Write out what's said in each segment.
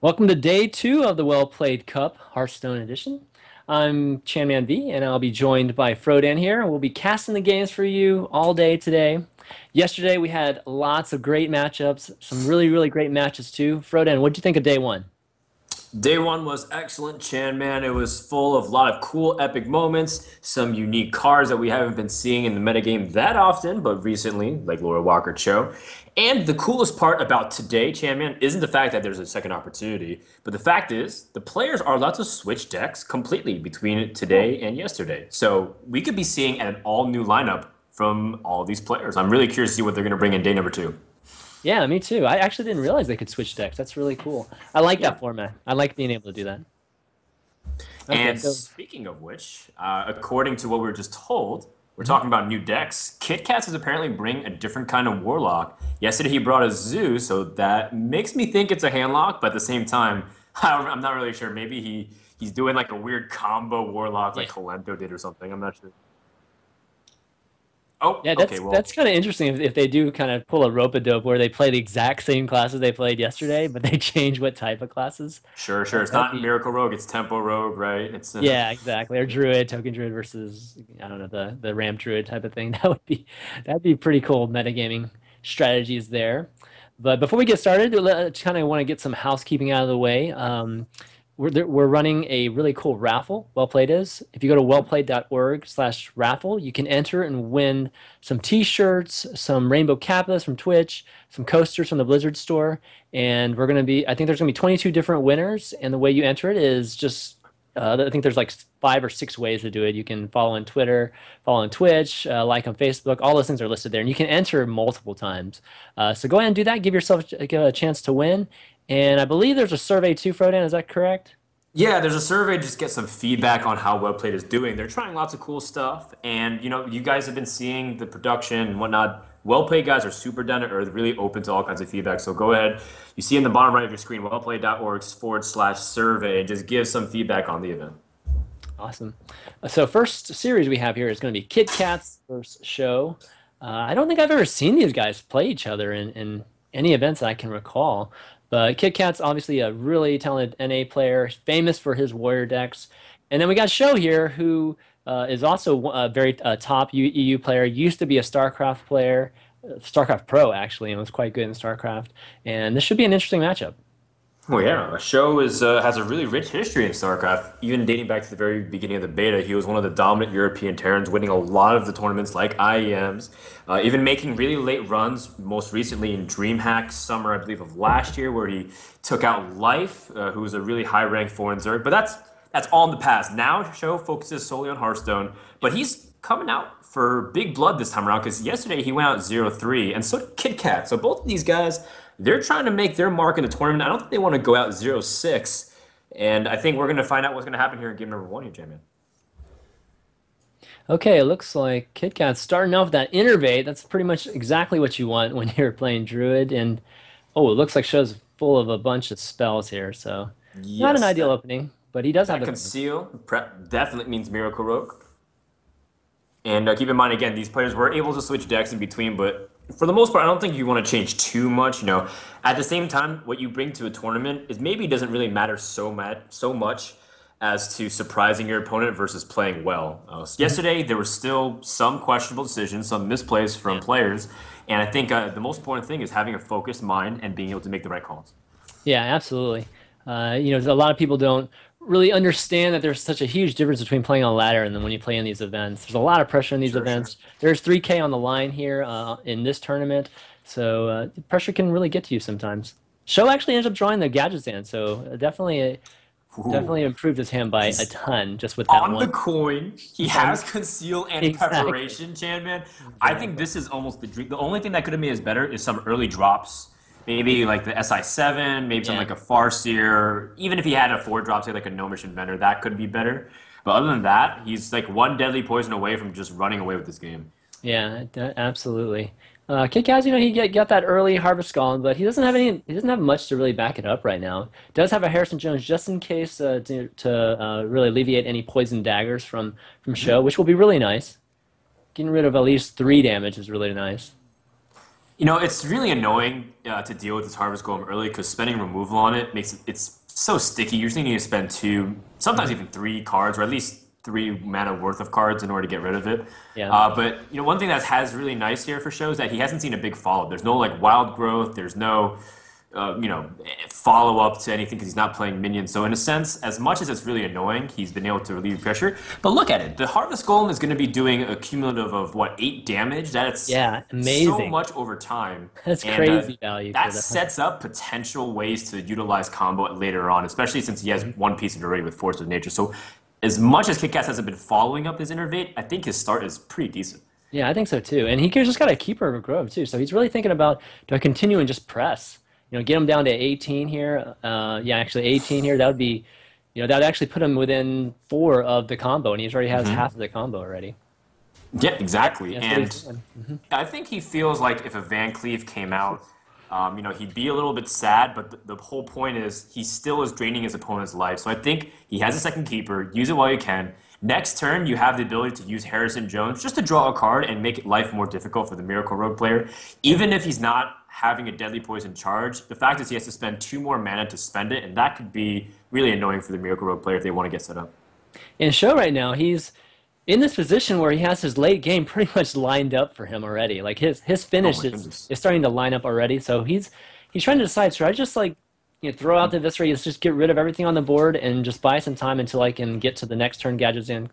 Welcome to day two of the Well Played Cup Hearthstone edition. I'm Chanman V, and I'll be joined by Frodan here. We'll be casting the games for you all day today. Yesterday we had lots of great matchups, some really great matches too. Frodan, what'd you think of day one? Day one was excellent, Chan man. It was full of a lot of cool, epic moments, some unique cards that we haven't been seeing in the metagame that often, but recently, like Laura Walker Cho. And the coolest part about today, Chan man, isn't the fact that there's a second opportunity, but the fact is the players are allowed to switch decks completely between Oh. today and yesterday. So we could be seeing an all-new lineup from all these players. I'm really curious to see what they're going to bring in day number two. Yeah, me too. I actually didn't realize they could switch decks. That's really cool. I like Yeah. that format. I like being able to do that. Okay, And so speaking of which, according to what we were just told, we're talking about new decks. Kit Kats is apparently bringing a different kind of Warlock. Yesterday he brought a Zoo, so that makes me think it's a handlock, but at the same time, I'm not really sure. Maybe he's doing like a weird combo Warlock yeah. like Kolento did or something. I'm not sure. Oh, Yeah, okay, that's well, kind of interesting if they do kind of pull a rope-a-dope where they play the exact same classes they played yesterday, but they change what type of classes. sure. It's That'd not be Miracle Rogue, it's Tempo Rogue, right? It's yeah, exactly. Or Druid, Token Druid versus I don't know the Ramp Druid type of thing. That'd be pretty cool metagaming strategies there. But before we get started, kind of want to get some housekeeping out of the way. We're running a really cool raffle. Well Played is. If you go to wellplayed.org/raffle, you can enter and win some T-shirts, some Rainbow Capitas from Twitch, some coasters from the Blizzard store, and I think there's gonna be 22 different winners. And the way you enter it is just I think there's like 5 or 6 ways to do it. You can follow on Twitter, follow on Twitch, like on Facebook. All those things are listed there, and you can enter multiple times. So go ahead and do that. Give yourself a chance to win. And I believe there's a survey too, Frodan. Is that correct? Yeah, there's a survey just get some feedback on how Well Played is doing. They're trying lots of cool stuff, and you guys have been seeing the production and whatnot. Well Played guys are super down to earth, really open to all kinds of feedback. So go ahead. You see in the bottom right of your screen, wellplayed.org/survey, and just give some feedback on the event. Awesome. So first series we have here is going to be Kit Kat's first show. I don't think I've ever seen these guys play each other in any events that I can recall. But Kit Kat's obviously a really talented NA player, famous for his warrior decks. And then we got Show here, who is also a very top EU player. Used to be a StarCraft player, StarCraft Pro actually, and was quite good in StarCraft. And this should be an interesting matchup. Well, yeah, a show is has a really rich history in StarCraft, even dating back to the very beginning of the beta. He was one of the dominant European Terrans, winning a lot of the tournaments like IEMs, even making really late runs. Most recently in DreamHack summer, I believe, of last year, where he took out Life, who was a really high-ranked foreign Zerg. But that's all in the past. Now, show focuses solely on Hearthstone, but he's coming out for big blood this time around because yesterday he went out 0-3, and so did Kit Kat. So both of these guys, they're trying to make their mark in the tournament. I don't think they want to go out 0-6. And I think we're going to find out what's going to happen here in game number one here, Jamie. Okay, it looks like Kit Kat's starting off with that innervate. That's pretty much exactly what you want when you're playing Druid. And oh, it looks like Show's full of a bunch of spells here, so not an Yes, ideal that, opening, but he does have that the coin. conceal definitely means Miracle Rogue. And keep in mind, again, these players were able to switch decks in between, but for the most part, I don't think you want to change too much. At the same time, what you bring to a tournament is maybe doesn't really matter so much as to surprising your opponent versus playing well. Mhm. Yesterday, there were still some questionable decisions, some misplays from Yeah. players, and I think the most important thing is having a focused mind and being able to make the right calls. Yeah, absolutely. A lot of people don't really understand that there's such a huge difference between playing on ladder and then when you play in these events. There's a lot of pressure in these Sure. events. There's 3K on the line here in this tournament, so pressure can really get to you sometimes. Show actually ends up drawing the gadget stand, so Ooh. definitely improved his hand by a He's ton just with that on the one. coin. He On has conceal and exactly, preparation, Chan man. I think exactly. this is almost the dream. The only thing that could have made us better is some early drops. Maybe like the SI7, maybe something Yeah. like a Farseer. Even if he had a 4 drop, say like a Gnomish Inventor, that could be better. But other than that, he's like one deadly poison away from just running away with this game. Yeah, absolutely. Kit Kaz, got that early Harvest Golem, but he doesn't have much to really back it up right now. Does have a Harrison Jones just in case to really alleviate any poison daggers from Show, which will be really nice. Getting rid of at least 3 damage is really nice. It's really annoying to deal with this Harvest Golem early because spending removal on it makes it's so sticky. You usually need to spend two, sometimes Mhm. even three cards, or at least three mana worth of cards in order to get rid of it. Yeah. But one thing that has really nice here for show is that he hasn't seen a big follow. There's no like wild growth. There's no follow up to anything because he's not playing minions. So in a sense, as much as it's really annoying, he's been able to relieve pressure. But look at it. The Harvest Golem is going to be doing a cumulative of what, 8 damage? That's Yeah, so amazing. much over time, That's and crazy value for that that. sets up potential ways to utilize combo later on, especially since he has Mhm. one piece of it already with Force of Nature. So as much as KitKat hasn't been following up his Innervate, I think his start is pretty decent. Yeah, I think so too. And he just got a keeper of Grove too. So he's really thinking about, do I continue and just press? Get him down to 18 here. Yeah, actually 18 here. That would be, that would actually put him within four of the combo, and he already has half of the combo already. Yeah, exactly. That's what he's And doing. I think he feels like if a Van Cleave came out, he'd be a little bit sad, but the whole point is he still is draining his opponent's life. So I think he has a second keeper. Use it while you can. Next turn, you have the ability to use Harrison Jones just to draw a card and make life more difficult for the Miracle Rogue player. Yeah. Even if he's not having a Deadly Poison charge, the fact is he has to spend two more mana to spend it, and that could be really annoying for the Miracle Rogue player if they want to get set up. In show right now, he's in this position where he has his late game pretty much lined up for him already. Like his Oh finish my is goodness. is starting to line up already. So he's trying to decide, should I just like throw out the Viscera, let's just get rid of everything on the board and just buy some time until I can get to the next turn gadgets in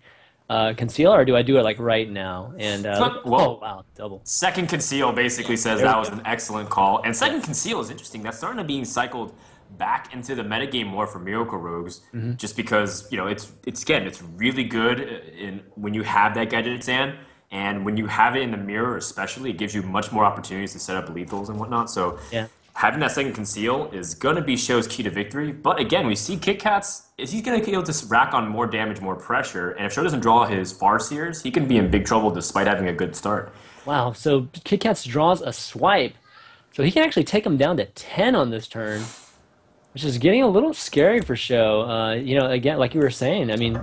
conceal, or do I do it like right now? And oh Well, wow, double. Second Conceal basically says There we that was go. an excellent call. And Yeah. Second Conceal is interesting. That's starting to being cycled back into the metagame more for Miracle Rogues, Hmm. just because, it's really good in when you have that gadget stand. And when you have it in the mirror, especially, it gives you much more opportunities to set up lethals and whatnot. So Yeah. having that second conceal is going to be Show's key to victory. But again, we see Kit Kat's, is he going to be able to rack on more damage, more pressure? And if Show doesn't draw his Farseers, he can be in big trouble despite having a good start. Wow. So Kit Kats draws a swipe, so he can actually take him down to 10 on this turn, which is getting a little scary for show. Again, like you were saying, I mean,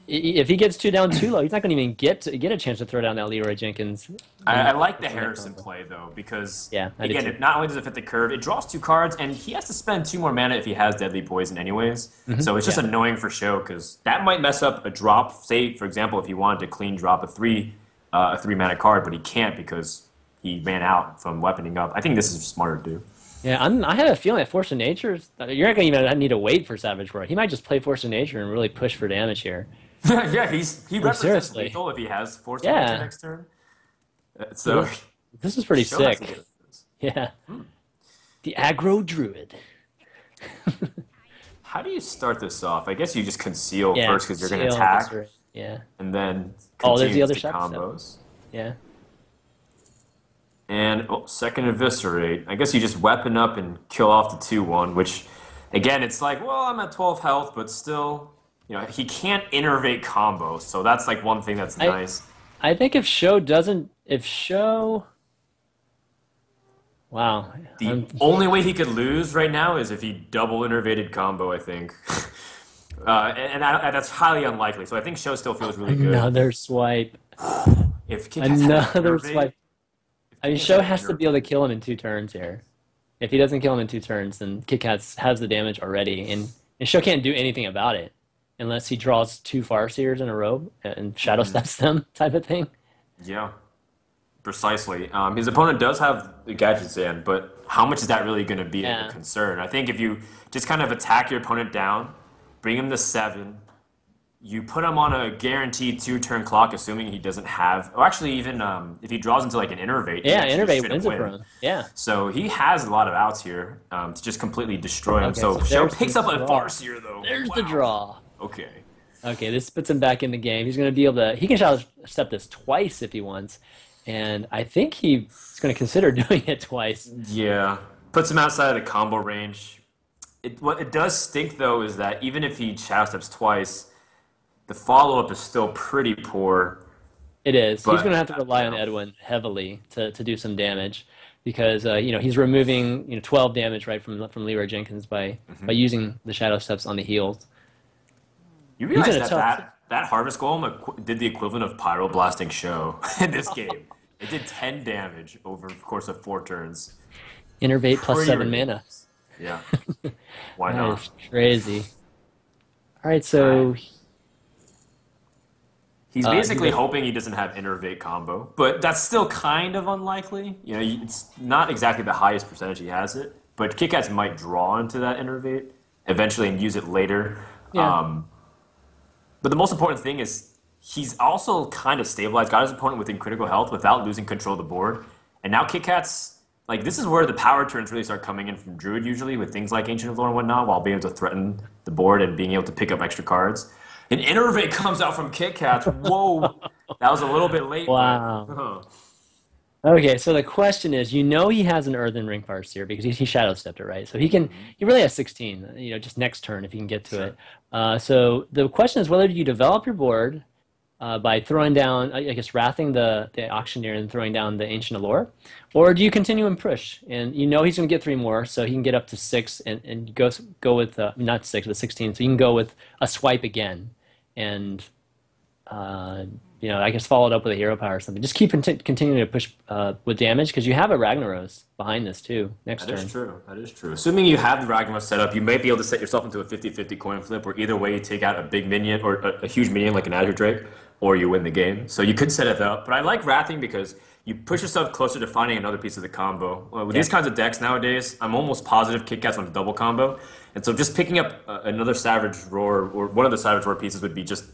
if he gets two down too low, he's not going to even get a chance to throw down that Leroy Jenkins. I like the In that Harrison combo. play though, because Yeah, I did again, too. it not only does it fit the curve, it draws two cards, and he has to spend two more mana if he has Deadly Poison anyways. So it's just Yeah. annoying for Show because that might mess up a drop. Say, for example, if he wanted to clean drop a three mana card, but he can't because he ran out from weaponing up. I think this is smarter to do. Yeah, I have a feeling that Force of Nature, you're not going to even need to wait for Savage Roar. He might just play Force of Nature and really push for damage here. Yeah, he No, represents seriously. lethal if he has Force of Nature Yeah. next turn. So This is pretty Show has to sick. get this. Yeah. The aggro druid. How do you start this off? I guess you just conceal Yeah. first because you're going to Seal, attack, Viscera. Yeah. and then Oh, there's the continue other to shadow step. combos. Yeah. And second eviscerate. I guess you just weapon up and kill off the 2/1, which again, it's like, well, I'm at 12 health, but still, he can't innervate combo, so that's like one thing that's I nice. I think if show, wow, The only way he could lose right now is if he double innervated combo, I think. That's highly unlikely. So I think Show still feels really good. another swipe, If Kit Kats had an another innervate, swipe. I mean, Kit Kats show had an has to be able to innervate. kill him in two turns here. If he doesn't kill him in two turns, then Kit Kats has the damage already, and show can't do anything about it unless he draws two Farseers in a row and shadow steps them, type of thing. Yeah, precisely. His opponent does have the gadget stand, but how much is that really going to be a Yeah. concern? I think if you just kind of attack your opponent down, bring him to 7, you put him on a guaranteed 2-turn clock, assuming he doesn't have, or actually even if he draws into like an innervate, he Yeah, actually Innervate should wins it win. for him. Yeah. So he has a lot of outs here to just completely destroy him. Okay, So so Show there's picks the up a draw. Farseer though. There's the Wow. draw. Okay. Okay, this puts him back in the game. He's going to be able to. He can shadow step this twice if he wants, and I think he's going to consider doing it twice. Yeah, puts him outside of the combo range. What it does stink though is that even if he shadow steps twice, the follow up is still pretty poor. It is. He's But going to have to rely on Edwin heavily to do some damage because he's removing 12 damage right from Leroy Jenkins by using the shadow steps on the heels. You He's realize in a that tough. that Harvest Golem did the equivalent of pyroblasting Show in this game. It did 10 damage over the course of 4 turns. Innervate plus Pretty 7 mana. ridiculous. Yeah, why That not? is crazy. All right, All right. so He's you basically ready? hoping he doesn't have innervate combo, but that's still kind of unlikely. You know, it's not exactly the highest percentage he has it, but Kickats might draw into that innervate eventually and use it later. Yeah. But the most important thing is he's also kind of stabilized, got his opponent within critical health without losing control of the board. And now Kickats, like this is where the power turns really start coming in from Druid usually with things like Ancient of Lore and whatnot, while being able to threaten the board and being able to pick up extra cards. An Innervate comes out from Kickats. Whoa, that was a little bit late, but Wow. Okay, so the question is, he has an Earthen Ring Farseer because he Shadow Stepped it, right? So he really has 16, just next turn if he can get to it. sure. So the question is whether you develop your board by throwing down, I guess, wrathing the Auctioneer and throwing down the Ancient Allure, or do you continue and push? And he's going to get three more, so he can get up to six and go with, not six, but 16. So you can go with a swipe again. And uh, I guess follow it up with a hero power or something. Just keep continuing to push with damage because you have a Ragnaros behind this too next That is turn. true. That is true. Assuming you have the Ragnar set up, you may be able to set yourself into a 50-50 coin flip where either way you take out a big minion or a huge minion like an Azure Drake, or you win the game. So you could set it up. But I like Wrathing because you push yourself closer to finding another piece of the combo. With Yeah. these kinds of decks nowadays, I'm almost positive Kick-Cats on a double combo. And so just picking up another Savage Roar or one of the Savage Roar pieces would be just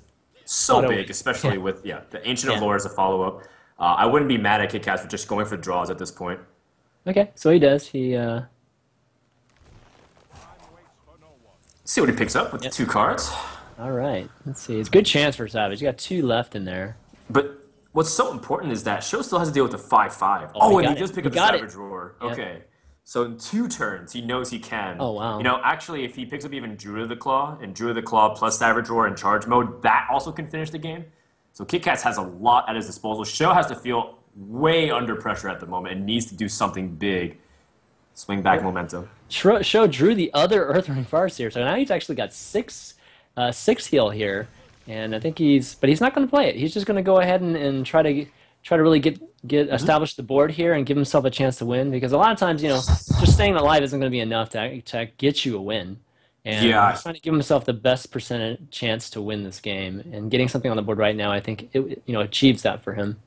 so Auto big, win. Yeah. especially with, yeah, the Ancient of Yeah. Lore as a follow-up. I wouldn't be mad at Kick-Cats for just going for draws at this point. Okay. So he does. He. See what he picks up with the Yep. 2 cards. All right. Let's see. It's a good chance for Savage. You got two left in there. But what's so important is that Sho still has to deal with the 5/5. Oh, he Oh, and he got it. does pick He up the got it. Savage Roar. Yep. Okay. So in 2 turns, he knows he can. Oh wow. Actually, if he picks up even Druid of the Claw and Druid of the Claw plus Savage Roar in charge mode, that also can finish the game. So Kit Kats has a lot at his disposal. Sho has to feel way under pressure at the moment and needs to do something big. Swing back momentum. Sho drew the other Earthring Farseer, so now he's actually got six heal here, and I think but he's not going to play it. He's just going to go ahead and try to really get establish the board here and give himself a chance to win. Because a lot of times, just staying alive isn't going to be enough to get you a win. And Yeah, he's trying to give himself the best percentage chance to win this game. And getting something on the board right now, I think it achieves that for him.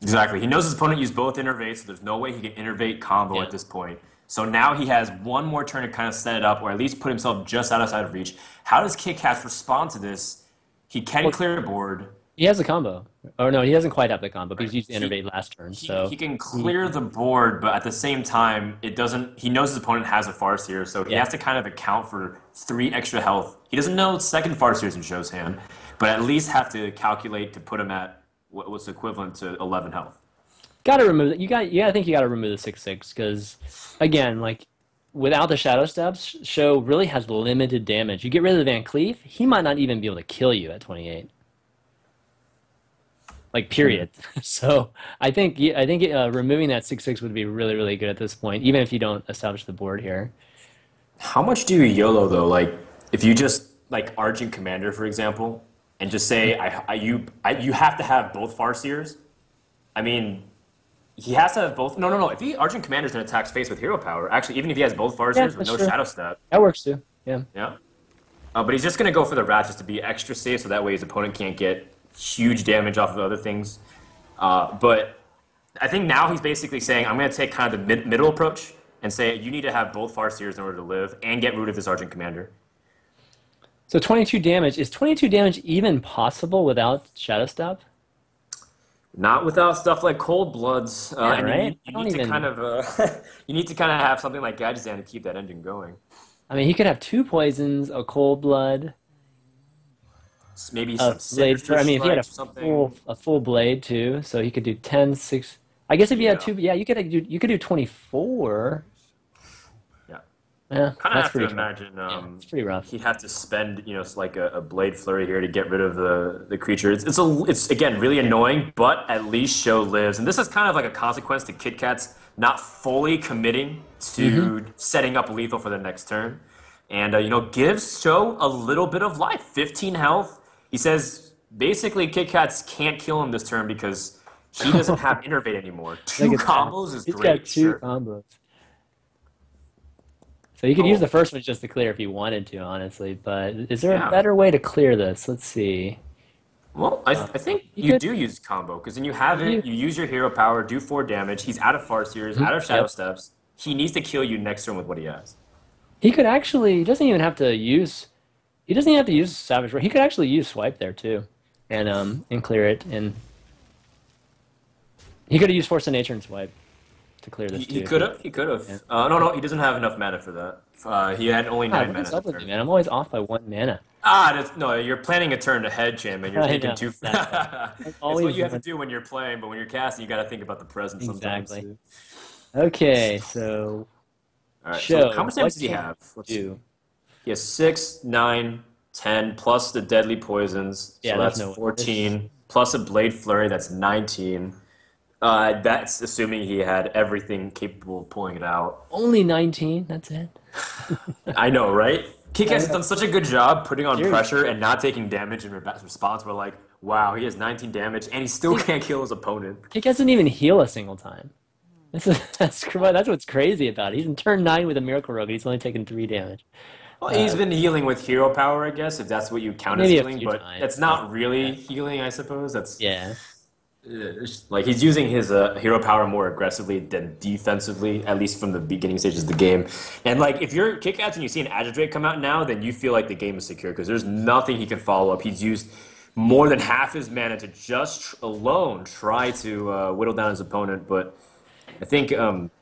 exactly. He knows his opponent used both innervates, so there's no way he can innervate combo Yeah. at this point. So now he has one more turn to kind of set it up, or at least put himself just outside of reach. How does Kit Kats respond to this? He can Well, clear a board. he has a combo. Oh no, he doesn't quite have the combo, but he's used the He, innervate last turn. he So can he, clear the board, but at the same time, it doesn't. He knows his opponent has a Farseer, so he yeah. has to kind of account for 3 extra health. He doesn't know second Farseer's in Sho's hand, but at least have to calculate to put him at what's equivalent to 11 health. Gotta remove it. I think you gotta remove the 6/6 because, again, like without the Shadow Steps, Show really has limited damage. You get rid of the Van Cleef, he might not even be able to kill you at 28. Like period. So I think removing that 6/6 would be really really good at this point, even if you don't establish the board here. How much do you YOLO though? Like, if you just like Argent Commander, for example, and just say you have to have both Farseers. I mean, he has to have both. No, no, no. If he Argent Commander's an attack space with hero power, actually, even if he has both Yeah, Farseers with that's no true. Shadow Step, That works too. Yeah. yeah. But he's just gonna go for the rat just to be extra safe, so that way his opponent can't get huge damage off of other things. But I think now he's basically saying, I'm gonna take kind of the middle approach and say you need to have both Farseers in order to live and get rid of this Argent Commander. So 22 damage. Is 22 damage even possible without Shadow Step? Not without stuff like Cold Bloods, Yeah, and right? I you don't need to even. kind of you need to kind of have something like Gadgetzan to keep that engine going. I mean, he could have two poisons, a cold blood, Maybe a some blade. Sinister I mean, if he had Strikes or something. a full blade too, so he could do 10, 6. I guess if you had Yeah, two, yeah, you could do 24. yeah. Yeah, Kind of that's have to pretty tough. imagine Yeah, it's pretty rough. he'd have to spend, like a Blade Flurry here to get rid of the creature. It's again really annoying, but at least Sho lives, and this is kind of like a consequence to Kit Kat's not fully committing Hmm. to setting up lethal for the next turn, and gives Sho a little bit of life, 15 health. He says basically Kit Kats can't kill him this turn because He doesn't have Innervate anymore. Look Two at that. combos is He's got great, two sure. combos. So you could use the Oh, first one just to clear if you wanted to, honestly. But is there a yeah. better way to clear this? Let's see. Well, I think You you could. do use combo because then you have You, it. You use your hero power, do 4 damage. He's out of Farseers, out of Shadow yep. Steps. He needs to kill you next turn with what he has. He could actually. He doesn't even have to use. He doesn't even have to use Savage Roar. He could actually use Swipe there too, and clear it. And he could have used Force of Nature and Swipe to clear He, this he too. could have. He could Yeah. have. No, he doesn't have enough mana for that. He had only God, 9 what is mana up that with me, turn. man? I'm always off by 1 mana. No, you're planning a turn ahead, Jim, and you're I thinking know too. exactly. I'm It's what always you have to one. do when you're playing, but when you're casting, you got to think about the present sometimes Exactly. too. Okay, so All right. So how show. much damage What does he can have? Let's you see. do? He has 6, 9, 10 plus the deadly poisons, so Yeah, there's that's no way. This 14 plus a blade flurry, that's 19. That's assuming he had everything capable of pulling it out. only 19. That's it. I know, right? I Kick-Ass has know. done such a good job putting on Seriously. pressure and not taking damage in response. We're like, wow, he has 19 damage and he still Kick can't kill his opponent. Kick doesn't even heal a single time. That's what's crazy about it. He's in turn 9 with a Miracle Rogue, and he's only taken 3 damage. Well, he's Uh, been healing with hero power, I guess, if that's what you count as Maybe a healing, few but that's times, but not really yeah. healing, I suppose. That's Yeah. like he's using his hero power more aggressively than defensively, at least from the beginning stages of the game. And like if you're kick-ass and you see an Agitate come out now, then you feel like the game is secure because there's nothing he can follow up. He's used more than half his mana to just alone try to whittle down his opponent. But I think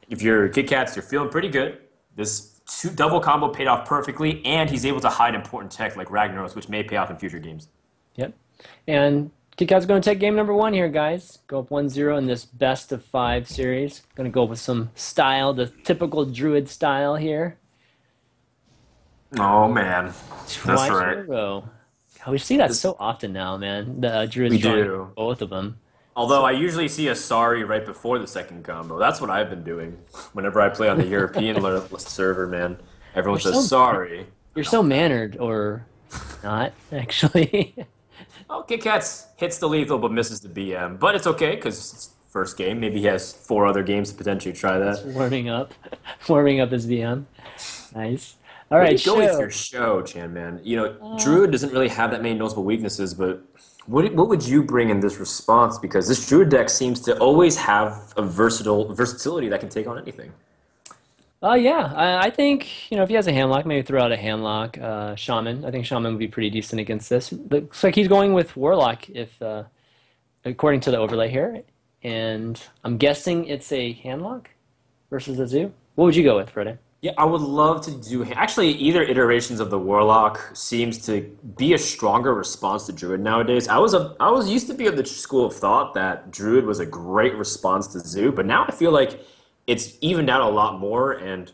if you're Kit-Kats, you're feeling pretty good. This double combo paid off perfectly, and he's able to hide important tech like Ragnaros, which may pay off in future games. Yep. And Kikat's going to take game number 1 here, guys. Go up 1-0 in this best of 5 series. Going to go with some style, the typical Druid style here. Oh man, that's Twice in a right. row. God, we see that This, so often now, man. The Druids we drawing do. both of them. Although I usually see a sorry right before the second combo. That's what I've been doing. Whenever I play on the European server, man, everyone You're says so sorry. you're so mannered, or not, actually. Oh, Kit-Kats hits the lethal but misses the BM. But it's okay because it's first game. Maybe he has 4 other games to potentially try Just that. warming up, warming up his VM. Nice. All Where do right, you go with show. your show, Chan, man? Uh, Druid doesn't really have that many noticeable weaknesses, but what would you bring in this response? Because this Druid deck seems to always have a versatility that can take on anything. yeah, I think if he has a handlock, maybe throw out a handlock. Shaman. I think Shaman would be pretty decent against this. Looks like he's going with Warlock, if according to the overlay here, and I'm guessing it's a handlock versus a zoo. What would you go with, Freddie? Yeah, I would love to do. Actually, either iterations of the Warlock seems to be a stronger response to Druid nowadays. I was used to be of the school of thought that Druid was a great response to Zoo, but now I feel like it's evened out a lot more, and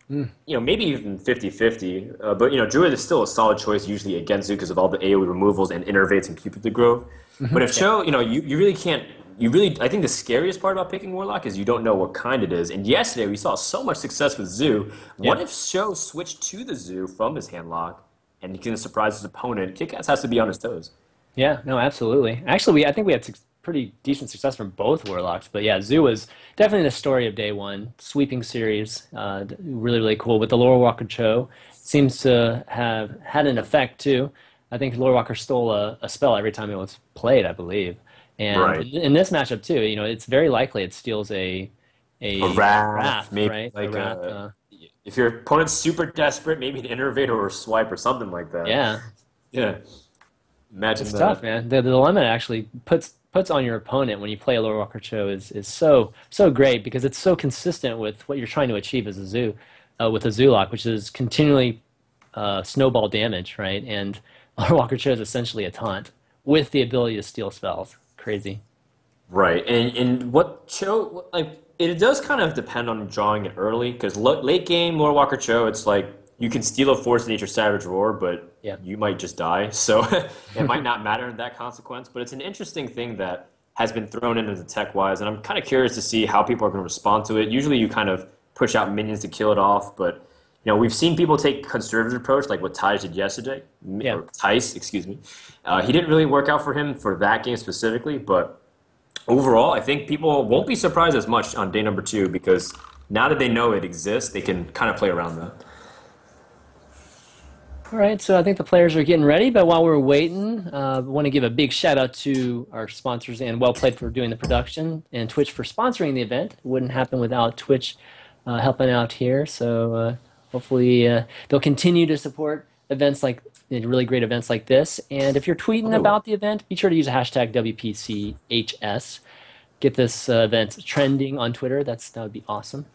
maybe even 50-50. But Druid is still a solid choice usually against Zoo because of all the AoE removals and innervates and Cupid the Grove. But if Yeah. Cho, you really can't. I think the scariest part about picking Warlock is you don't know what kind it is. And yesterday we saw so much success with Zoo. Yeah. What if Sho switched to the Zoo from his handlock and he can surprise his opponent? Kickass has to be on his toes. Yeah, no, absolutely. Actually, I think we had pretty decent success from both Warlocks, but yeah, Zoo was definitely the story of day one. Sweeping series, really, really cool. With the Lore Walker Cho, seems to have had an effect too. I think Lore Walker stole a spell every time it was played, I believe. And Right. in this matchup too, it's very likely it steals A a wrath, wrath, maybe right? A like wrath. if your opponent's super desperate, maybe an innervator or a swipe or something like that. Yeah, Yeah, imagine it's tough, that. man. The dilemma it actually puts on your opponent when you play a Lore Walker Cho is so great because it's so consistent with what you're trying to achieve as a zoo, with a zoo lock, which is continually snowball damage, right? And Lore Walker Cho is essentially a taunt with the ability to steal spells. Crazy. Right, and what Cho like it does kind of depend on drawing it early because late game Lord Walker Cho, it's like you can steal a Force of Nature Savage Roar, but Yeah. you might just die, so it might not matter in that consequence. But it's an interesting thing that has been thrown into the tech wise, and I'm kind of curious to see how people are going to respond to it. Usually, you kind of push out minions to kill it off, but we've seen people take conservative approach, like what Taj did yesterday, Yeah. or Tice, excuse me. He didn't really work out for him for that game specifically, but Overall, I think people won't be surprised as much on day number two because now that they know it exists, they can kind of play around that. All right, so I think the players are getting ready, but while we're waiting, I want to give a big shout out to our sponsors and Well Played for doing the production and Twitch for sponsoring the event. It wouldn't happen without Twitch helping out here. So hopefully they'll continue to support events like really great events like this. And if you're tweeting Oh. about the event, be sure to use a hashtag WPCHS. Get this event trending on Twitter. That would be awesome.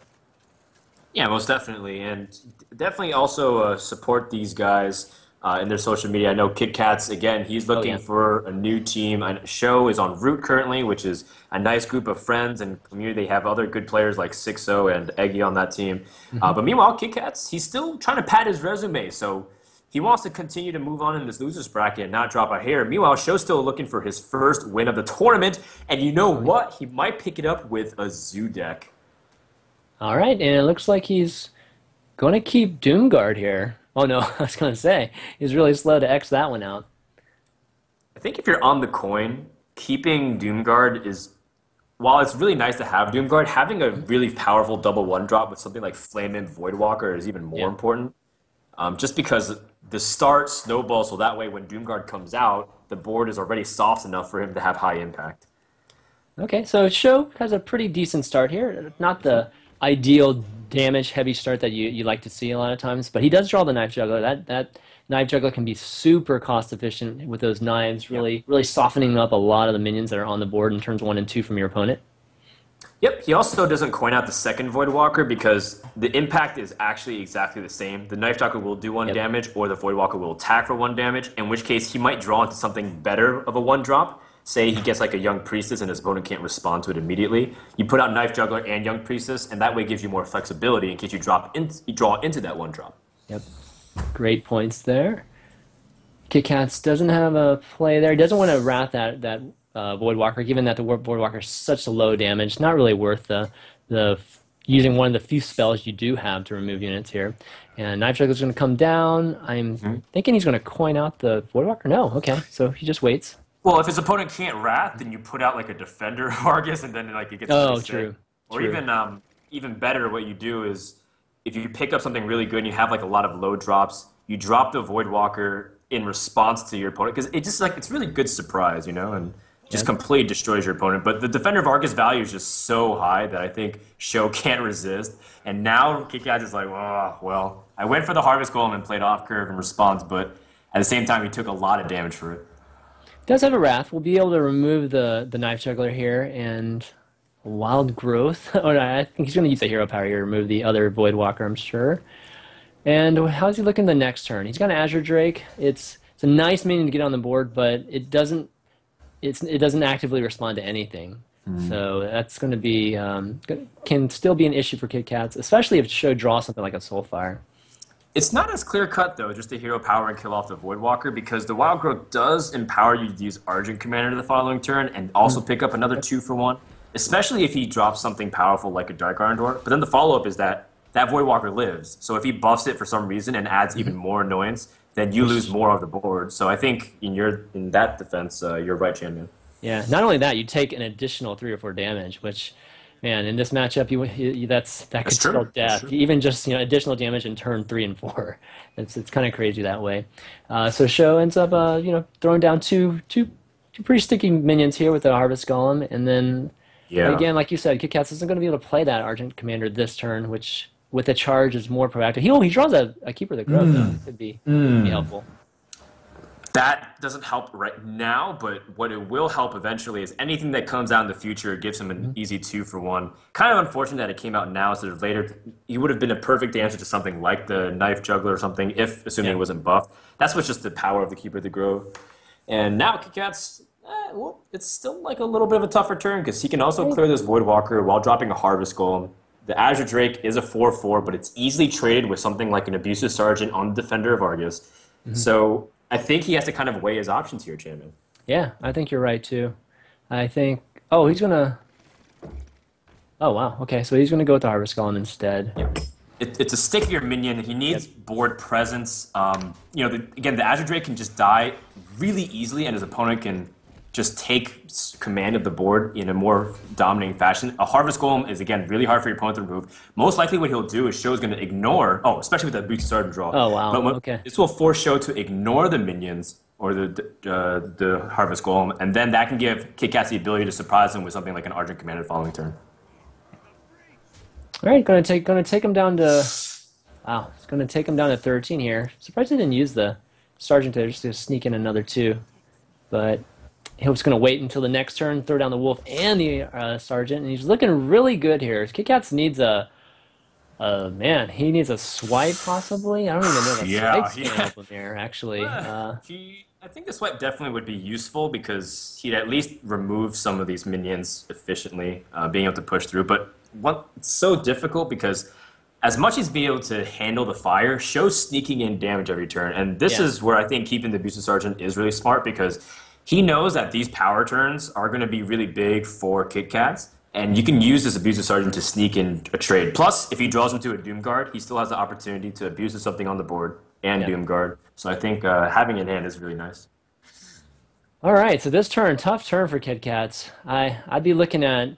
Yeah, most definitely, and definitely also support these guys in their social media. I know Kit Kats again. He's Oh looking yeah. for a new team. A show is on Root currently, which is a nice group of friends and community. They have other good players like Sixo and Eggy on that team. Mhm. But meanwhile, Kit Kats, he's still trying to pad his resume, so he wants to continue to move on in this losers bracket and not drop a hair. Meanwhile, Show's still looking for his first win of the tournament, and you know Oh yeah. what? He might pick it up with a Zoo deck. All right, and it looks like he's going to keep Doomguard here. Oh no, I was going to say he's really slow to X that one out. I think if you're on the coin, keeping Doomguard is, while it's really nice to have Doomguard, having a really powerful double one drop with something like Flame and Voidwalker is even more Yeah. important. Just because the start snowballs, so that way when Doomguard comes out, the board is already soft enough for him to have high impact. Okay, so Sho has a pretty decent start here. Not the ideal damage heavy start that you like to see a lot of times, but he does draw the knife juggler. That knife juggler can be super cost efficient with those knives, Yep. really softening up a lot of the minions that are on the board in turns one and two from your opponent. Yep, he also doesn't coin out the second Voidwalker because the impact is actually exactly the same. The Knife Jockey will do one Yep. damage, or the Voidwalker will attack for one damage, in which case he might draw into something better of a one drop. Say he gets like a Young Priestess and his opponent can't respond to it immediately. You put out Knife Juggler and Young Priestess, and that way gives you more flexibility in case you draw into that one drop. Yep, great points there. Kit Kats doesn't have a play there. He doesn't want to wrath that Voidwalker, given that the Voidwalker is such a low damage. Not really worth the using one of the few spells you do have to remove units here. And Knife Juggler's going to come down. I'm thinking he's going to coin out the Voidwalker. No, okay, so he just waits. Well, if his opponent can't Wrath, then you put out like a Defender of Argus, and then like it gets really Oh, sick. true, Or true. even better, what you do is if you pick up something really good and you have like a lot of low drops, you drop the Voidwalker in response to your opponent because it just like it's really good surprise, and just Yeah. completely destroys your opponent. But the Defender of Argus value is just so high that I think Sho can't resist. And now Kikaz is like, oh, well, I went for the Harvest Golem and played off curve in response, but at the same time he took a lot of damage for it. Does have a Wrath. We'll be able to remove the Knife Juggler here and Wild Growth. Oh, no, I think he's going to use the hero power here to remove the other Voidwalker, I'm sure. And how's he looking the next turn? He's got an Azure Drake. It's a nice minion to get on the board, but it doesn't actively respond to anything. So that's going to be can still be an issue for Kit Kats, especially if Sho draws something like a Soulfire. It's not as clear cut though, just to hero power and kill off the Voidwalker, because the Wild Growth does empower you to use Argent Commander the following turn and also pick up another 2-for-1, especially if he drops something powerful like a Dark Iron Door. But then the follow up is that Voidwalker lives, so if he buffs it for some reason and adds even more annoyance, then you lose more of the board. So I think in that defense, you're right, Champion. Yeah, not only that, you take an additional 3 or 4 damage, which, man, in this matchup, that could That's true. spell That's death. true. Even just additional damage in turn 3 and 4. It's kind of crazy that way. So Sho ends up throwing down two pretty sticky minions here with the Harvest Golem, and then Yeah. again, like you said, Kit Kats isn't going to be able to play that Argent Commander this turn, which with a charge is more proactive. He draws a Keeper of the Grove though. Could be helpful. That doesn't help right now, but what it will help eventually is anything that comes out in the future gives him an easy 2-for-1. Kind of unfortunate that it came out now instead of later. He would have been a perfect answer to something like the Knife Juggler or something, if assuming Yeah. it wasn't buffed. That's what's just the power of the Keeper of the Grove. And now Kikat's, well, it's still like a little bit of a tougher turn because he can also clear this Voidwalker while dropping a Harvest Golem. The Azure Drake is a 4-4, but it's easily traded with something like an Abusive Sergeant on the Defender of Argus. So I think he has to kind of weigh his options here, Champion. Yeah, I think you're right too. I think. Oh, he's gonna. Oh wow. Okay, so he's gonna go with the Harvest Golem instead. It's a stickier minion. He needs board presence. Again, the Azure Drake can just die really easily, and his opponent can just take command of the board in a more dominating fashion. A Harvest Golem is, again, really hard for your opponent to remove. Most likely what he'll do is Show's going to ignore, oh, especially with that Boots Sergeant draw. Oh wow. But Okay. this will force Show to ignore the minions or the Harvest Golem, and then that can give Kit Kats the ability to surprise him with something like an Argent Commander the following turn. All right, gonna take him down to wow. It's gonna take him down to 13 here. Surprised he didn't use the sergeant there just to sneak in another two, but he was gonna wait until the next turn, throw down the wolf and the sergeant, and he's looking really good here. Kit Kats needs a man. He needs a swipe possibly. I don't even know if Yeah, swipe's gonna help him here actually. I think the swipe definitely would be useful because he'd at least remove some of these minions efficiently, being able to push through. But it's so difficult because as much as being able to handle the fire, Show's sneaking in damage every turn. And this Yeah. is where I think keeping the Boosted Sergeant is really smart because he knows that these power turns are going to be really big for Kit Kats. And you can use this Abusive Sergeant to sneak in a trade. Plus, if he draws into a Doom Guard, he still has the opportunity to abuse something on the board and Yeah. Doom Guard. So I think having in hand is really nice. All right, so this turn, tough turn for Kit Kats. I'd be looking at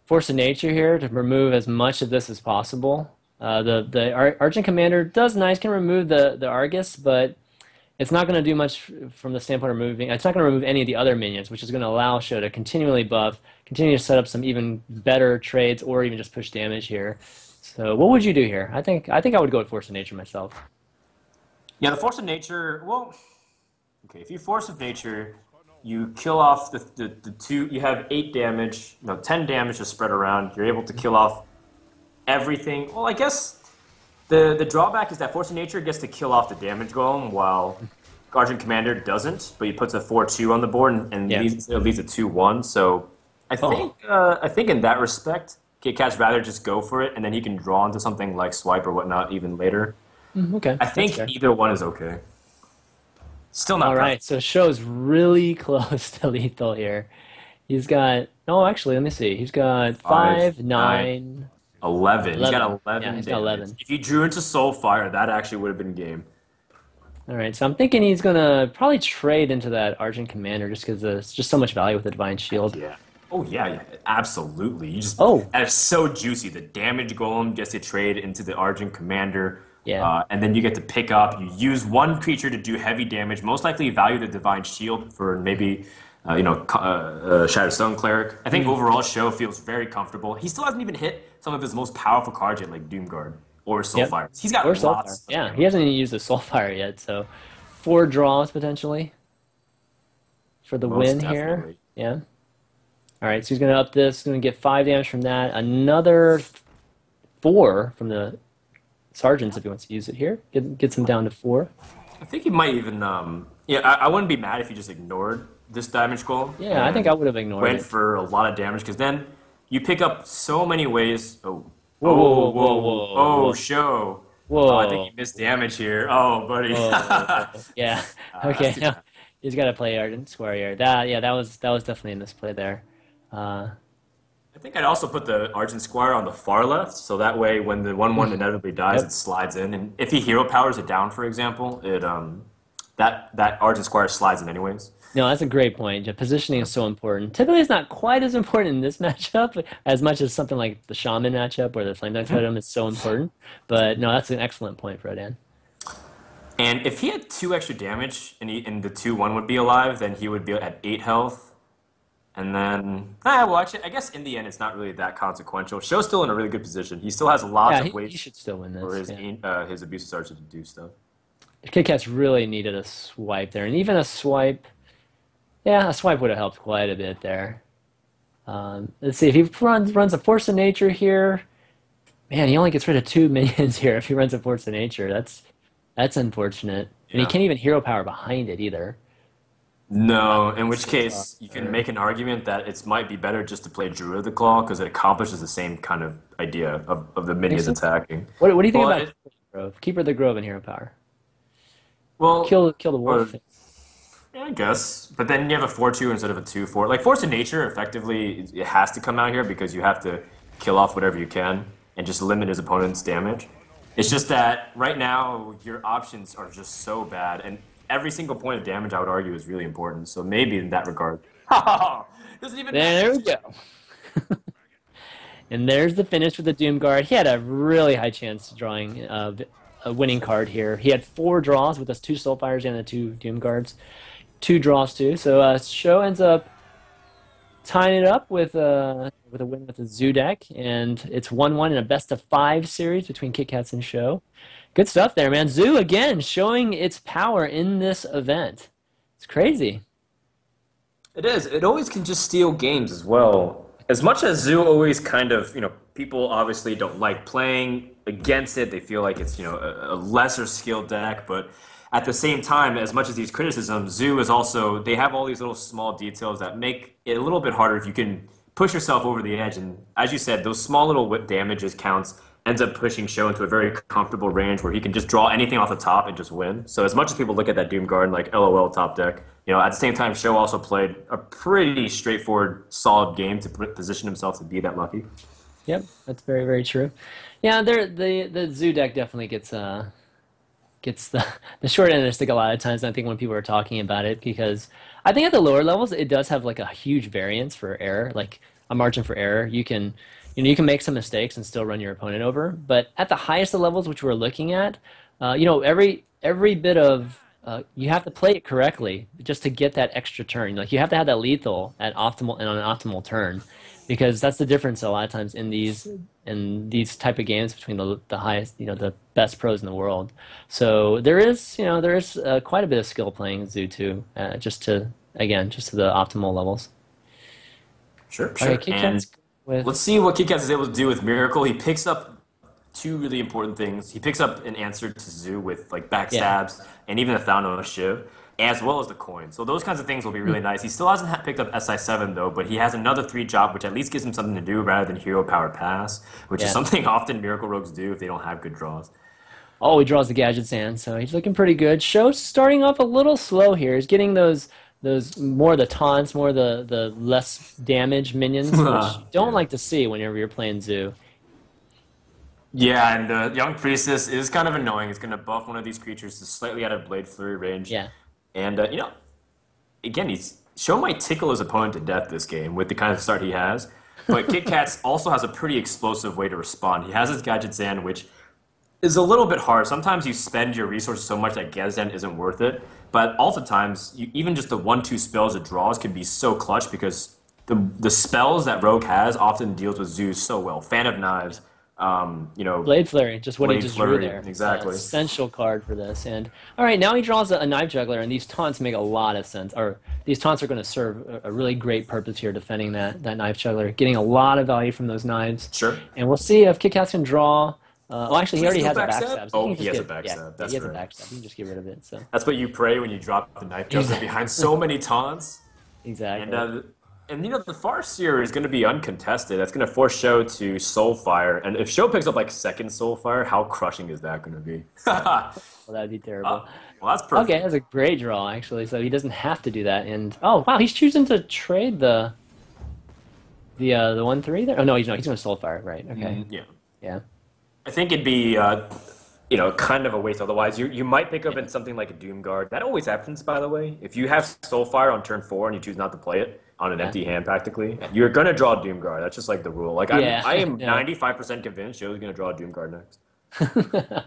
Force of Nature here to remove as much of this as possible. The Argent Commander does nice, can remove the Argus, but it's not going to do much from the standpoint of removing. It's not going to remove any of the other minions, which is going to allow Show to continually buff, continue to set up some even better trades, or even just push damage here. So what would you do here? I think I would go with Force of Nature myself. Yeah, the Force of Nature, well, okay, if you Force of Nature, you kill off the two, you have 8 damage, no, 10 damage to spread around. You're able to kill off everything. Well, I guess the drawback is that Force of Nature gets to kill off the damage golem while Guardian Commander doesn't, but he puts a 4-2 on the board and Yeah. it leaves a 2-1. So I think in that respect, Kit Kat's rather just go for it, and then he can draw into something like Swipe or whatnot even later. Okay, I that's think fair. either one is okay. Still not All right, so Show's really close to lethal here. He's got, no, actually, let me see. He's got 5, 9, 9, 11. He's 11. got 11 Yeah, he's damage. got 11. If he drew into Soulfire, that actually would have been game. All right, so I'm thinking he's gonna probably trade into that Argent Commander just because there's just so much value with the Divine Shield. Yeah. Oh yeah, absolutely. You just Oh, that's so juicy. The damage golem gets to trade into the Argent Commander, yeah, and then you get to pick up. You use one creature to do heavy damage. Most likely, value the Divine Shield for maybe Shattered Stone Cleric. I think overall, Show feels very comfortable. He still hasn't even hit some of his most powerful cards yet, like Doomguard or yep. Soulfire. He's got Or Soulfire. lots. Of Yeah, ammo. he hasn't even used the Soulfire yet, so 4 draws potentially for the Most win here. definitely. Yeah. All right, so he's gonna up this. Gonna get 5 damage from that. Another 4 from the Sergeants if he wants to use it here. Gets him down to 4. I think he might even. Yeah, I wouldn't be mad if he just ignored this damage golem. Yeah, I think I would have ignored Went it. for a lot of damage because then you pick up so many ways. Oh, Whoa, whoa, whoa, whoa, oh, whoa. Show. Whoa. Oh, I think he missed damage here. Oh, buddy. Whoa. Yeah. Okay. That's too bad. He's got to play Argent Square here. That was definitely a misplay there. Uh, I think I'd also put the Argent Squire on the far left, so that way when the 1/1 inevitably dies, Yep. it slides in. And if he hero powers it down, for example, that Argent Squire slides in anyways. no, that's a great point. Yeah, positioning is so important. Typically, it's not quite as important in this matchup as much as something like the Shaman matchup where the Flame Dance item is so important. But no, that's an excellent point, Rodan. And if he had 2 extra damage and the 2/1 would be alive, then he would be at 8 health. And then, well, actually, I guess in the end, it's not really that consequential. Show's still in a really good position. He still has lots Yeah, of he ways should still win for this. his Yeah. his abusive sergeant to do stuff. Kit Kat's really needed a swipe there, and even a swipe, yeah, a swipe would have helped quite a bit there. Let's see if he runs a Force of Nature here. Man, he only gets rid of 2 minions here if he runs a Force of Nature. That's unfortunate, and he Yeah. can't even hero power behind it either. No, in which case you can make an argument that it might be better just to play Druid of the Claw because it accomplishes the same kind of idea of the minions so? attacking. What do you think Well, about Keeper of the Grove? Keeper of the Grove and hero power. Well, Kill the wolf. yeah, I guess. But then you have a 4-2 instead of a 2-4. Like Force of Nature, effectively, it has to come out here because you have to kill off whatever you can and just limit his opponent's damage. It's just that right now your options are just so bad, and every single point of damage, I would argue, is really important. So maybe in that regard. Doesn't even There matter. we go. And there's the finish with the Doom Guard. He had a really high chance of drawing a winning card here. He had four draws with us two Soulfires and the two Doom Guards. Two draws too. So Show ends up tying it up with a win with the Zoo deck, and it's 1-1 in a best of five series between Kit Kats and Show. Good stuff there, man. Zoo again showing its power in this event. It's crazy. It is. It always can just steal games as well. As much as Zoo always kind of, people obviously don't like playing against it. They feel like it's, a lesser skilled deck. But at the same time, as much as these criticisms, Zoo is also, they have all these little small details that make it a little bit harder if you can push yourself over the edge. And as you said, those small little whip damages counts ends up pushing Show into a very comfortable range where he can just draw anything off the top and just win. So as much as people look at that Doom Guard like LOL top deck, at the same time, Show also played a pretty straightforward, solid game to position himself to be that lucky. Yep, that's very, very true. Yeah, the Zoo deck definitely gets the short end of the stick a lot of times. I think when people are talking about it, because I think at the lower levels it does have like a huge variance for error, like a margin for error. You can make some mistakes and still run your opponent over. But at the highest of levels, which we're looking at, every bit of you have to play it correctly just to get that extra turn. Like you have to have that lethal at optimal and on an optimal turn, because that's the difference a lot of times in these type of games between the highest, the best pros in the world. So there is quite a bit of skill playing Zoo too, just to the optimal levels. Sure, Okay, sure. Kit And Kat's with let's see what Kit is able to do with Miracle. He picks up two really important things. He picks up an answer to Zoo with like yeah. backstabs and even a Thanos Shiv, as well as the coin. So those kinds of things will be really nice. He still hasn't picked up SI7 though, but he has another 3 drop, which at least gives him something to do rather than hero power pass, which is Yeah. something often Miracle Rogues do if they don't have good draws. Oh, he draws the Gadget Sand, so he's looking pretty good. Show's starting off a little slow here. He's getting those more of the taunts, more of the less damage minions, which you don't Yeah. like to see whenever you're playing Zoo. Yeah, and the Young Priestess is kind of annoying. It's going to buff one of these creatures to slightly out of Blade Flurry range. Yeah. And, again, Show might tickle his opponent to death this game with the kind of start he has. But Kit Kats also has a pretty explosive way to respond. He has his Gadget Sand, which is a little bit hard. Sometimes you spend your resources so much that Gadget Sand isn't worth it. But oftentimes, even just the 1-2 spells it draws can be so clutch because the spells that Rogue has often deals with Zeus so well. Fan of Knives, Blade Flurry, just what he Blade just drew Flurry, there. It's an exactly. essential card for this. And all right, now he draws a Knife Juggler, and these taunts make a lot of sense. Or these taunts are going to serve a really great purpose here, defending that Knife Juggler, getting a lot of value from those knives. Sure. And we'll see if Kit Kats can draw. Well, actually, he Please already no has a backstab? backstab. So Oh, can he just has a get, yeah, backstab. he That's has a right. backstab. You can just get rid of it. So That's what you pray when you drop the knife juggler behind so many taunts. And exactly. the Farseer is going to be uncontested. That's going to force Show to Soulfire. And if Show picks up like second Soulfire, how crushing is that going to be? Well, that'd be terrible. Well, that's perfect. Okay, that's a great draw actually. So he doesn't have to do that. And oh wow, he's choosing to trade the 1/3 there. Oh no, he's going to Soulfire, right? Okay. Yeah. Yeah. I think it'd be, kind of a waste otherwise. You might pick up in something like a Doom Guard. That always happens, by the way. If you have Soulfire on turn 4 and you choose not to play it on an Yeah. empty hand, practically, you're going to draw Doom Guard. That's just like the rule. Like, Yeah, I am yeah. 95% convinced Show's going to draw Doom Guard next.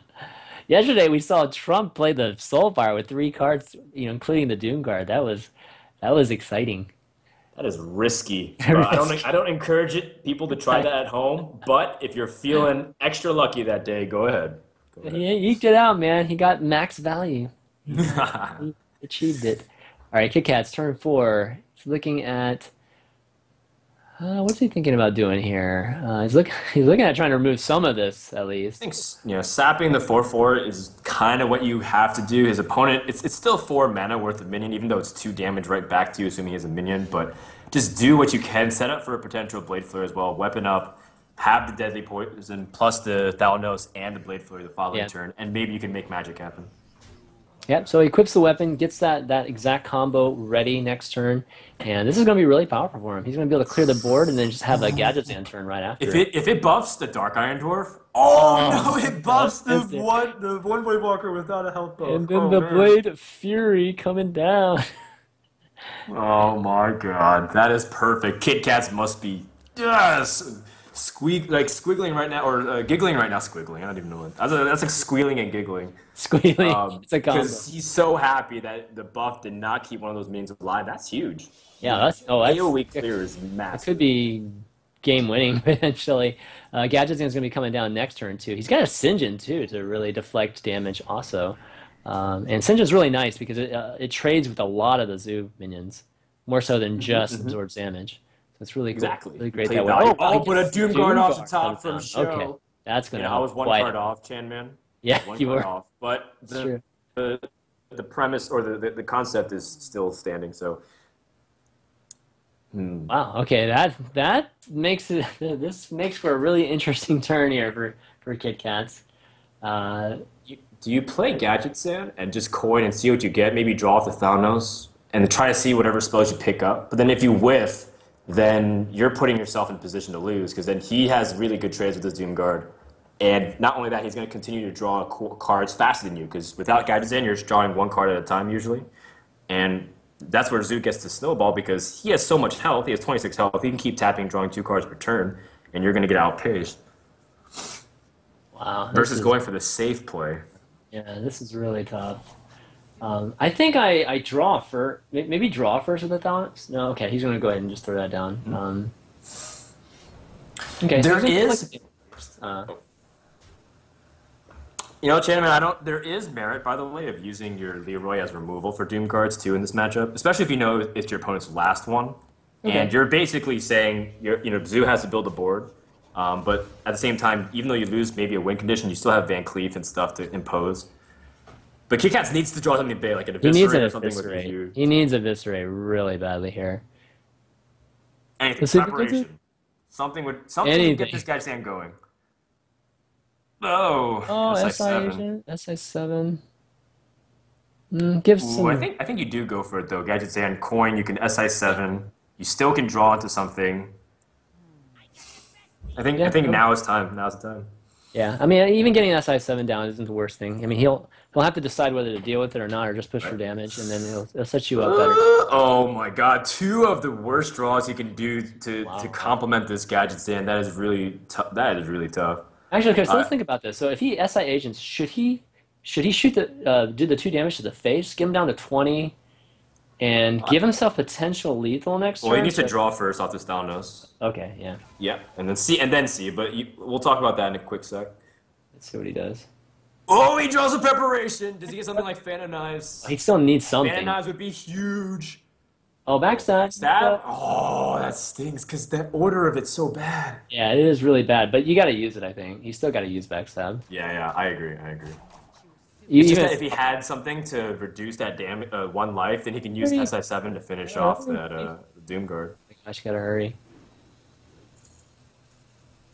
Yesterday we saw Trump play the Soulfire with 3 cards, including the Doom Guard. That was exciting. That is risky. Risky. I don't encourage people to try that at home, but if you're feeling extra lucky that day, go ahead. Go He eked it out, man. He got max value. ahead. He achieved it. All right, Kit Kat's turn 4. He's looking at what's he thinking about doing here? He's looking at trying to remove some of this at least. think sapping the 4/4 is kind of what you have to do. His opponent, it's still 4 mana worth of minion, even though it's 2 damage right back to you, assuming he has a minion. But just do what you can. Set up for a potential Blade Flurry as well. Weapon up, have the Deadly Poison plus the Thalanos and the Blade Flurry the following Yeah. turn, and maybe you can make magic happen. Yep, so he equips the weapon, gets that exact combo ready next turn, and this is going to be really powerful for him. He's going to be able to clear the board and then just have a Gadget Sand turn right after If it. it buffs the Dark Iron Dwarf, oh Oh, no, it no, buffs missed it. the one Blade Walker without a health buff. And then Oh the man. Blade of Fury coming down. Oh my god, that is perfect. Kit Kats must be yes, squiggling right now or giggling right now. Squiggling, I don't even know what that's like squealing and giggling. Squealy. It's a combo. Because he's so happy that the buff did not keep one of those minions alive. That's huge. Yeah, that's AoE clear is that massive. could be game winning potentially. Gadget Sand's going to be coming down next turn too. He's got a Sinjin too to really deflect damage also. And Sinjin's really nice because it trades with a lot of the Zoo minions, more so than just absorbs damage. So it's really cool, Exactly. really You great play that way. value. Wow, Oh, he but a gets Doom Guard off the Guard top comes from down. Okay, show. that's going to Yeah, I was help one quite. card off, Chan Man. Yeah, One you card were. off. But It's true. the the premise or the concept is still standing. So Wow. Okay, that makes it. This makes for a really interesting turn here for Kit Kats. Uh, do you play Gadget Sand and just coin and see what you get? Maybe draw off the Thalanos and try to see whatever spells you pick up. But then if you whiff, then you're putting yourself in position to lose because then he has really good trades with his Doom Guard. And not only that, he's going to continue to draw cards faster than you because without Gadget Sand, you're just drawing one card at a time usually. And that's where Zoo gets to snowball because he has so much health. He has 26 health. He can keep tapping, drawing two cards per turn, and you're going to get outpaced. wow. Versus going for the safe play. Yeah, this is really tough. I think I draw first. Maybe draw first with the thoughts. No, okay. He's gonna go ahead and just throw that down. Okay, so There he's gonna is, collect first. you know, Chanman, I don't. There is merit, by the way, of using your Leroy as removal for Doom cards too in this matchup, especially if you know it's your opponent's last one, and Okay. you're basically saying Zoo has to build a board, but at the same time, even though you lose maybe a win condition, you still have Van Cleef and stuff to impose. But Kit Kats needs to draw something big, like an He needs eviscerate an or something would be eviscerate. huge. He needs a eviscerate really badly here. Anything, Let's see if he gets it. preparation. Something would get Anything. this guy Sam going. Oh, Oh, SI SI seven. agent, SI7. Give Ooh, some. I think you do go for it though. Gadget Sand coin, you can SI7. You still can draw into something. I Yeah. think now is time. Now's the time. Yeah. I mean, even getting SI7 down isn't the worst thing. I mean, he'll have to decide whether to deal with it or not, or just push for Right. damage, and then it'll set you up better. Oh my god, two of the worst draws you can do to Wow. complement this Gadget Sand. That is really tough. That is really tough. Actually, okay, so Uh, let's think about this. So if he SI agents, should he shoot do the 2 damage to the face, get him down to 20, and give himself potential lethal next well, he turn? needs to So, draw first off this Thalanos. okay, yeah. Yeah, and then see. But we'll talk about that in a quick sec. Let's see what he does. Oh, he draws a preparation. Does he get something like Fan of Knives? He still needs Fan of something. Knives would be huge. Oh, backstab. Stab? Oh, that stings because the order of it's so bad. Yeah, it is really bad, but you got to use it. I think you still got to use backstab. Yeah, I agree. You It's just even that if he had something to reduce that damage, one life, then he can use Pretty- SI7 to finish off that Doom Guard. gosh, gotta hurry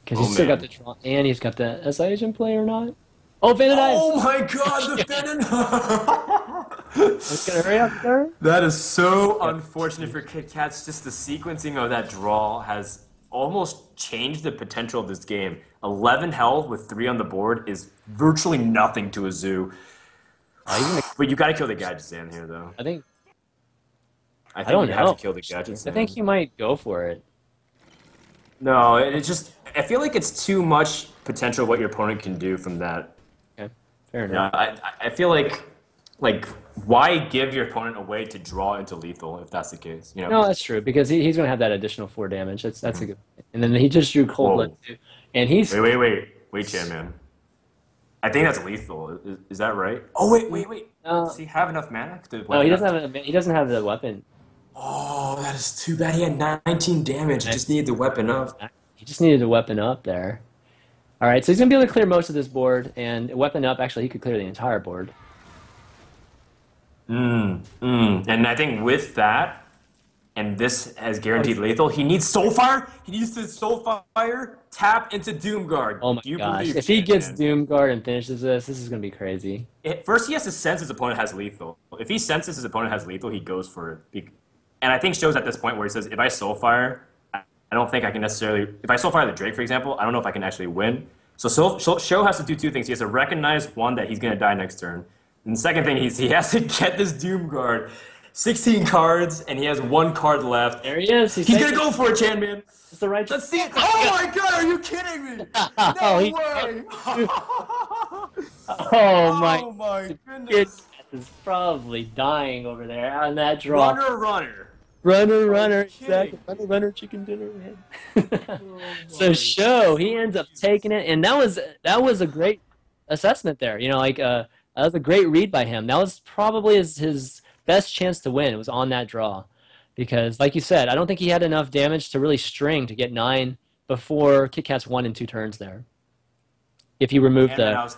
because he's Oh, still got man. the draw, and he's got the SI agent play or not. Oh, Van Oh Knives! my god, the Fan of Let's get a hurry up there. That is so unfortunate for Kit Kats. Just the sequencing of that draw has almost changed the potential of this game. 11 health with 3 on the board is virtually nothing to a Zoo. But you gotta kill the Gadget Sand here, though. I think I I don't think you have know. to kill the Gadget I Sand. think he might go for it. No, it's just I feel like it's too much potential what your opponent can do from that. Okay, fair Yeah, enough. I feel like why give your opponent a way to draw into lethal if that's the case? You know. No, that's true because he's going to have that additional 4 damage. That's a good. And then he just drew cold Whoa. blood too, and he's Wait, Chan man. I think that's lethal. Is that right? Oh wait. Does he have enough mana to? no, he doesn't have the weapon. Oh, that is too bad. He had 19 damage. He just needed the weapon up. He just needed to weapon up there. All right, so he's going to be able to clear most of this board, and weapon up. Actually, he could clear the entire board. And I think with that, and this has Oh, guaranteed lethal. He needs Soulfire. He needs to Soulfire, tap into Doomguard. oh my Do you gosh. believe, If he gets champion? Doomguard and finishes this is gonna be crazy. First, he has to sense his opponent has lethal. If he senses his opponent has lethal, he goes for it. And I think Show's at this point where he says, if I Soulfire, I don't think I can necessarily. If I Soulfire the Drake, for example, I don't know if I can actually win. So Show has to do two things. He has to recognize, one, that he's going to die next turn. And the second thing, he has to get this Doomguard. 16 cards, and he has one card left. There he is. He's going to go for it, Chan Man. It's the right. Let's see it. Oh my god, are you kidding me? Oh, No way. oh my. Oh my Kid goodness. is probably dying over there on that draw. Runner. Runner, Kidding. exactly. Runner, chicken dinner. Oh So my Show, he ends up taking it, and that was a great assessment there. That was a great read by him. That was probably his best chance to win. It was on that draw, because like you said, I don't think he had enough damage to really string to get 9 before Kit Kat's 1 and 2 turns there. If he removed And the I was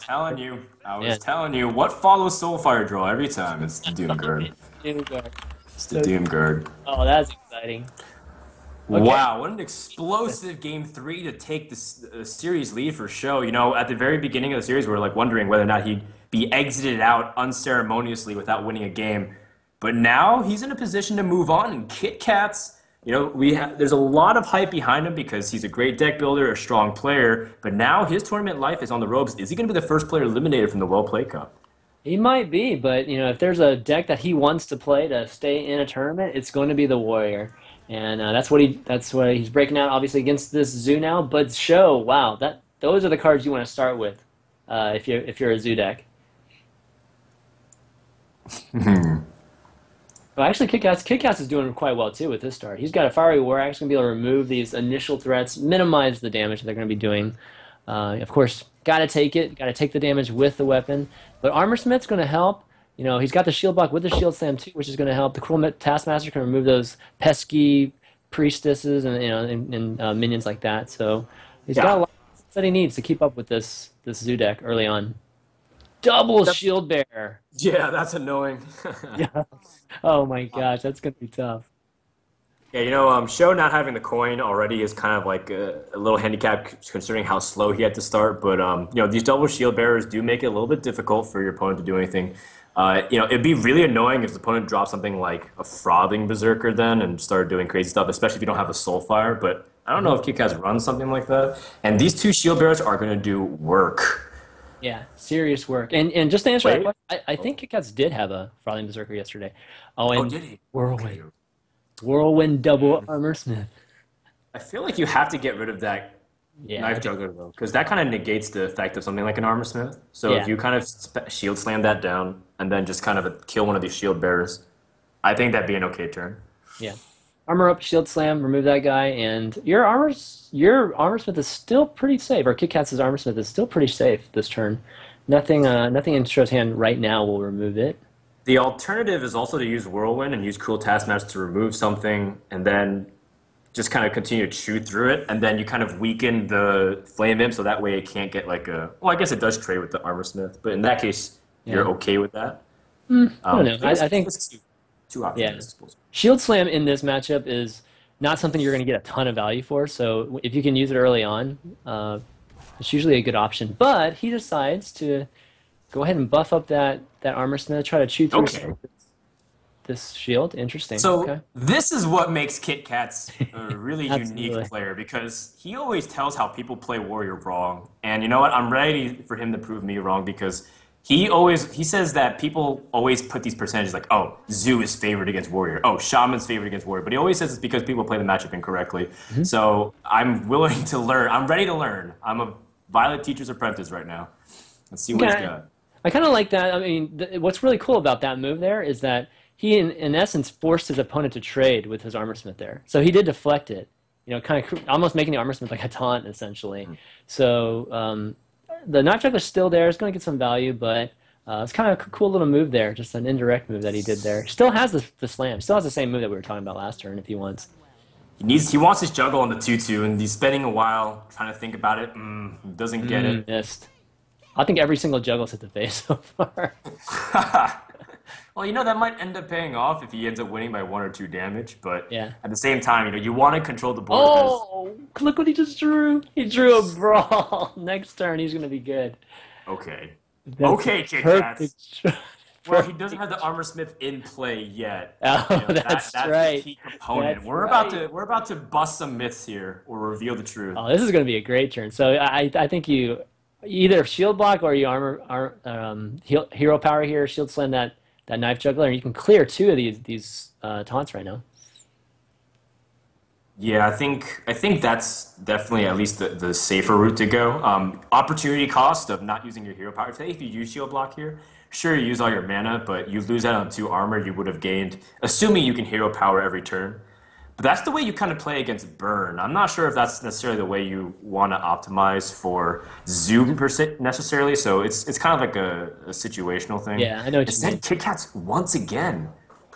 telling you, what follows Soulfire draw every time? It's the Doomguard. It's the Doomguard. Oh, that's exciting. Okay. Wow, what an explosive game 3 to take this series lead for Show. At the very beginning of the series, we were like wondering whether or not he'd be exited out unceremoniously without winning a game. But now he's in a position to move on, and Kit Kats, there's a lot of hype behind him because he's a great deck builder, a strong player. But now his tournament life is on the ropes. Is he going to be the first player eliminated from the Well Play Cup? He might be, but if there's a deck that he wants to play to stay in a tournament, it's going to be the Warrior, and that's what he's breaking out obviously against this Zoo now. But Show, wow, those are the cards you want to start with if you're a Zoo deck. Well, actually, Kit Kats is doing quite well too with his start. He's got a Fiery War Axe, going to be able to remove these initial threats, minimize the damage that they're going to be doing. Of course, got to take it, got to take the damage with the weapon. But Armorsmith's going to help. He's got the shield block with the shield slam too, which is going to help. The Cruel Taskmaster can remove those pesky priestesses and minions like that. So he's got a lot that he needs to keep up with this Zoo deck early on. Double Shield Bear. Yeah, that's annoying. Yeah. Oh my gosh, that's gonna be tough. Yeah, Show not having the coin already is kind of like a little handicap considering how slow he had to start. But these double shield bearers do make it a little bit difficult for your opponent to do anything. It'd be really annoying if the opponent dropped something like a frothing berserker then and started doing crazy stuff, especially if you don't have a soulfire. But I don't know if Kit Kats runs something like that. And these two shield bearers are going to do work. Yeah, serious work. And just to answer that Wait. question, I think Kit Kats did have a frothing berserker yesterday. Oh, Oh, and did he? Whirlwind. Okay. Whirlwind double Armorsmith. I feel like you have to get rid of that Yeah. knife juggler though, because that kind of negates the effect of something like an armor smith. So Yeah. if you kind of shield slam that down and then just kind of kill one of these shield bearers, I think that'd be an okay turn. Yeah. Armor up, shield slam, remove that guy, and your Armorsmith is still pretty safe. Or Kit Kat's Armorsmith is still pretty safe this turn. Nothing in Show's hand right now will remove it. The alternative is also to use Whirlwind and use Cruel Taskmaster to remove something and then just kind of continue to chew through it. And then you kind of weaken the Flame Imp so that way it can't get like a... Well, I guess it does trade with the Armor Smith, but in that case, you're Yeah. okay with that. I don't know. I think two options, Yeah. I suppose. Shield Slam in this matchup is not something you're going to get a ton of value for. So if you can use it early on, it's usually a good option. But he decides to go ahead and buff up that Armor Smith, try to chew through Okay. this shield. Interesting. So Okay. this is what makes Kit Kats a really Absolutely. unique player because he always tells how people play Warrior wrong. And you know what? I'm ready for him to prove me wrong because he says that people always put these percentages like, oh, Zoo is favored against Warrior. Oh, Shaman's favored against Warrior. But he always says it's because people play the matchup incorrectly. So I'm willing to learn. I'm ready to learn. I'm a Violet Teacher's Apprentice right now. Let's see what he's Okay. got. I kind of like that. I mean, what's really cool about that move there is that he, in essence, forced his opponent to trade with his Armorsmith there. So he did deflect it, kind of almost making the Armorsmith like a taunt, essentially. So the Knife Juggler's still there. It's going to get some value, but it's kind of a cool little move there, just an indirect move that he did there. Still has the slam. Still has the same move that we were talking about last turn if he wants. He wants his juggle on the 2-2, and he's spending a while trying to think about it. Doesn't get it. Missed. I think every single juggle's hit the face so far. Well, that might end up paying off if he ends up winning by 1 or 2 damage, but Yeah. at the same time, you want to control the board because, Oh, look what he just drew. He drew a brawl. Next turn, he's gonna be good. okay. That's a Okay, Kit Kats. perfect, Well, he doesn't have the perfect. armor smith in play yet. Oh, That that's that's the right. key component. That's We're about right. to we're about to bust some myths here or reveal the truth. Oh, this is gonna be a great turn. So I think you either shield block or you hero power here, shield slam that knife juggler, and you can clear two of these taunts right now. Yeah, I think that's definitely at least the safer route to go. Opportunity cost of not using your hero power. Say if you use shield block here, sure you use all your mana, but you lose out on 2 armor you would have gained, assuming you can hero power every turn. But that's the way you kind of play against burn. I'm not sure if that's necessarily the way you want to optimize for zoom per se necessarily. So it's kind of like a situational thing. Yeah, I know what you Instead, mean. Kit Kats once again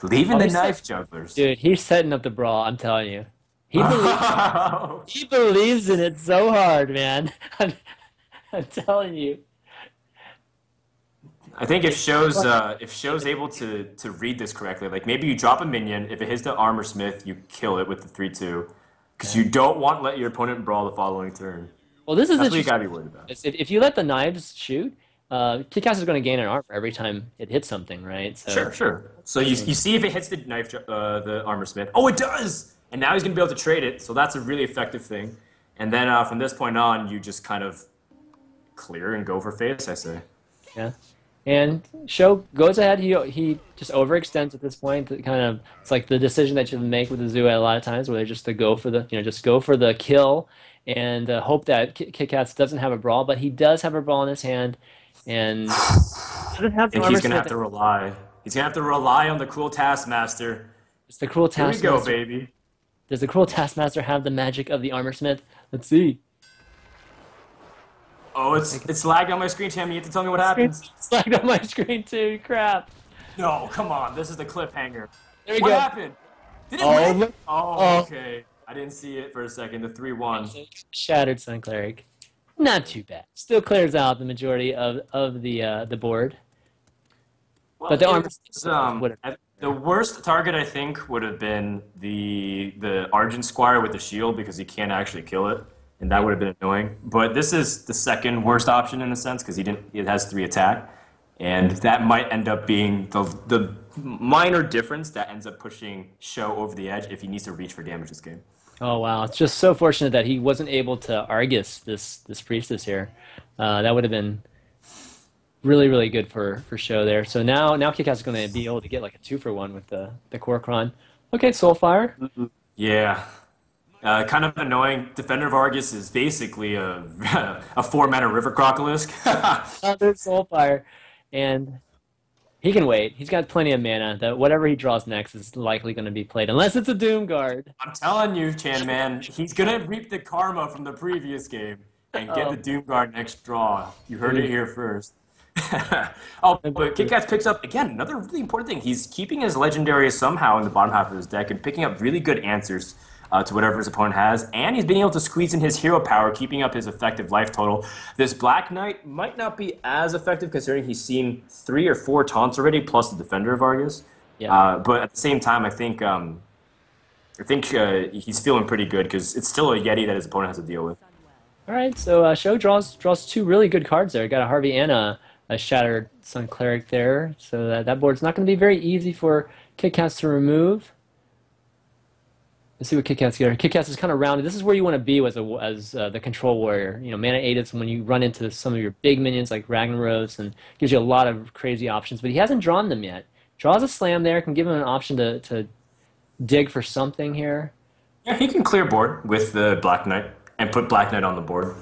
leaving Oh, the knife jugglers. dude, he's setting up the brawl. I'm telling you, he believes he believes in it so hard, man. I'm telling you. I think if show's able to read this correctly, like maybe you drop a minion, if it hits the armor smith, you kill it with the 3/2, because Yeah. you don't want to let your opponent brawl the following turn. Well, this is That's what you interesting. gotta be worried about. If you let the knives shoot, Kickass is going to gain an armor every time it hits something, right? So, Sure, sure. So you see if it hits the armor smith. Oh, it does! And now he's gonna be able to trade it, so that's a really effective thing. And then from this point on, you just kind of clear and go for face, I say. yeah. And Sho goes ahead. He just overextends at this point. It's like the decision that you make with the zoo a lot of times, where they just to go for the just go for the kill and hope that Kit Kats doesn't have a brawl, but he does have a brawl in his hand, and doesn't have I the think armor he's gonna smith. have to rely. He's gonna have to rely on the cruel taskmaster. It's the cruel Here we go, taskmaster. baby. Does the cruel taskmaster have the magic of the armor smith? Let's see. Oh, it's lagged on my screen, Tam. You have to tell me what Screen happens. slagged on my screen too. Crap. No, come on. This is the cliffhanger. There we What go. happened? Did it Oh, win? look. Oh, Oh, okay. I didn't see it for a second. The 3-1. shattered Sun Cleric. Not too bad. Still clears out the majority of the board, but Well, the it armor was would have. the worst target I think would have been the Argent Squire with the shield because he can't actually kill it, and that would have been annoying. But this is the second worst option in a sense because he didn't. It has 3 attack, and that might end up being the minor difference that ends up pushing Sho over the edge if he needs to reach for damage this game. Oh wow! It's just so fortunate that he wasn't able to Argus this priestess here. That would have been really good for show there. So now Kickass is going to be able to get like a 2-for-1 with the Kor'kron. Okay, Soulfire. Yeah. Kind of annoying. Defender of Argus is basically a a 4 mana River Crocolisk. Another Soulfire, and he can wait. He's got plenty of mana. That whatever he draws next is likely going to be played, unless it's a Doom Guard. I'm telling you, Chan man, he's gonna reap the karma from the previous game and get Oh, the Doomguard next draw. You heard it dude. here first. Oh, but Kit picks up again another really important thing. He's keeping his legendary somehow in the bottom half of his deck and picking up really good answers to whatever his opponent has, and he's being able to squeeze in his hero power, keeping up his effective life total. This Black Knight might not be as effective considering he's seen 3 or 4 taunts already, plus the Defender of Argus. Yeah. But at the same time, I think he's feeling pretty good because it's still a Yeti that his opponent has to deal with. All right. So Sho draws two really good cards there. Got a Harvey and a Shattered Sun Cleric there. So that board's not going to be very easy for Kickass to remove. Let's see what Kickass get. Kickass is kind of rounded. This is where you want to be as the control warrior. Mana 8 is when you run into some of your big minions like Ragnaros and gives you a lot of crazy options. But he hasn't drawn them yet. Draws a slam there, can give him an option to dig for something here. Yeah, he can clear board with the Black Knight and put Black Knight on the board.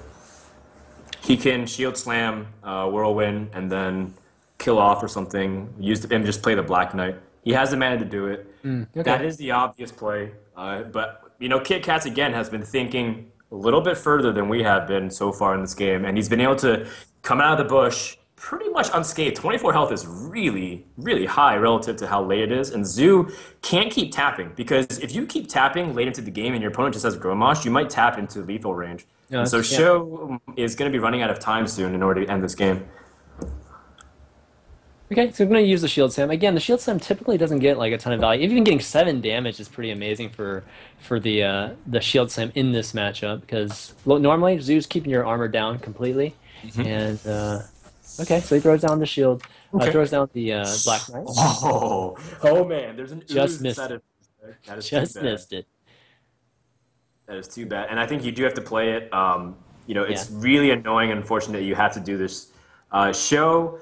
He can Shield Slam, Whirlwind, and then kill off or something. And just play the Black Knight. He has the mana to do it. That Okay. is the obvious play. But Kit Kats again has been thinking a little bit further than we have been so far in this game, and he's been able to come out of the bush pretty much unscathed. 24 health is really, really high relative to how late it is, and Zoo can't keep tapping because if you keep tapping late into the game and your opponent just has Grommash, you might tap into lethal range. No, And so yeah. Sho is going to be running out of time soon in order to end this game. Okay, so I'm going to use the Shield Slam. Again, the Shield Slam typically doesn't get like a ton of value. Even getting 7 damage is pretty amazing for the Shield Slam in this matchup because normally Zoo's keeping your armor down completely. Mhm. And okay, so he throws down the shield, Okay. throws down the Black Knight. Oh man, there's an Just ooze missed inside it. of that is too Just bad. missed it. That is too bad. And I think you do have to play it. Yeah. It's really annoying and unfortunate that you have to do this show.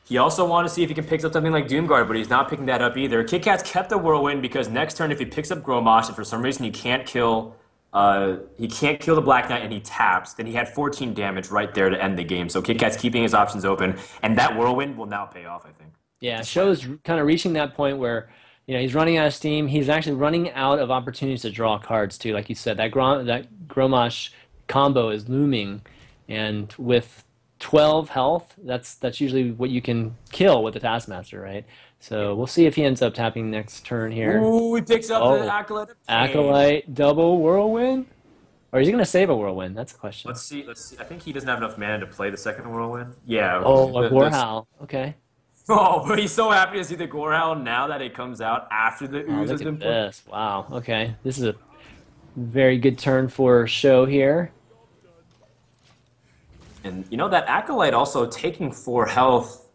He also wanted to see if he can pick up something like Doomguard, but he's not picking that up either. Kit Kat's kept the Whirlwind because next turn, if he picks up Gromosh and for some reason he can't kill the Black Knight and he taps, then he had 14 damage right there to end the game. So Kit Kat's keeping his options open, and that Whirlwind will now pay off, I think, with Yeah, this plan. Show's kind of reaching that point where, he's running out of steam. He's actually running out of opportunities to draw cards too. Like you said, that Gromosh combo is looming, and with 12 health, that's usually what you can kill with the Taskmaster, right? So we'll see if he ends up tapping next turn here. Ooh, he picks up the Oh, Acolyte of Pain. Acolyte double whirlwind, or is he gonna save a whirlwind? That's the question. Let's see. Let's see. I think he doesn't have enough mana to play the second Whirlwind. Yeah. Oh, a Gorehowl. Okay. Oh, but he's so happy to see the Gorehound now that it comes out after the Oh, ooze look has at been played. this. Wow. Okay. This is a very good turn for Show here. And that Acolyte also taking 4 health.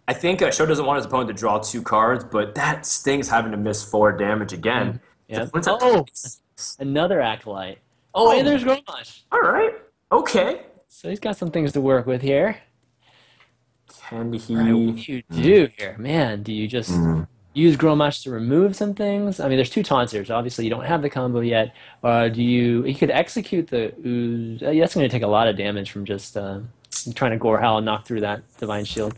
I think Sho doesn't want his opponent to draw 2 cards, but that stings having to miss 4 damage again. Mm, The yeah. opponent's at Oh, 26. another Acolyte. Oh, and Oh, there's Grommash. all right. Okay. So he's got some things to work with here. Can All right, what he? do you do here? Man, do you just Hmm. use Grommash to remove some things? I mean, there's two taunts here, so obviously you don't have the combo yet. Or do you could execute the ooze. Yeah, that's going to take a lot of damage from just trying to Gorehowl and knock through that Divine Shield.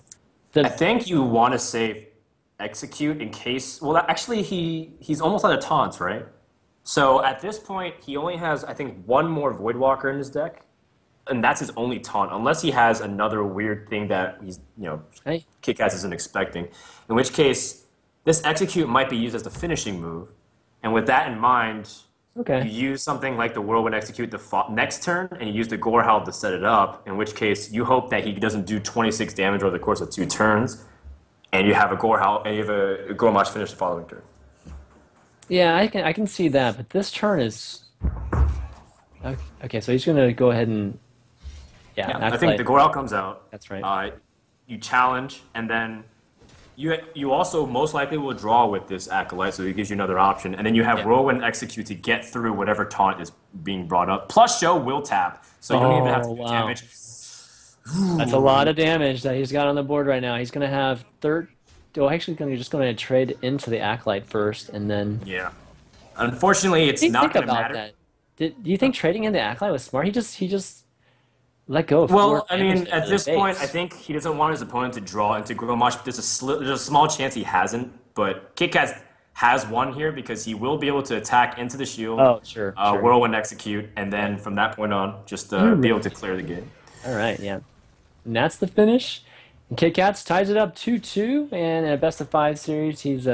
I The think you want to save execute in case. Well, actually, he's almost out of taunts, right? So at this point, he only has, I think, one more Voidwalker in his deck, and that's his only taunt, unless he has another weird thing that hey, Kick-Ass isn't expecting. In which case, this execute might be used as the finishing move, and with that in mind, you okay. use something like the Whirlwind Execute the next turn, and you use the Gorehound to set it up. In which case, you hope that he doesn't do 26 damage over the course of 2 turns, and you have a Gorehound and you have a Gormash finish the following turn. Yeah, I can see that, but this turn is okay. Okay, so he's going to go ahead and yeah, Yeah, I think the Acolyte. Gorehound comes out. That's right. You challenge, and then you also most likely will draw with this Acolyte, so it gives you another option. And then you have Yeah. Whirlwind Execute to get through whatever taunt is being brought up. Plus, Show will tap, so you don't even have Oh, to do wow. damage. That's a lot of damage that he's got on the board right now. He's going to have third. Oh, actually, just going to trade into the Acolyte first, and then. What Yeah. Unfortunately, do it's you not think going to about matter. that? Do you think trading into Acolyte was smart? He just let go of four Well, I damage mean, into at the this point, I base. think he doesn't want his opponent to draw into Grommash. There's a small chance he hasn't, but KitKat has one here because he will be able to attack into the shield, Oh, sure, sure. Whirlwind Execute, and Yeah. then from that point on, just be able Hmm. to clear the game. All right, yeah. And that's the finish. And Kit Kats ties it up 2-2, and in a best of five series, he's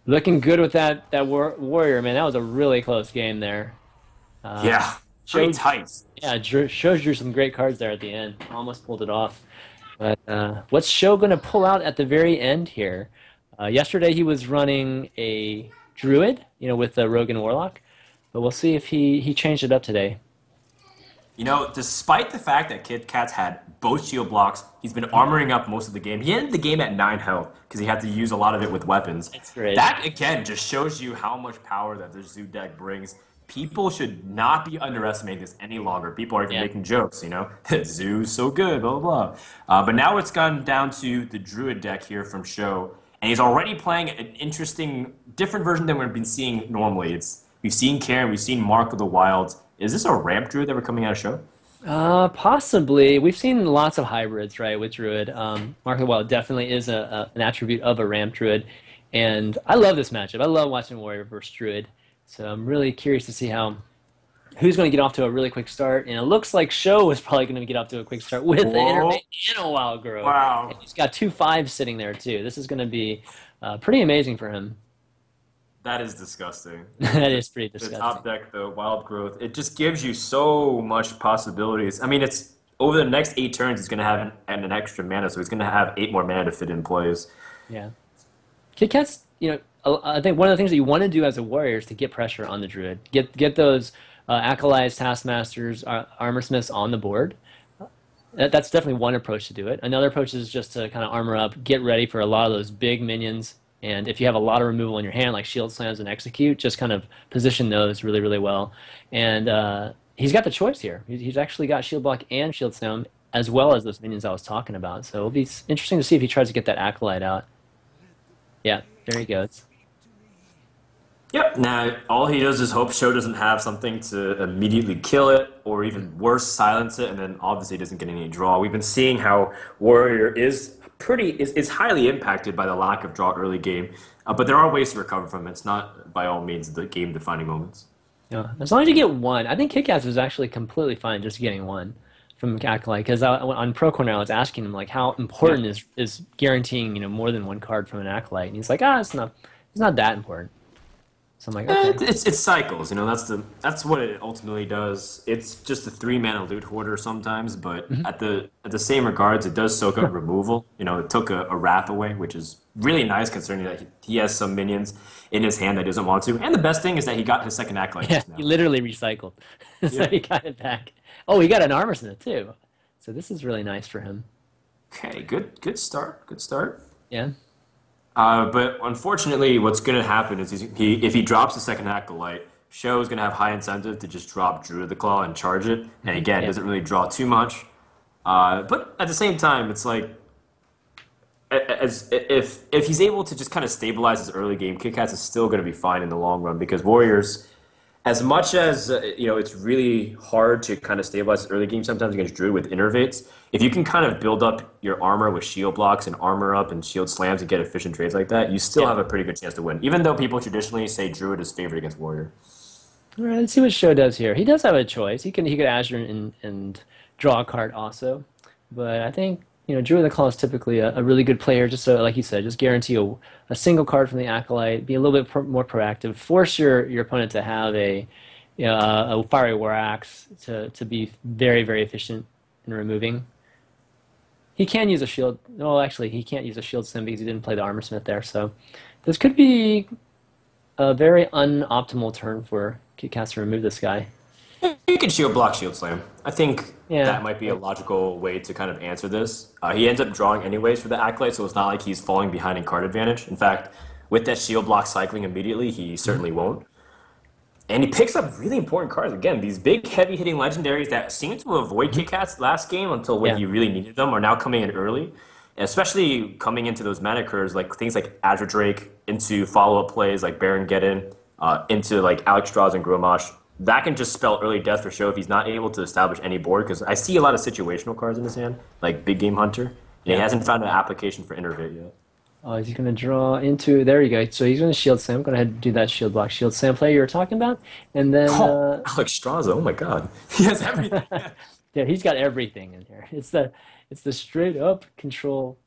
looking good with that warrior, man. That was a really close game there. Uh, Yeah, pretty showed tight. yeah, shows you some great cards there at the end. Almost pulled it off. But what's Show going to pull out at the very end here? Yesterday he was running a Druid, with the Rogue and Warlock, but we'll see if he changed it up today. Despite the fact that Kit Kat's had both shield blocks, he's been armoring up most of the game. He ended the game at 9 health because he had to use a lot of it with weapons. That's great. That, again, just shows you how much power that the Zoo deck brings. People should not be underestimating this any longer. People are even Yeah. making jokes. Zoo's so good, blah, blah, blah. But now it's gone down to the Druid deck here from Show, and he's already playing an interesting, different version than we've been seeing normally. We've seen Karen, we've seen Mark of the Wilds. Is this a ramp druid that we're coming out of Show? Possibly. We've seen lots of hybrids, right, with Druid. Mark of the Wild definitely is an attribute of a Ramp Druid, and I love this matchup. I love watching Warrior versus Druid, so I'm really curious to see who's going to get off to a really quick start. And it looks like Show is probably going to get off to a quick start with the Whoa! Intermate and a Wild Growth, and Wow! he's got 2 5s sitting there too. This is going to be pretty amazing for him. That is disgusting. That is pretty The disgusting. top deck, the wild growth, it just gives you so much possibilities. I mean, it's over the next 8 turns, he's going to have an extra mana, so he's going to have 8 more mana to fit in plays. Yeah. Kit Kat's, I think one of the things that you want to do as a warrior is to get pressure on the druid. Get those acolytes, taskmasters, armor smiths on the board. That's definitely one approach to do it. Another approach is just to kind of armor up, get ready for a lot of those big minions. And if you have a lot of removal in your hand, like shield slams and execute, just kind of position those really, really well. And he's got the choice here. He's actually got shield block and shield slam as well as those minions I was talking about. So it'll be interesting to see if he tries to get that acolyte out. Yeah, there he goes. Yep. Now, all he does is hope Show doesn't have something to immediately kill it, or even worse, silence it, and then obviously doesn't get any draw. We've been seeing how Warrior is highly impacted by the lack of draw early game, but there are ways to recover from it. It's not by all means the game-defining moments. Yeah, as long as you get one, I think Kick-Ass is actually completely fine just getting one from Acolyte. Because on Pro Corner, I was asking him like how Yeah. important is guaranteeing more than one card from an Acolyte, and he's like, it's not that important. So I'm like, okay, It's cycles, that's what it ultimately does. It's just a 3 mana loot hoarder sometimes, but Mhm. at the same regards, it does soak up removal. It took a wrath away, which is really nice considering that he has some minions in his hand that he doesn't want to. And the best thing is that he got his second acolyte yeah, just he now. literally recycled, so Yeah. he got it back. Oh, he got an Armor Smith too, so this is really nice for him. Okay, good start, good start. Yeah, But unfortunately, what's going to happen is if he drops the second acolyte, Show is going to have high incentive to just drop Druid the Claw and charge it. And again, yeah, doesn't really draw too much. But at the same time, it's like if he's able to just kind of stabilize his early game, Kit Kats is still going to be fine in the long run because Warriors, as much as it's really hard to kind of stabilize his early game sometimes against Druid with innervates. If you can kind of build up your armor with shield blocks and armor up and shield slams and get efficient trades like that, you still yeah. have a pretty good chance to win. Even though people traditionally say Druid is favored against Warrior. All right, let's see what Show does here. He does have a choice. He could Azure and draw a card also, but I think Druid the Claw is typically a really good player. Just so, like you said, just guarantee a single card from the Acolyte. Be a little bit more proactive. Force your opponent to have a Fiery War Axe to be very very efficient in removing. He can use a shield. No, actually, he can't use a shield sim because he didn't play the Armor Smith there. So this could be a very unoptimal turn for Kitcast to remove this guy. You can shield block, shield slam. I think Yeah, that might be a logical way to kind of answer this. He ends up drawing anyways for the Acolyte, so it's not like he's falling behind in card advantage. In fact, with that shield block cycling immediately, he certainly won't. And he picks up really important cards. Again, these big, heavy-hitting legendaries that seemed to avoid Kit Kat's last game until when yeah, he really needed them are now coming in early. And especially coming into those mana curves, like things like Azure Drake, into follow-up plays like Baron Geddon, into like Alex Strauss and Grommash. That can just spell early death for Show if he's not able to establish any board, because I see a lot of situational cards in his hand, like Big Game Hunter, and he yeah. hasn't found an application for Innervate yet. Oh, he's going to draw into. There you go. So he's going to shield Sam. Go ahead and do that shield block. Shield Sam play you were talking about. And then, Oh, Alex Strauss, oh my god. He has everything. yeah, he's got everything in here. It's the straight up control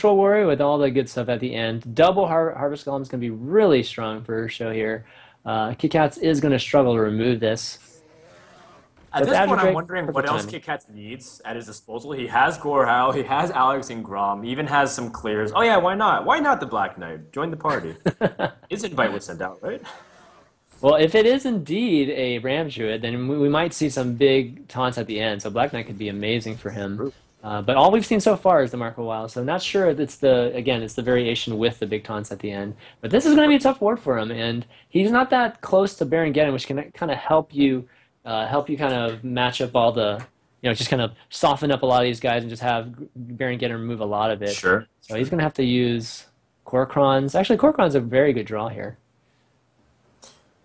warrior with all the good stuff at the end. Double Harvest Golem is going to be really strong for Show here. Kit is going to struggle to remove this. At But this Azure point, I'm Drake, wondering what perfect else timing. Kit Kat needs at his disposal. He has Gorehau, he has Alex and Grom, he even has some clears. Oh yeah, why not? Why not the Black Knight? Join the party. His invite was sent out, right? Well, if it is indeed a Ram Druid, then we might see some big taunts at the end. So Black Knight could be amazing for him. But all we've seen so far is the Marco Wild. So I'm not sure if it's the variation with the big taunts at the end. But this is going to be a tough ward for him, and he's not that close to Baron Geddon, which can kind of help you kind of match up all the, just kind of soften up a lot of these guys and just have Baron Geddon remove a lot of it. Sure. So he's going to have to use Kor'krons. Actually, Kor'kron's a very good draw here.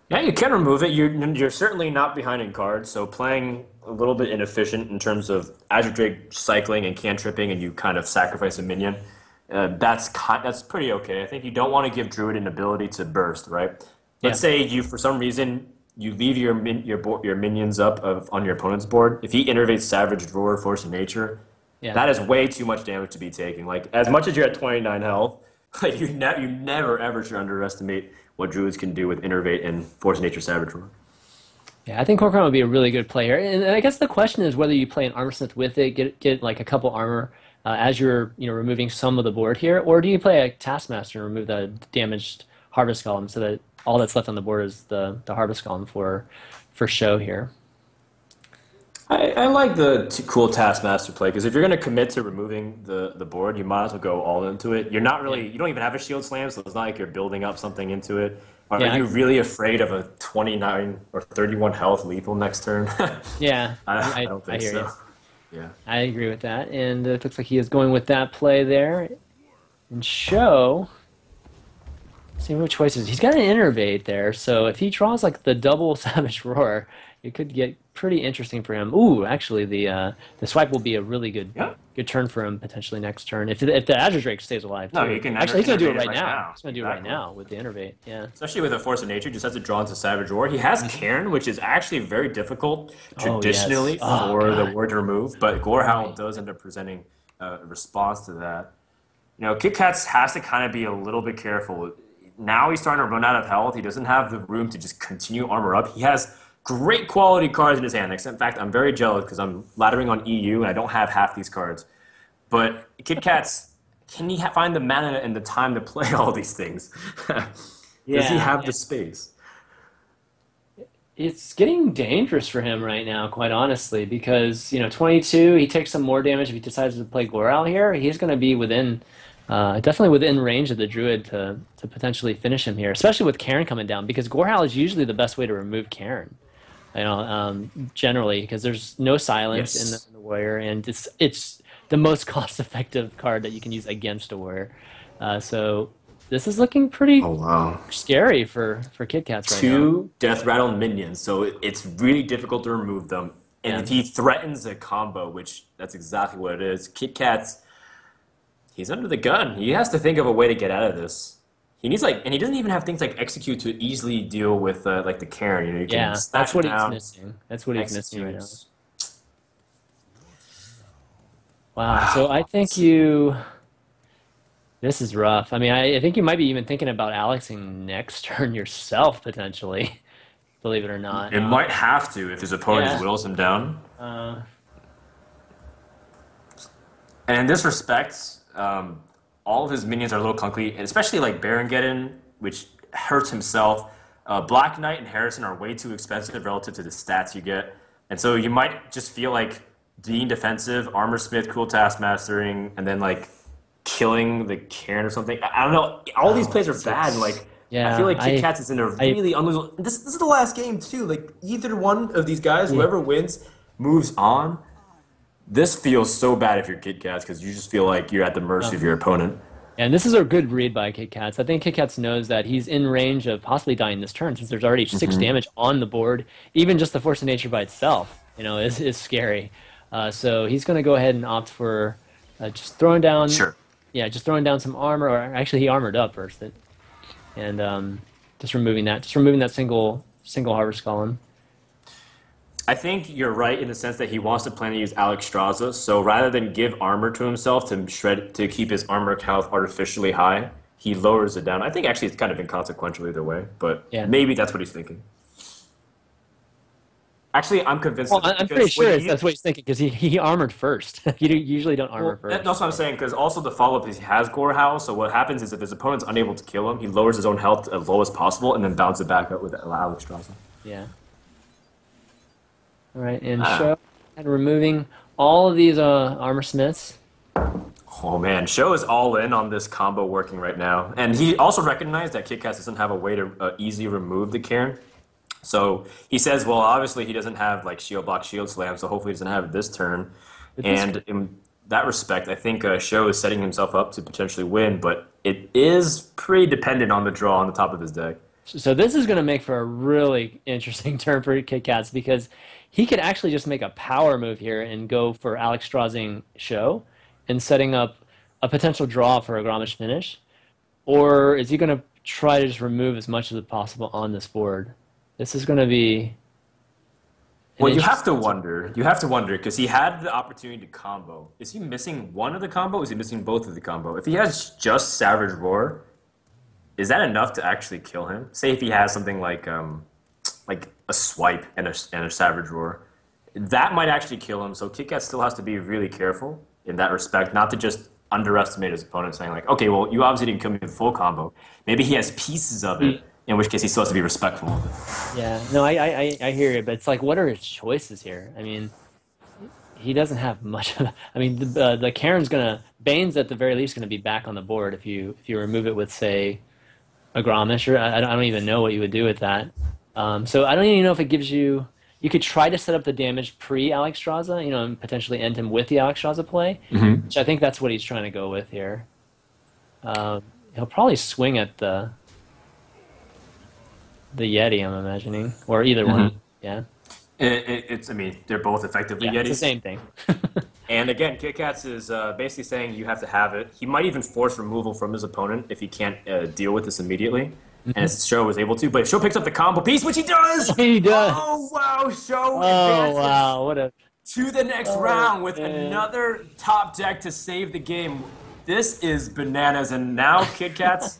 Yeah, you can remove it. You're certainly not behind in cards, so playing a little bit inefficient in terms of Azure Drake cycling and cantripping, and you kind of sacrifice a minion. That's pretty okay. I think you don't want to give Druid an ability to burst, right? Yeah, Let's say you, for some reason, you leave your minions up on your opponent's board. If he innervates Savage, Roar, Force of Nature, yeah. that is way too much damage to be taking. Like, as much as you're at 29 health, like you never ever should underestimate what Druids can do with Innervate and Force of Nature Savage Roar. Yeah, I think Corcoran would be a really good player. And I guess the question is whether you play an armor smith with it, get like a couple armor as you're removing some of the board here, or do you play a taskmaster and remove the damaged harvest column so that all that's left on the board is the harvest column for show here. I like the cool Taskmaster play because if you're going to commit to removing the board, you might as well go all into it. You're not Yeah. really, you don't even have a shield slam, so it's not like you're building up something into it. Are Yeah, you really afraid of a 29 or 31 health lethal next turn? yeah, I I don't I think hear you. so. Yeah. I agree with that. And it looks like he is going with that play there. And show, see what choices. He's got an innervate there, so if he draws like the double Savage Roar, it could get pretty interesting for him. Ooh, actually, the swipe will be a really Yeah. good turn for him potentially next turn if the Azure Drake stays alive No, too. you can Actually, he's gonna do it innervate it right right now. now. He's gonna do it right Exactly. now with the innervate. Yeah. Especially with a Force of Nature, just has to draw into Savage Roar. He has Cairn, which is actually very difficult Oh yes. traditionally Oh for the God. ward to remove, but Gorehowl Right. does end up presenting a response to that. Kit Kats has to kind of be a little bit careful. Now he's starting to run out of health. He doesn't have the room to just continue armor up. He has great quality cards in his hand. In fact, I'm very jealous because I'm laddering on EU and I don't have half these cards. But Kit Kats, can he find the mana and the time to play all these things? Does he Yeah. have the space? It's getting dangerous for him right now, quite honestly, because 22, he takes some more damage if he decides to play Goral here. He's going to be definitely within range of the Druid to potentially finish him here, especially with Karen coming down, because Goral is usually the best way to remove Karen. Generally, because there's no silence in Yes. the warrior, and it's the most cost-effective card that you can use against a warrior. So this is looking pretty Oh wow. scary for Kit Kats right now. Two Death Rattle minions, so it's really difficult to remove them. And Yeah. if he threatens a combo, which that's exactly what it is, Kit Kat's he's under the gun. He has to think of a way to get out of this. He needs and he doesn't even have things like execute to easily deal with like the Karen. You can Yeah, stash that's it what he's down, missing. That's what he's missing right now. execute. Wow. So I Wow. think this is rough. I mean, I think you might be even thinking about Alexing next turn yourself, potentially, believe it or not. It might have to if his opponent just Yeah. whittles him down. Uh, And in this respect, all of his minions are a little clunky, and especially like Baron which hurts himself. Black Knight and Harrison are way too expensive relative to the stats you get. And so you might just feel like being defensive, Armor Smith, Cool Taskmastering, and then like killing the Cairn or something. I don't know. All these plays are bad. And, I feel yeah, like Kit Kats is in a I, really unlosable. This is the last game too. Like either one of these guys, yeah. whoever wins, moves on. This feels so bad if you're Kit Kats because you just feel like you're at the mercy of your opponent. And this is a good read by Kit Kats. I think Kit Kats knows that he's in range of possibly dying this turn since there's already 6 damage on the board. Even just the Force of Nature by itself, is scary. So he's going to go ahead and opt for just throwing down, Sure. yeah, just throwing down some armor. Or actually, he armored up first, and just removing that single harvest column. I think you're right in the sense that he wants to plan to use Alex Straza. So rather than give armor to himself to keep his armor health artificially high, he lowers it down. I think actually it's kind of inconsequential either way, but Yeah. maybe that's what he's thinking. Actually, I'm convinced Well, of it I'm pretty because sure when that's what he's thinking because he armored first. Usually don't armor first. that's what I'm saying. Because also the follow up is he has Gorehowl. So what happens is if his opponent's unable to kill him, he lowers his own health as low as possible and then bounces it back up with Alex Straza. Yeah. All right, and Ah. show and removing all of these armor smiths. Oh man, Show is all in on this combo working right now, and he also recognized that Kit Kat doesn't have a way to easily remove the Cairn. So he says, well, obviously he doesn't have like shield block, shield slam, so hopefully he doesn't have it this turn. But And in that respect, I think Show is setting himself up to potentially win, but it is pretty dependent on the draw on the top of his deck. So this is going to make for a really interesting turn for Kit Kats because he could actually just make a power move here and go for Alex Strazing Show and setting up a potential draw for a Grommash finish. Or is he going to try to just remove as much as possible on this board? This is going to be an Well, you have to interesting- wonder. You have to wonder because he had the opportunity to combo. Is he missing one of the combo? Is he missing both of the combo? If he has just Savage Roar, is that enough to actually kill him? Say if he has something like a swipe and a savage roar. That might actually kill him. So KitKat still has to be really careful in that respect, not to just underestimate his opponent, saying like, okay, well, you obviously didn't kill me with the full combo. Maybe he has pieces of it, in which case he still has to be respectful of it. Yeah, no, I hear it, but it's like, what are his choices here? I mean, he doesn't have much of. I mean, the Karen's gonna Bane's at the very least gonna be back on the board if you remove it with say a Grommash, or I don't even know what you would do with that. So I don't even know if it gives you. You could try to set up the damage pre Alexstrasza, you know, and potentially end him with the Alexstrasza play, Hmm. which I think that's what he's trying to go with here. Um, he'll probably swing at the Yeti, I'm imagining, or either one. Hmm. Yeah, I mean, they're both effectively yeah, it's the Yetis. same thing. And again, KitKats is basically saying you have to have it. He might even force removal from his opponent if he can't deal with this immediately. And Mhm. as Sho was able to, but if Sho picks up the combo piece, which he does, He does. oh wow, Sho Oh advances wow, what a to the next oh round with man. another top deck to save the game. This is bananas, and now KitKats,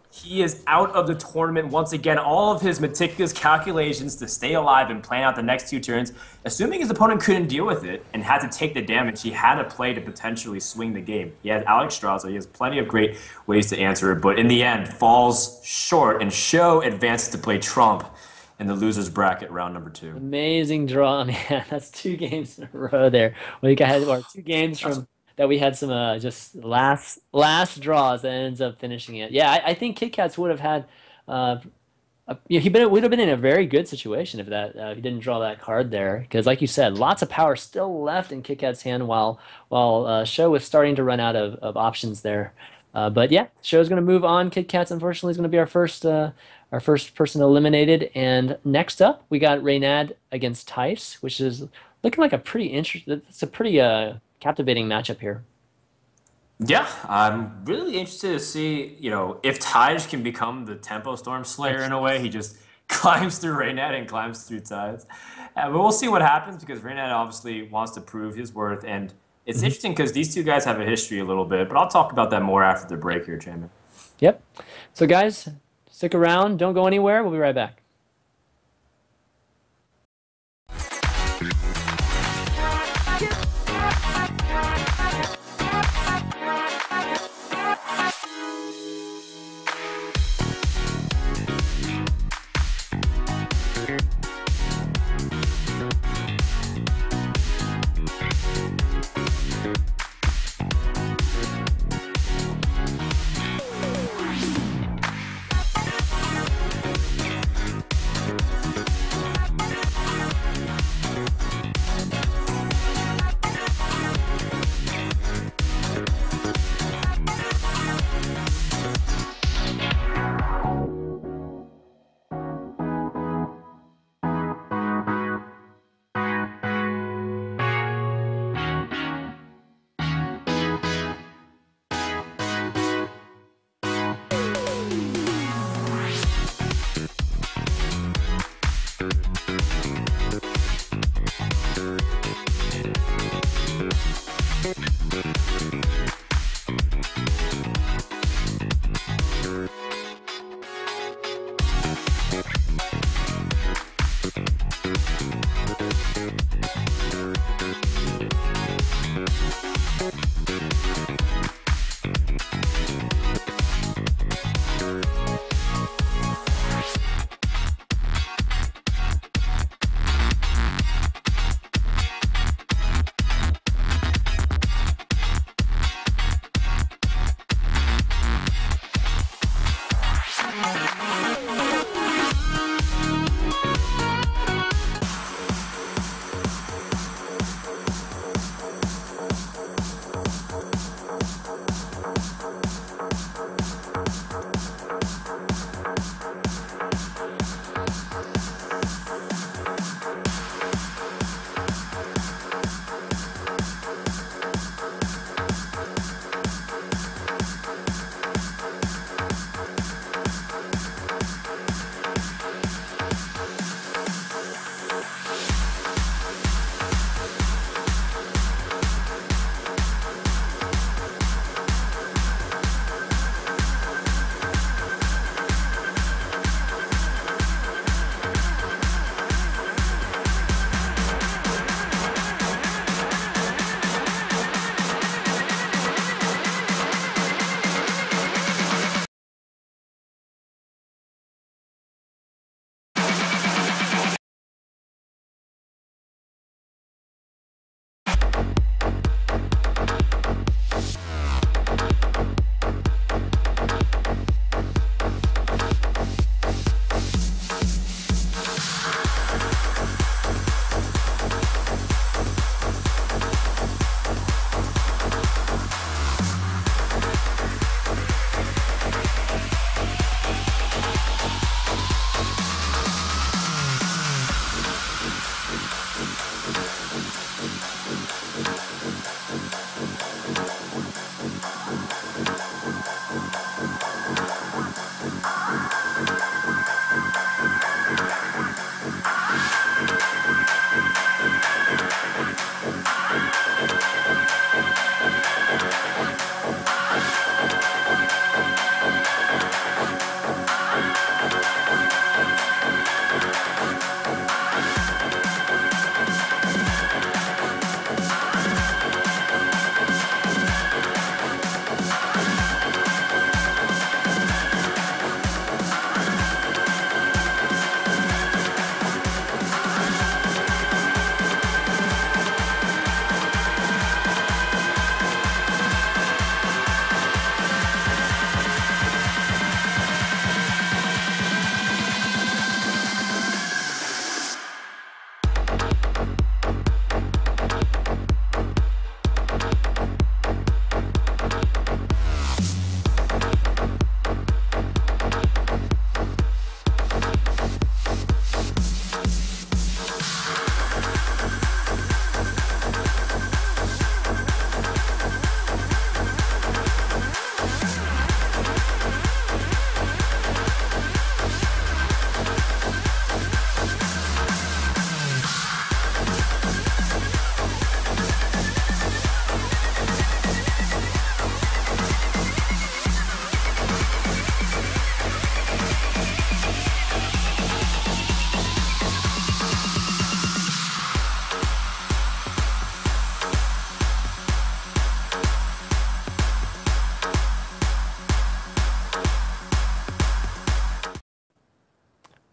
he is out of the tournament once again. All of his meticulous calculations to stay alive and plan out the next two turns, assuming his opponent couldn't deal with it and had to take the damage, he had a play to potentially swing the game. He has Alexstrasza, he has plenty of great ways to answer it, but in the end, falls short, and Sho advances to play Trump in the loser's bracket, round number two. Amazing draw, man. That's two games in a row there. We got or two games That's from that we had some just last draws that ends up finishing it. Yeah, I think Kit Kats would have had yeah, he would have been in a very good situation if that if he didn't draw that card there because like you said, lots of power still left in Kit Kat's hand while Show was starting to run out of options there. But yeah, Show's going to move on. Kit Kat's unfortunately is going to be our first person eliminated. And next up, we got Reynad against Tice, which is looking like a pretty interesting. It's a pretty captivating matchup here. Yeah, I'm really interested to see, if Taj can become the Tempo Storm Slayer in a way. He just climbs through Reynad and climbs through Tides. But we'll see what happens because Reynad obviously wants to prove his worth. And it's Mhm. interesting because these two guys have a history a little bit, but I'll talk about that more after the break here, Chairman. Yep. So guys, stick around. Don't go anywhere. We'll be right back.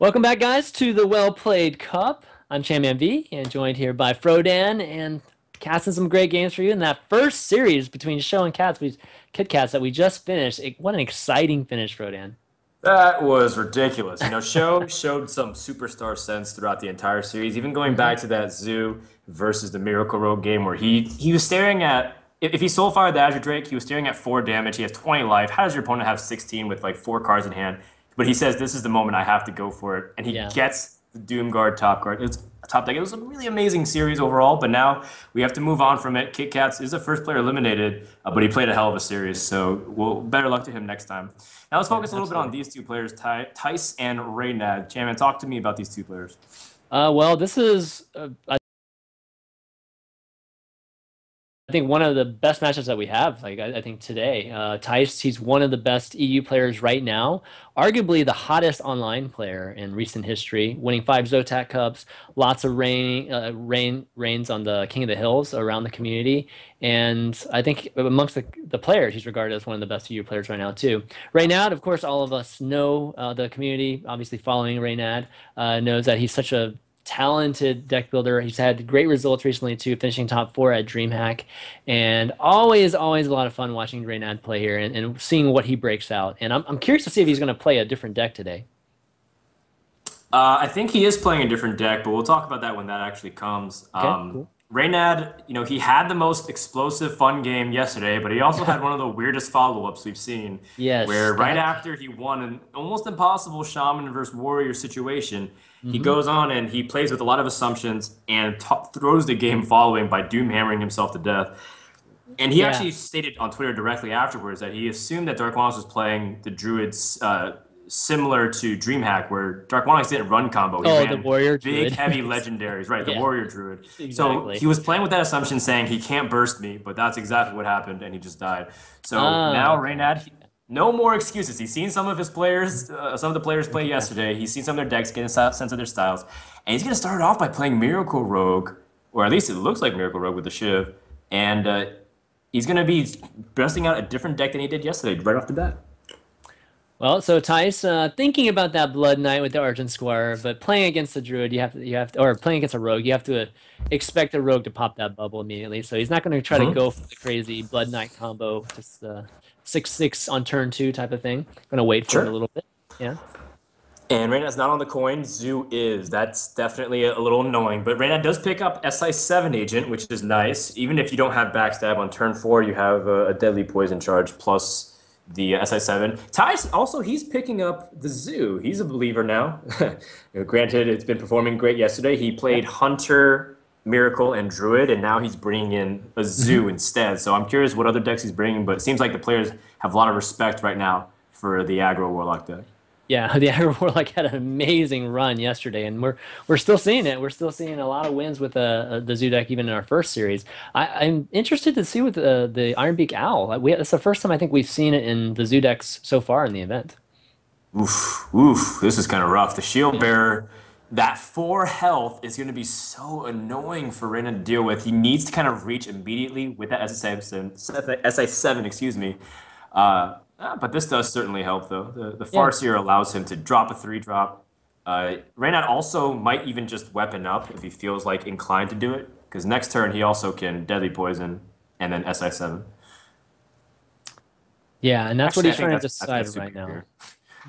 Welcome back, guys, to the Well Played Cup. I'm Champion V, and joined here by Frodan, and casting some great games for you in that first series between Show and Kit Kats that we just finished. What an exciting finish, Frodan. That was ridiculous. Show showed some superstar sense throughout the entire series, even going Hmm. back to that Zoo versus the Miracle Rogue game where he was staring at if he soul fired the Azure Drake, he was staring at 4 damage. He has 20 life. How does your opponent have 16 with like 4 cards in hand? But he says this is the moment I have to go for it, and he Yeah, gets the Doom Guard top card. It's a top deck. It was a really amazing series overall, but now we have to move on from it. Kit Kats is the first player eliminated, but he played a hell of a series, so better luck to him next time. Now let's yeah, focus a little bit on absolutely. these two players, Tice and Reynad. Chairman, talk to me about these two players. Well, this is I think one of the best matchups that we have, like I think today, Tice, he's one of the best EU players right now, arguably the hottest online player in recent history, winning 5 Zotac Cups, lots of reigns on the King of the Hills around the community, and I think amongst the players, he's regarded as one of the best EU players right now too. Reynad, of course, all of us know the community, obviously following Reynad, knows that he's such a talented deck builder. He's had great results recently too, finishing top 4 at DreamHack, and always a lot of fun watching Reynad play here and seeing what he breaks out. And I'm curious to see if he's going to play a different deck today. I think he is playing a different deck, but we'll talk about that when that actually comes. Okay, cool. Reynad, he had the most explosive, fun game yesterday, but he also had one of the weirdest follow-ups we've seen, Yes, where right that. after he won an almost impossible Shaman versus Warrior situation, he Hmm. goes on and he plays with a lot of assumptions and throws the game following by doom hammering himself to death. And he Yeah. actually stated on Twitter directly afterwards that he assumed that Dark Wanos was playing the Druids similar to DreamHack, where Dark Wanos didn't run combo. He Oh, the ran Warrior big, Druid. heavy legendaries, right? The Yeah, Warrior Druid. So he exactly. was playing with that assumption, saying he can't burst me, but that's exactly what happened, and he just died. So Ah, now okay. Reynad, no more excuses. He's seen some of his players, some of the players play yesterday. He's seen some of their decks, getting a sense of their styles, and he's going to start off by playing Miracle Rogue, or at least it looks like Miracle Rogue with the Shiv, and he's going to be busting out a different deck than he did yesterday, right off the bat. Well, so Tice, thinking about that Blood Knight with the Argent Squire, but playing against the Druid, or playing against a Rogue, you have to expect a Rogue to pop that bubble immediately. So he's not going to try to go for the crazy Blood Knight combo, just 6/6 on turn 2 type of thing. Going to wait for it a Sure. little bit. Yeah. And Reynad's not on the coin. Zoo is. That's definitely a little annoying. But Reynad does pick up SI7 agent, which is nice. Even if you don't have backstab on turn 4, you have a deadly poison charge plus the SI7. Ty's also, he's picking up the Zoo. He's a believer now. Granted, it's been performing great yesterday. He played Yep. Hunter, Miracle, and Druid, and now he's bringing in a Hmm. Zoo instead. So I'm curious what other decks he's bringing, but it seems like the players have a lot of respect right now for the aggro Warlock deck. Yeah, the Aggro Warlock had an amazing run yesterday, and we're still seeing it. We're still seeing a lot of wins with the Zoo deck, even in our first series. I'm interested to see with the Ironbeak Owl. It's the first time I think we've seen it in the Zoo decks so far in the event. Oof, oof, this is kind of rough. The shield Yeah. bearer, that 4 health is going to be so annoying for Reina to deal with. He needs to kind of reach immediately with that SI7, excuse me. But this does certainly help, though. The Yeah. Farseer allows him to drop a 3 drop. Reynad also might even just weapon up if he feels like inclined to do it, because next turn he also can Deadly Poison and then SI7. Yeah, and that's what Actually, I he's think trying to that's decide right now. superior.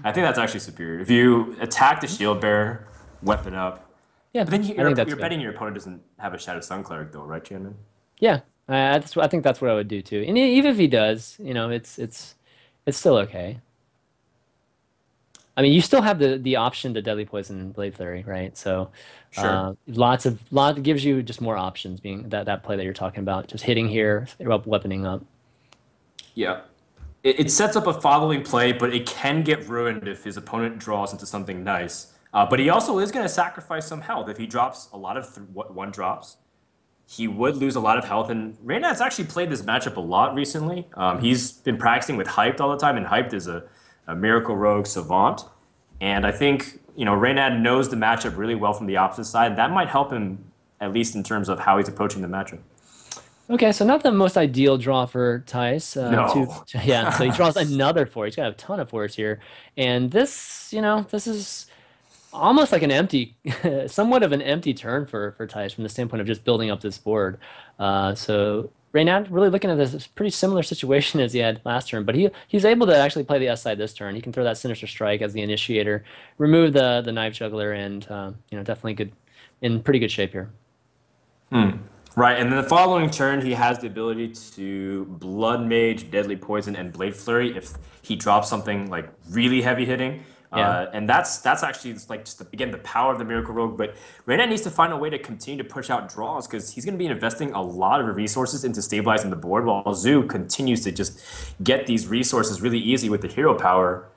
I think that's actually superior. If you attack the shield bearer, weapon up, Yeah, but then I think that's you're good. betting your opponent doesn't have a Shadow Sun Cleric though, right, Chairman? Yeah, I think that's what I would do too. And even if he does, it's still okay. I mean, you still have the option to Deadly Poison and Blade Flurry, right? So, Sure. lot gives you just more options. Being that play that you're talking about, just hitting here, weaponing up. Yeah. It sets up a following play, but it can get ruined if his opponent draws into something nice. But he also is going to sacrifice some health if he drops a lot of 1 drops. He would lose a lot of health. And Reynad's actually played this matchup a lot recently. He's been practicing with Hyped all the time, and Hyped is a Miracle Rogue savant. And I think, Reynad knows the matchup really well from the opposite side. That might help him, at least in terms of how he's approaching the matchup. Okay, so not the most ideal draw for Tice. No. Yeah, so he draws another four. He's got a ton of fours here, and this is almost like an empty, somewhat of an empty turn for Tice from the standpoint of just building up this board. So right now, really looking at this pretty similar situation as he had last turn, but he's able to actually play the S side this turn. He can throw that Sinister Strike as the initiator, remove the Knife Juggler, and definitely good in pretty good shape here. Hmm. Right, and then the following turn, he has the ability to Blood Mage, Deadly Poison, and Blade Flurry if he drops something like really heavy hitting. Yeah, And that's actually like just again the power of the Miracle Rogue. But Reyna needs to find a way to continue to push out draws because he's going to be investing a lot of resources into stabilizing the board, while Zoo continues to just get these resources really easy with the hero power.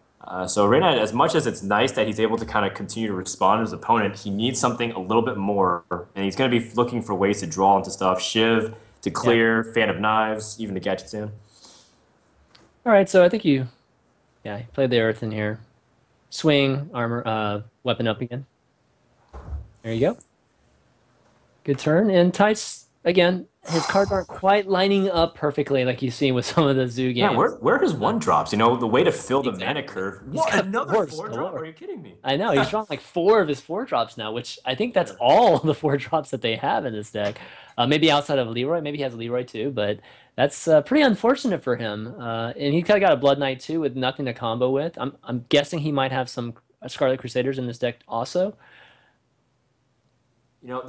So Reyna, as much as it's nice that he's able to kind of continue to respond to his opponent, he needs something a little bit more, and he's going to be looking for ways to draw into stuff. Shiv to yeah. clear, Fan of Knives, even to Gadgets in. All right, so I think yeah, you played the Earth in here. Swing, armor, weapon up again. There you go. Good turn. And Tice, again, his cards aren't quite lining up perfectly like you see with some of the Zoo Yeah, games. where are his Uh, one drops? You know, the way to fill the mana exactly. curve. He's What, got another fours four drop? Are galore. you kidding me? I know, he's drawn like four of his four drops now, which I think that's Yeah. all the four drops that they have in this deck. Maybe outside of Leroy, maybe he has Leroy too, but that's pretty unfortunate for him. And he kind of got a Blood Knight too with nothing to combo with. I'm guessing he might have some Scarlet Crusaders in this deck also. You know,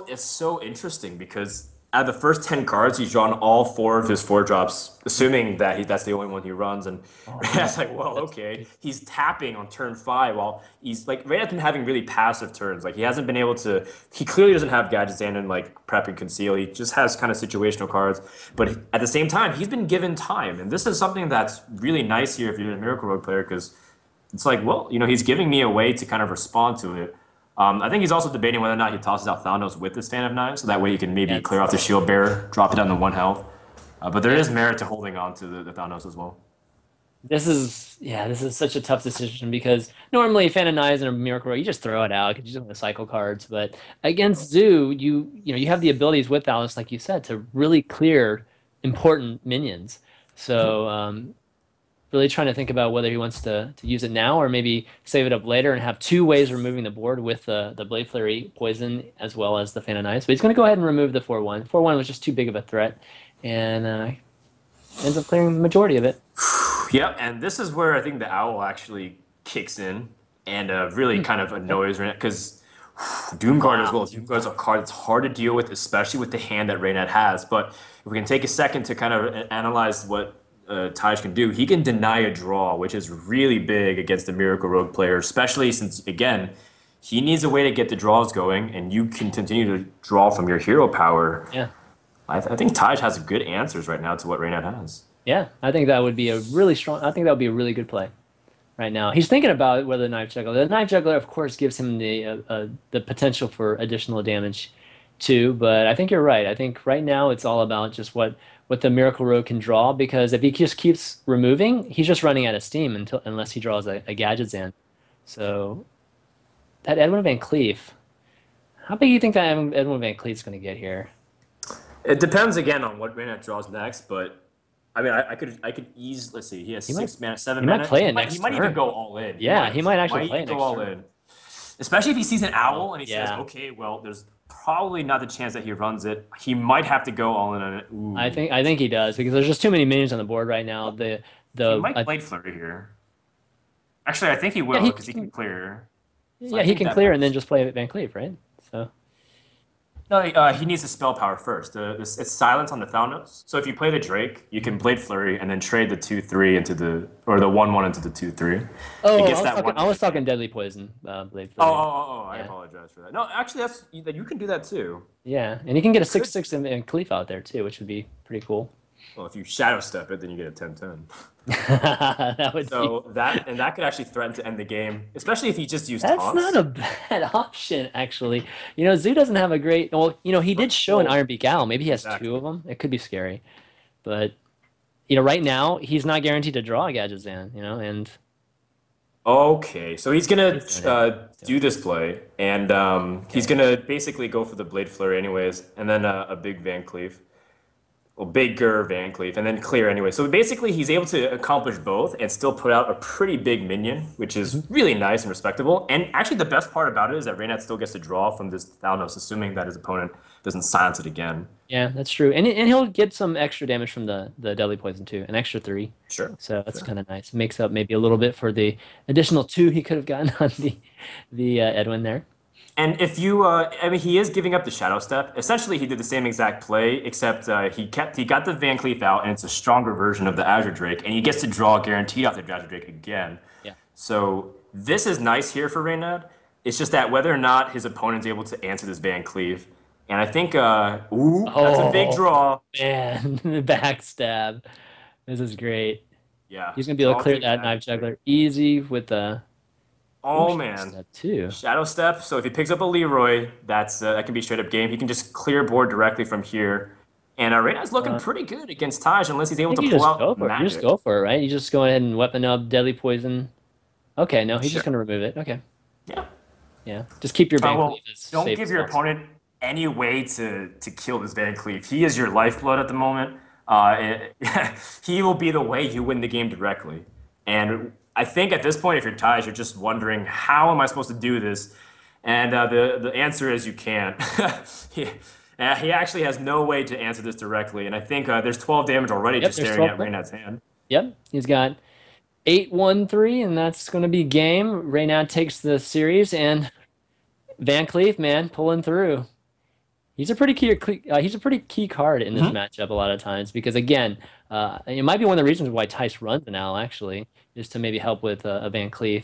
it's so interesting because out of the first 10 cards, he's drawn all four of his four drops, assuming that that's the only one he runs. And Oh Reyna's no, like, well, that's okay. He's tapping on turn five while he's like, Reyna's been having really passive turns. Like, he hasn't been able to, he clearly doesn't have Gadget Stand and like Prep and Conceal. He just has kind of situational cards. But at the same time, he's been given time. And this is something that's really nice here if you're a Miracle Rogue player because it's like, well, you know, he's giving me a way to kind of respond to it. I think he's also debating whether or not he tosses out Thanos with his Fan of Nine, so that way he can maybe yes. clear off the Shield Bearer, drop it down to one health. But there Yeah. is merit to holding on to the Thanos as well. This is such a tough decision because normally Fan of Knives and a Miracle Row, you just throw it out because you just want to cycle cards. But against Zoo, you have the abilities with Alice, like you said, to really clear important minions. So really trying to think about whether he wants to use it now or maybe save it up later and have two ways of removing the board with the Blade Flurry poison as well as the Fan of Knives. But he's going to go ahead and remove the 4/1. 4/1 was just too big of a threat, and ends up clearing the majority of it. Yep, and this is where I think the Owl actually kicks in and really Hmm. kind of Okay. annoys Reynad because Doomguard as Wow. well. Doomguard's a card that's hard to deal with, especially with the hand that Reynad has. But if we can take a second to kind of analyze what Taj can do, he can deny a draw, which is really big against the Miracle Rogue player, especially since, again, he needs a way to get the draws going, and you can continue to draw from your hero power. Yeah. I think Taj has good answers right now to what Reynad has. Yeah, I think that would be a really strong. I think that would be a really good play right now. He's thinking about whether the knife juggler. The knife juggler, of course, gives him the potential for additional damage too. But I think you're right. I think right now it's all about just what the Miracle Rogue can draw because if he just keeps removing, he's just running out of steam unless he draws a Gadget's in. So that Edwin Van Cleef. How big do you think that Edwin Van Cleef's going to get here? It depends again on what Reynad draws next, but I mean, I could ease. Let's see, he has He might six mana, seven he might mana. play He it might he next might even turn. go all in. Yeah, he might He actually might play even it go next all turn. in. Especially if he sees an Oh, owl and he says, yeah. okay, well, there's probably not the chance that he runs it. He might have to go all in on it. I Ooh, think I think he does because there's just too many minions on the board right now. he The might Blade Flurry here. Actually, I think he Yeah, will because he can clear. So I he think can that clear and helps. then just play Van Cleef, right? So No, he needs the spell power first. It's silence on the Thanos. So if you play the Drake, you can Blade Flurry and then trade the 2/3 into the or the 1/1 into the 2/3. It oh, gets that one I was mana talking back. Deadly Poison, Blade Oh, Flurry. I Yeah, apologize for that. No, actually, you can do that too. yeah, and you can get a You six could. six and Cleef out there too, which would be pretty cool. Well, if you shadow step it, then you get a 10/10. That would be. So that could actually threaten to end the game, especially if you just use That's not taunts. a bad option, actually. Zoo doesn't have a great. Well, he did show an Well, Iron Beak Owl. Maybe he has two of exactly. them. It could be scary, but right now he's not guaranteed to draw a Gadgetzan. And Okay, so he's gonna he's doing it. He's doing do this play, and it. he's Okay. gonna basically go for the Blade Flurry anyways, and then a big Van Cleef. well, bigger Van Cleef, and then clear anyway. So basically, he's able to accomplish both and still put out a pretty big minion, which is Mhm. really nice and respectable. And actually, the best part about it is that Reynad still gets to draw from this Thalnos, assuming that his opponent doesn't silence it again. Yeah, that's true. And he'll get some extra damage from the deadly poison too, an extra three. Sure, So that's sure. kind of nice. Makes up maybe a little bit for the additional two he could have gotten on the Edwin there. And if you, I mean, he is giving up the Shadow Step. Essentially, he did the same exact play, except he got the Van Cleef out, and it's a stronger version of the Azure Drake, and he gets to draw guaranteed off the Azure Drake again. Yeah. So this is nice here for Reynad. It's just that whether or not his opponent's able to answer this Van Cleef, and I think, ooh, that's a big Oh draw. man, the backstab. This is great. Yeah, He's gonna be able to draw clear through the that Azure knife Drake. juggler easy with the ooh, Oh shadow man, step too. Shadow Step. So if he picks up a Leroy, that can be straight up game. He can just clear board directly from here. And Reynad's looking Uh, pretty good against Taj unless he's I able think to you pull just go out for it. You just magic. go for it, right? You just go ahead and weapon up deadly poison. Okay, no, he's just Sure. gonna remove it. Okay. Yeah. Yeah. Just keep your Van Cleef Well, as don't safe give as your possible. opponent any way to kill this Van Cleef. He is your lifeblood at the moment. He will be the way you win the game directly. And I think at this point, if you're Taj, you're just wondering, how am I supposed to do this? And the answer is you can't. he, he actually has no way to answer this directly. And I think there's 12 damage already Yep, just there's staring 12 at points. Reynad's hand. Yep. He's got 8-1-3, and that's gonna be game. Reynad takes the series and Van Cleef, man, pulling through. He's a pretty key card in this Mhm. matchup a lot of times because again, it might be one of the reasons why Tice runs now actually, is to maybe help with a Van Cleef.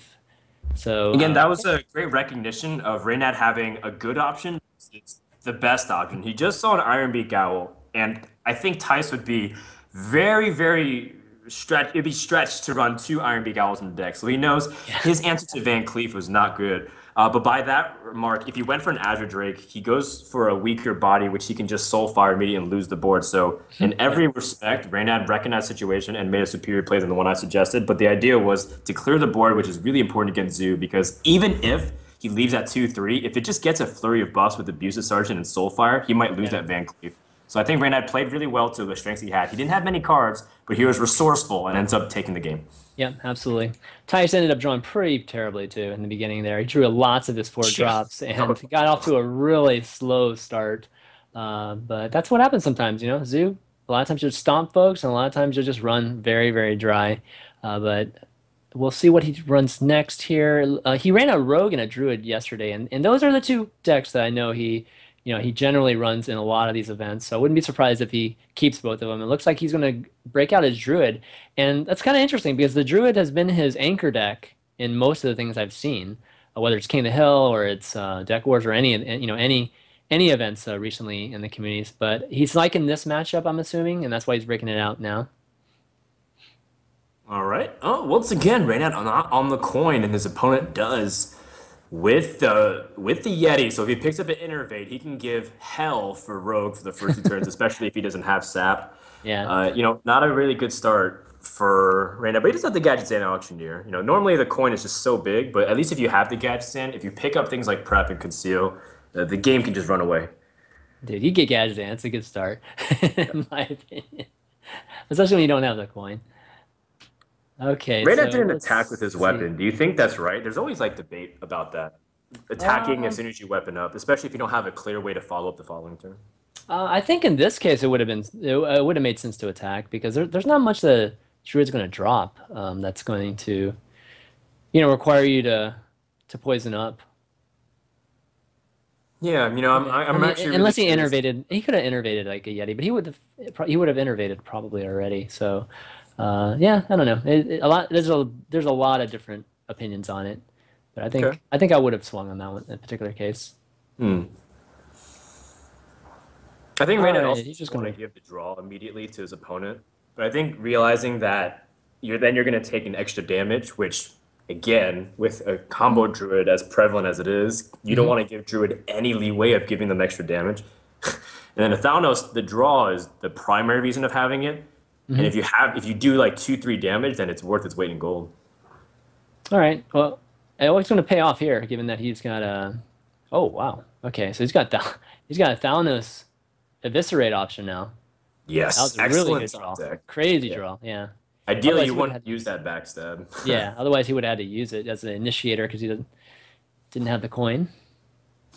So Again, that was a great recognition of Reynad having a good option. It's the best option. He just saw an Iron Beak Owl, and I think Tice would be very, very stretched. It'd be stretched to run two Iron Beak Owls in the deck. So he knows yeah, his answer to Van Cleef was not good. But by that mark, if he went for an Azure Drake, he goes for a weaker body, which he can just Soul Fire immediately and lose the board. So in yeah, every respect, Reynad recognized the situation and made a superior play than the one I suggested. But the idea was to clear the board, which is really important against Zoo, because even if he leaves at 2-3, if it just gets a flurry of buffs with Abusive Sergeant and Soulfire, he might lose yeah. that Van Cleef. So I think Reynad played really well to the strengths he had. He didn't have many cards, but he was resourceful and ends up taking the game. Yeah, absolutely. Tice ended up drawing pretty terribly too in the beginning there. He drew lots of his four Yeah. drops and got off to a really slow start. But that's what happens sometimes, you know. Zoo, a lot of times you'll stomp folks, and a lot of times you'll just run very, very dry. But we'll see what he runs next here. He ran a rogue and a druid yesterday, and those are the two decks that I know he generally runs in a lot of these events. So I wouldn't be surprised if he keeps both of them. It looks like he's going to break out his druid, and that's kind of interesting because the druid has been his anchor deck in most of the things I've seen, whether it's King of the Hill or it's Deck Wars or any events recently in the communities. But he's liking this matchup, I'm assuming, and that's why he's breaking it out now. All right. Oh, once again, Reynad not on the coin, and his opponent does with the Yeti. So if he picks up an Innervate, he can give hell for Rogue for the first two turns, especially if he doesn't have Sap. Yeah. Not a really good start for Reynad, but he does have the Gadgets and Auctioneer. Normally the coin is just so big, but at least if you have the Gadgets in, if you pick up things like Prep and Conceal, the game can just run away. Dude, you get Gadgetzan. It's a good start, in my opinion. Especially when you don't have the coin. Okay, Reynad so didn't let's attack with his see. weapon. Do you think that's right? There's always like debate about that. Attacking as Um, soon as you weapon up, especially if you don't have a clear way to follow up the following turn. I think in this case it would have made sense to attack because there's not much the druid's going to drop that's going to require you to poison up. Yeah, I I'm mean, actually really unless he curious. innervated, he could have innervated like a Yeti, but he would have innervated probably already. So, yeah, I don't know. There's a lot of different opinions on it, but I Okay. think I think I would have swung on that one in that particular case. Hmm. I think All Reynad right, also he's just doesn't want to gonna. give the draw immediately to his opponent, but I think realizing that you're going to take an extra damage, which again, with a combo druid as prevalent as it is, you don't Mhm, want to give druid any leeway of giving them extra damage. And then a Thalnos, the draw is the primary reason of having it. And mhm. if you do like 2, 3 damage, then it's worth its weight in gold. All right. Well, it's going to pay off here, given that he's got a. Oh wow. Okay, so he's got a Thanos eviscerate option now. That Yes, was a really excellent good top draw. deck. Crazy Yeah. draw. Yeah. Ideally, Otherwise, you he would have wouldn't had to use use it. that backstab. Yeah. Otherwise, he would have had to use it as an initiator because he didn't have the coin.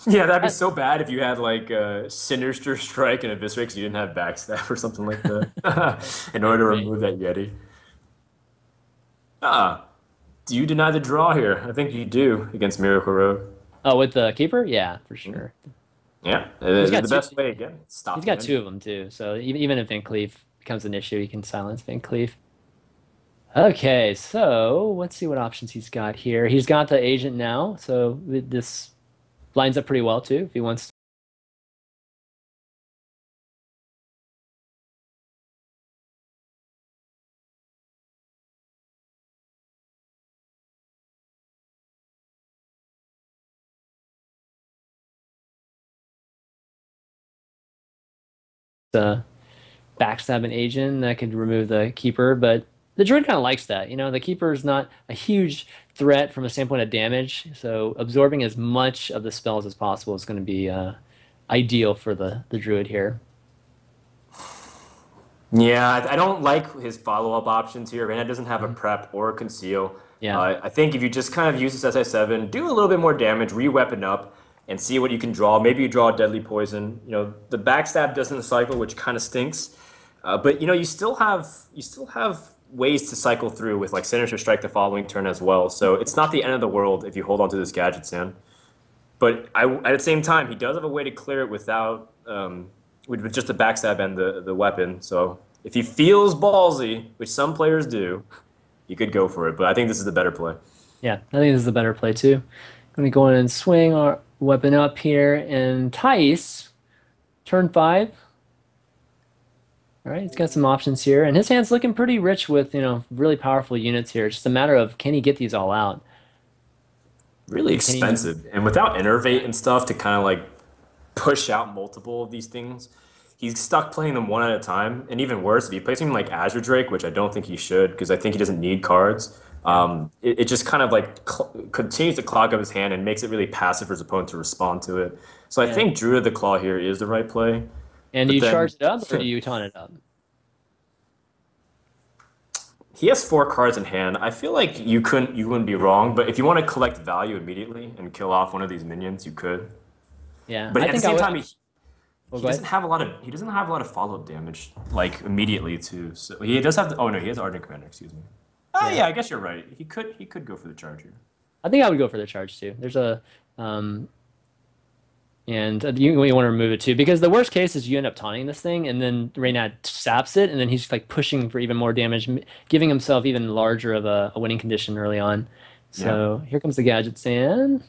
Yeah, that'd be Uh, so bad if you had like a Sinister Strike and Eviscerate because you didn't have backstab or something like that in order to right. remove that Yeti. Ah, do you deny the draw here? I think you do against Miracle Road. Oh, with the keeper? Yeah, for Mhm. sure. Yeah, He's got the two. best way again, He's stop the got engine. two of them too. So even if Van Cleef becomes an issue, he can silence Van Cleef. Okay, so let's see what options he's got here. He's got the agent now, so this lines up pretty well too. If he wants to backstab an agent, that could remove the keeper. But the druid kind of likes that. The keeper is not a huge threat from a standpoint of damage, so absorbing as much of the spells as possible is going to be ideal for the druid here. Yeah, I don't like his follow-up options here. Reyna doesn't have a Mhm. prep or a conceal. Yeah, I think if you just kind of use this SI7, do a little bit more damage, re-weapon up, and see what you can draw. Maybe you draw a deadly poison. The backstab doesn't cycle, which kind of stinks. But you still have ways to cycle through with like Sinister Strike the following turn as well. So it's not the end of the world if you hold on to this gadget, Sam. But at the same time, he does have a way to clear it without with just the backstab and the weapon. So if he feels ballsy, which some players do, he could go for it. But I think this is the better play. yeah, I think this is the better play too. Going to go in and swing our weapon up here and Tice, turn 5. All right, he's got some options here, and his hand's looking pretty rich with, really powerful units here. It's just a matter of can he get these all out? Really Can he? expensive, and without Yeah, innervate and stuff to kind of like push out multiple of these things, he's stuck playing them one at a time. And even worse, if he plays something like Azure Drake, which I don't think he should, because I think he doesn't need cards. yeah, It just kind of like continues to clog up his hand and makes it really passive for his opponent to respond to it. So I yeah. think Druid the Claw here is the right play. And do But you then charge it up or do you taunt it up? he has 4 cards in hand. I feel like you wouldn't be wrong, but if you want to collect value immediately and kill off one of these minions, you could. Yeah, But I at the think I same would. time, Well, he go doesn't ahead. have a lot of follow-up damage like immediately too. So he does have oh no, he has Ardent Commander, excuse me. Oh Yeah, yeah, I guess you're right. He could go for the charge here. I think I would go for the charge too. Um, and you want to remove it too because the worst case is you end up taunting this thing and then Reynad saps it and then he's like pushing for even more damage, giving himself even larger of a winning condition early on. Yeah. So here comes the gadgets in.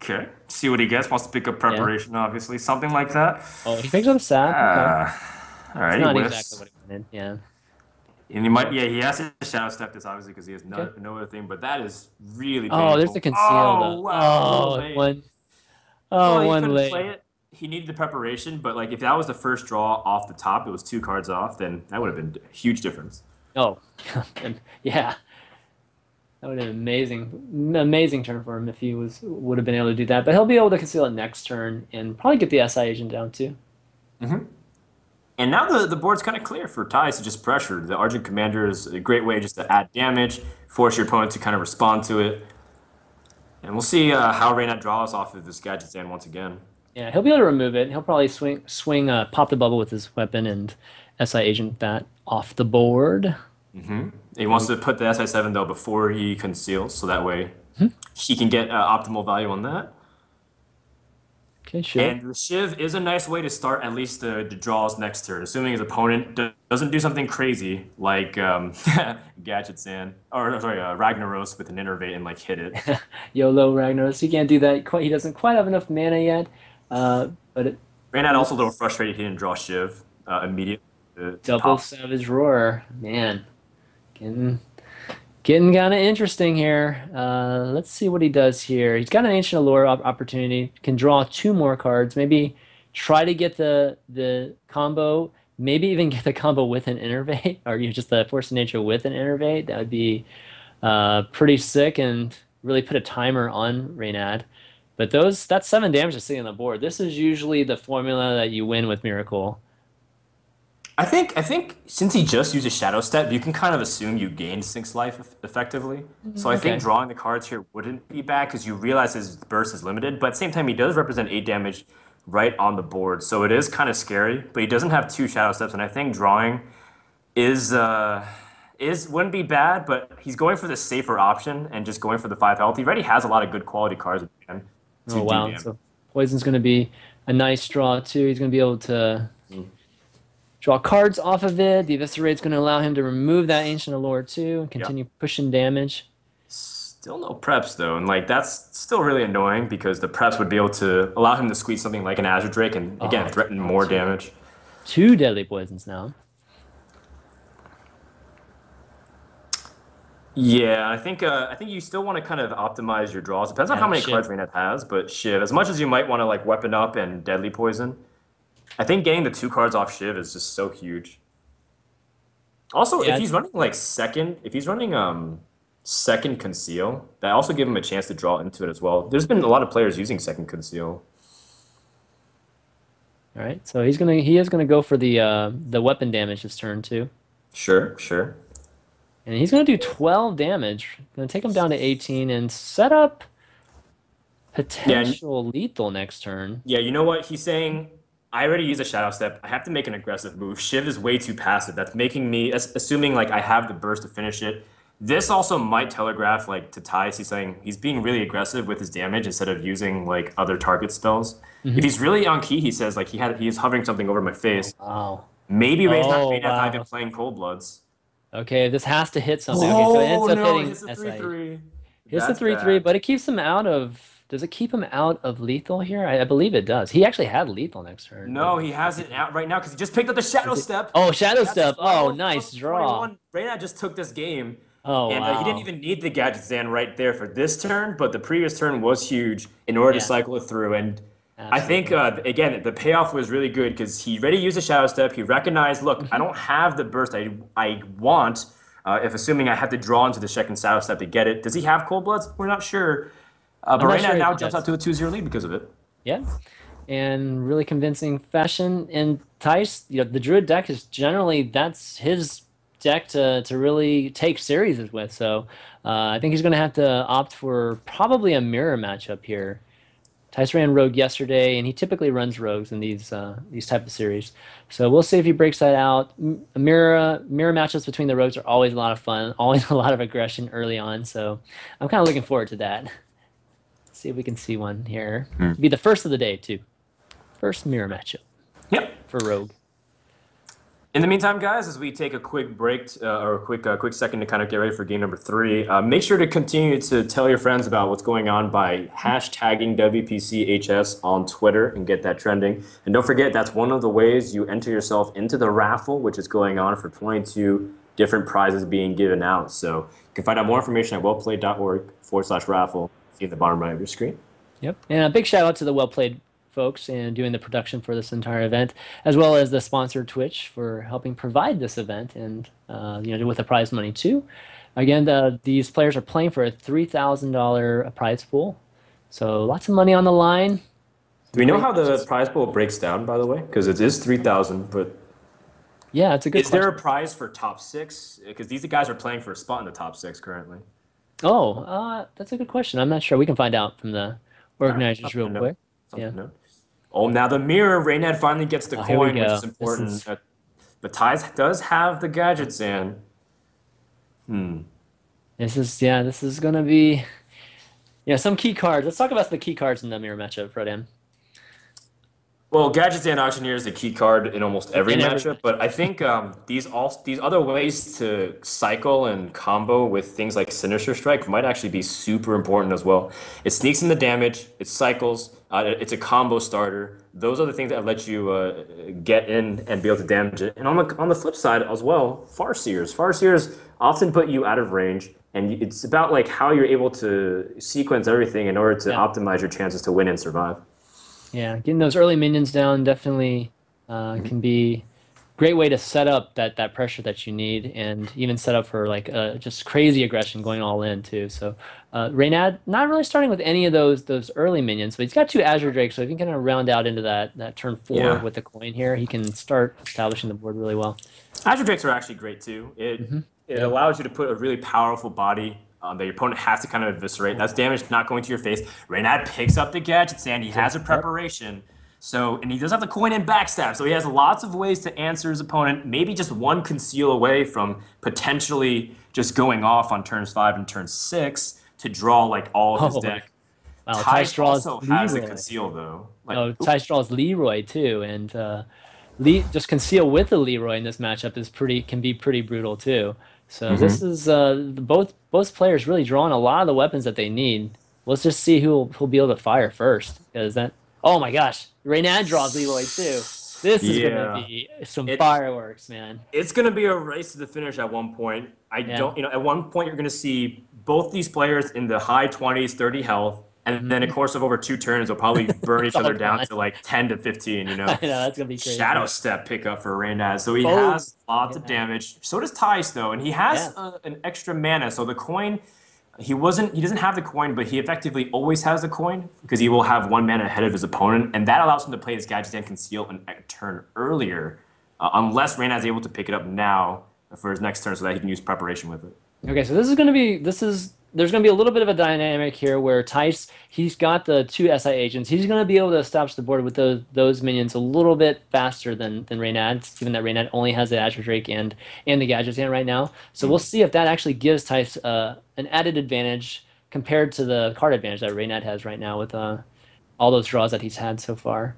Okay. See what he gets. Wants to pick up Yeah. preparation, obviously. Something like that. Oh, he picks up sap. Okay. All It's right, he not exactly whiffs. what he wanted. Yeah. And he might, yeah, he has to shadow step this obviously because he has Okay. no other thing, but that is really Oh, there's the painful. conceal Oh though. wow, a little Oh, late. one. Oh, Well, he one couldn't late. play it. He needed the preparation, but like if that was the first draw off the top, it was 2 cards off, then that would have been a huge difference. Oh, and yeah. That would have been amazing, amazing turn for him if he would have been able to do that. But he'll be able to conceal it next turn and probably get the SI agent down too. And now the board's kind of clear for ties to just pressure. The Argent Commander is a great way just to add damage, force your opponent to kind of respond to it. And we'll see how Reynad draws off of this Gadget Stand once again. Yeah, he'll be able to remove it. He'll probably pop the bubble with his weapon and SI agent that off the board. He wants to put the SI7 though before he conceals, so that way Mhm. he can get optimal value on that. Okay, Shiv. And the Shiv is a nice way to start at least the draws next turn, assuming his opponent doesn't do something crazy like Gadget Sand, or sorry, Ragnaros with an Innervate and like hit it. YOLO Ragnaros. He can't do that. Quite. He doesn't quite have enough mana yet. But Reynad it also a little is frustrated he didn't draw Shiv immediately to double pop. Savage Roar. Man, getting getting kind of interesting here. Let's see what he does here. He's got an Ancient Allure opportunity. Can draw 2 more cards. Maybe try to get the combo. Maybe even get the combo with an Innervate, or you just the Force of Nature with an Innervate. That would be pretty sick and really put a timer on Reynad. But that's 7 damage just sitting on the board. This is usually the formula that you win with Miracle. I think since he just uses Shadow Step, you can kind of assume you gained 6 life effectively. So I think Okay. drawing the cards here wouldn't be bad because you realize his burst is limited, but at the same time he does represent 8 damage right on the board. So it is kind of scary, but he doesn't have 2 Shadow Steps, and I think drawing is wouldn't be bad, but he's going for the safer option and just going for the 5 health. He already has a lot of good quality cards in hand to Oh do wow. damage. So poison's going to be a nice draw too. He's going to be able to draw cards off of it. The Eviscerate's going to allow him to remove that Ancient Allure too and Yeah. continue pushing damage. Still no preps though, and like that's still really annoying because the preps would be able to allow him to squeeze something like an Azure Drake and again Oh, threaten oh, more damage. two deadly poisons now. Yeah, I think you still want to kind of optimize your draws. Depends on how Yeah, many Shiv. cards Reynette has, but Shiv, as much as you might want to like weapon up and deadly poison, I think getting the 2 cards off Shiv is just so huge. Also, if Yeah, he's running like second, if he's running second conceal, that also give him a chance to draw into it as well. There's been a lot of players using second conceal. all right. So he is gonna go for the weapon damage this turn too. Sure, sure. And he's gonna do 12 damage. Gonna take him down to 18 and set up Yeah, and potential lethal next turn. yeah, you know what? He's saying, I already use a Shadow Step. I have to make an aggressive move. Shiv is way too passive. That's making me, assuming like I have the burst to finish it. This also might telegraph like to Tice. He's saying he's being really aggressive with his damage instead of using like other target spells. If Hmm. he's really on key, he says like he's hovering something over my Oh face. wow. Maybe Oh Ray's not even wow. playing Cold Bloods. Okay, this has to hit something. Okay, so it ends Oh up no, it hitting hits a SIH. 3/3. Hits the That's 3/3, bad. but it keeps him out of. Does it keep him out of lethal here? I believe it does. He actually had lethal next turn, but No, he has it out right now because he just picked up the Shadow is it? Step. Oh, Shadow That's Step. Oh, 12 nice plus draw. 21. Reyna just took this game, Oh and he didn't wow. even need the Gadget Stand right there for this turn, but the previous turn was huge in order to Yeah, cycle it through. And I think, absolutely. again, the payoff was really good because he already used a Shadow Step. He recognized, look, I Hmm. don't have the burst I want, if assuming I have to draw into the second Shadow Step to get it. Does he have Cold Bloods? We're not sure. I'm But not Reyna sure if now he jumps out does. to a 2-0 lead because of it. Yeah, and really convincing fashion. And Tice, the Druid deck is generally that's his deck to really take series with. So I think he's going to have to opt for probably a mirror matchup here. Tice ran Rogue yesterday, and he typically runs Rogues in these type of series. So we'll see if he breaks that out. Mirror matchups between the Rogues are always a lot of fun, always a lot of aggression early on. So I'm kind of looking forward to that. See if we can see one here. Be the first of the day too. First mirror matchup Yep. for Rogue. In the meantime, guys, as we take a quick break or a quick second to kind of get ready for game number 3, make sure to continue to tell your friends about what's going on by hashtagging WPCHS on Twitter and get that trending. And don't forget, that's one of the ways you enter yourself into the raffle, which is going on for 22 different prizes being given out. So you can find out more information at wellplayed.org/raffle. See at the bottom right of your screen. Yep. And a big shout out to the Well Played folks and doing the production for this entire event, as well as the sponsor Twitch for helping provide this event and with the prize money too. Again, these players are playing for a $3,000 prize pool, so lots of money on the line. Do Some we know great how the matches. prize pool breaks down, by the way? Because it is 3,000, but Yeah, it's a good is there a question. prize for top 6? Because these guys are playing for a spot in the top 6 currently. Oh, that's a good question. I'm not sure. We can find out from the All right, organizers something real to note. quick. Yeah. Something to note. Oh, now the mirror. Reynad finally gets the Oh, here we coin, which is go. This important. is But Ties does have the gadgets in. Hmm. this is gonna be some key cards. Let's talk about the key cards in the mirror matchup, Frodan. Well, Gadgets and Auctioneer is the key card in almost every In every matchup, but matchup. I think these other ways to cycle and combo with things like Sinister Strike might actually be super important as well. It sneaks in the damage, it cycles, it's a combo starter. Those are the things that let you get in and be able to damage it. And on the flip side as well, Farseers often put you out of range, and it's about like how you're able to sequence everything in order to Yeah. optimize your chances to win and survive. Yeah, getting those early minions down definitely Mhm. can be great way to set up that pressure that you need, and even set up for like just crazy aggression going all in too. So Reynad not really starting with any of those early minions, but he's got two Azure Drakes, so if he can kind of round out into that turn four Yeah. with the coin here, he can start establishing the board really well. Azure Drakes are actually great too. It Hmm. it Yeah. allows you to put a really powerful body that your opponent has to kind of eviscerate. That's damage not going to your face. Reynad picks up the gadgets and he has a Yep. preparation. So and he does have the coin and backstab. So he has lots of ways to answer his opponent. Maybe just one conceal away from potentially just going off on turns 5 and turn 6 to draw like all of his Oh, deck. wow. Tice Tice draws also has a Leroy. conceal though. Like Oh, Tice draws Leroy too, and just conceal with the Leroy in this matchup is pretty can be pretty brutal too. So this mhm. is both players really drawing a lot of the weapons that they need. Let's just see who'll be able to fire first, because that. Oh my gosh, Reynan draws Leroy too. This is gonna Yeah. be some It fireworks, man. it's going to be a race to the finish at one point. I Yeah. don't, at one point, you're going to see both these players in the high 20s, 30 health. And then, in Mhm. a course of over 2 turns, they'll probably burn It's each all other down gone. to like 10 to 15, I know that's gonna be Shadow crazy. Step pickup for Randaz. So he Both. has lots of Yeah. damage. So does Tice, though. And he has Yeah. an extra mana. So the coin, he doesn't have the coin, but he effectively always has the coin because he will have one mana ahead of his opponent. And that allows him to play his gadgets and conceal a turn earlier, unless Randaz is able to pick it up now for his next turn so that he can use preparation with it. Okay, so there's gonna be a little bit of a dynamic here where Tice, he's got the two SI agents. He's gonna be able to establish the board with those minions a little bit faster than Reynad, given that Reynad only has the Azure Drake and the Gadget's Hand right now. So we'll Mm. see if that actually gives Tice an added advantage compared to the card advantage that Reynad has right now with all those draws that he's had so far.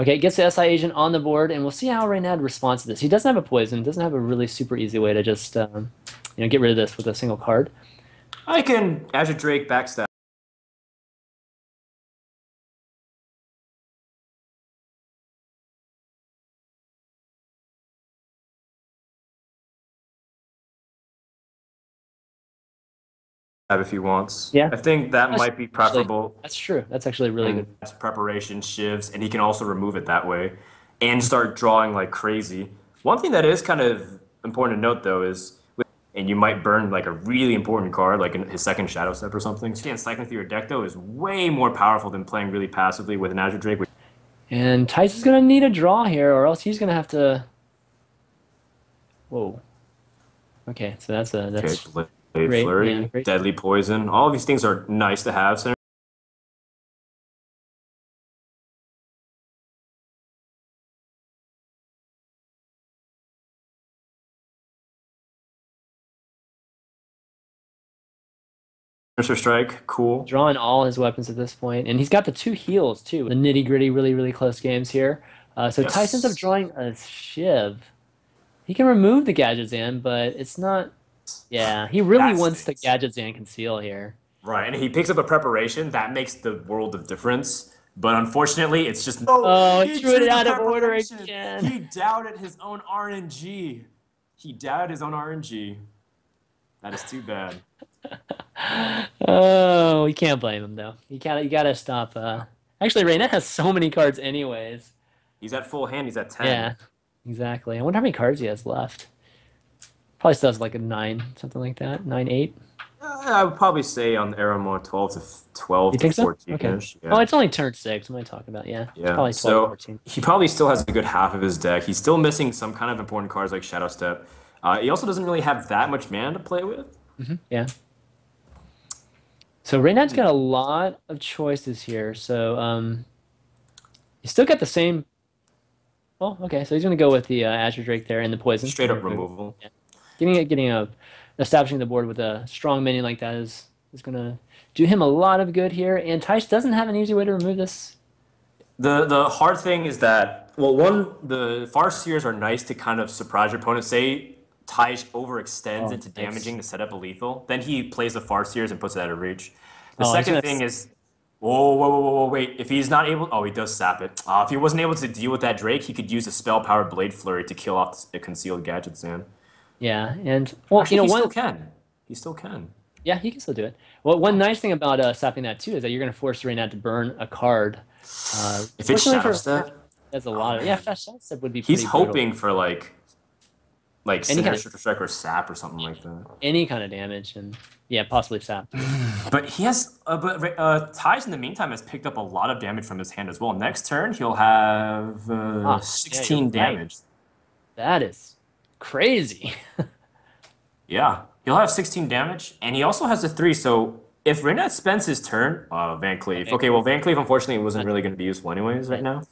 Okay, it gets the SI agent on the board, and we'll see how Reynad responds to this. He doesn't have a poison, doesn't have a really super easy way to just get rid of this with a single card. I can Azure Drake backstab if he wants. Yeah, I think that that's might be actually preferable. that's true. That's actually a really And good. preparation shivs, and he can also remove it that way and start drawing like crazy. One thing that is kind of important to note though is, and you might burn like a really important card, like his second Shadow Step or something. And cycling through your deck though is way more powerful than playing really passively with an Azure Drake. And Tice is gonna need a draw here, or else he's gonna have to. Whoa. Okay, so Okay, that's Blade great. Yeah, Flurry, great. Deadly Poison. All of these things are nice to have. Sinister Strike, cool. Drawing all his weapons at this point, and he's got the two heals too. The nitty gritty, really close games here. So Tice ends up Yes. drawing a Shiv. He can remove the Gadget's Hand, but it's not. Yeah, he really That wants the stings. Gadget's Hand conceal here. Right, and he picks up a preparation that makes the world of difference. But unfortunately, it's just no. Oh, he He threw it drew the out of order preparation. again. He doubted his own RNG. He doubted his own RNG. That is too bad. Oh, we can't blame him though. You gotta stop. Actually, Reina has so many cards anyways. He's at full hand. He's at 10. Yeah, exactly. I wonder how many cards he has left. Probably still has like a nine, something like that. 9, 8. I would probably say on the arrow more 12 You to think so? Okay. 14-ish. Oh, Yeah. it's only turn six. What am I talking about? Yeah, it's Yeah. probably 12 or So 14. he probably still has a good half of his deck. He's still missing some kind of important cards like Shadow Step. He also doesn't really have that much mana to play with. Yeah. So Reynard's got a lot of choices here. So you still got the same. Well, okay. So he's gonna go with the Azure Drake there and the poison. Straight up removal. Yeah. Getting a establishing the board with a strong minion like that is gonna do him a lot of good here. And Tice doesn't have an easy way to remove this. The hard thing is that, well, one, the Farseers are nice to kind of surprise your opponent. Say Taj overextends Oh, into nice. damaging to set up a lethal, then he plays the Farseers and puts it out of reach. The Oh, he's second gonna. thing is, whoa, wait. If he's not able, oh, he does sap it. If he wasn't able to deal with that Drake, he could use a spell-powered Blade Flurry to kill off a concealed Gadget Sand. Yeah, and well, Actually, he still one. can. He still can. Yeah, he can still do it. Well, one nice thing about stopping that too is that you're gonna force Reynad to burn a card. If it's Fortunately Shadow for Step, that's a oh lot of yeah. man. Fast Shot Step would be He's pretty brutal. hoping for like like Any kind of Sinister Strike or Sap or something like that. any kind of damage, and yeah, possibly sap too. But he has, Ties in the meantime has picked up a lot of damage from his hand as well. Next turn, he'll have Ah, yeah, you're 16 right. damage. That is crazy. Yeah, he'll have 16 damage, and he also has a 3. So if Reynad spends his turn, Van Cleef. Okay, Okay, well, Van Cleef unfortunately wasn't not really going to be useful anyways right yeah. now.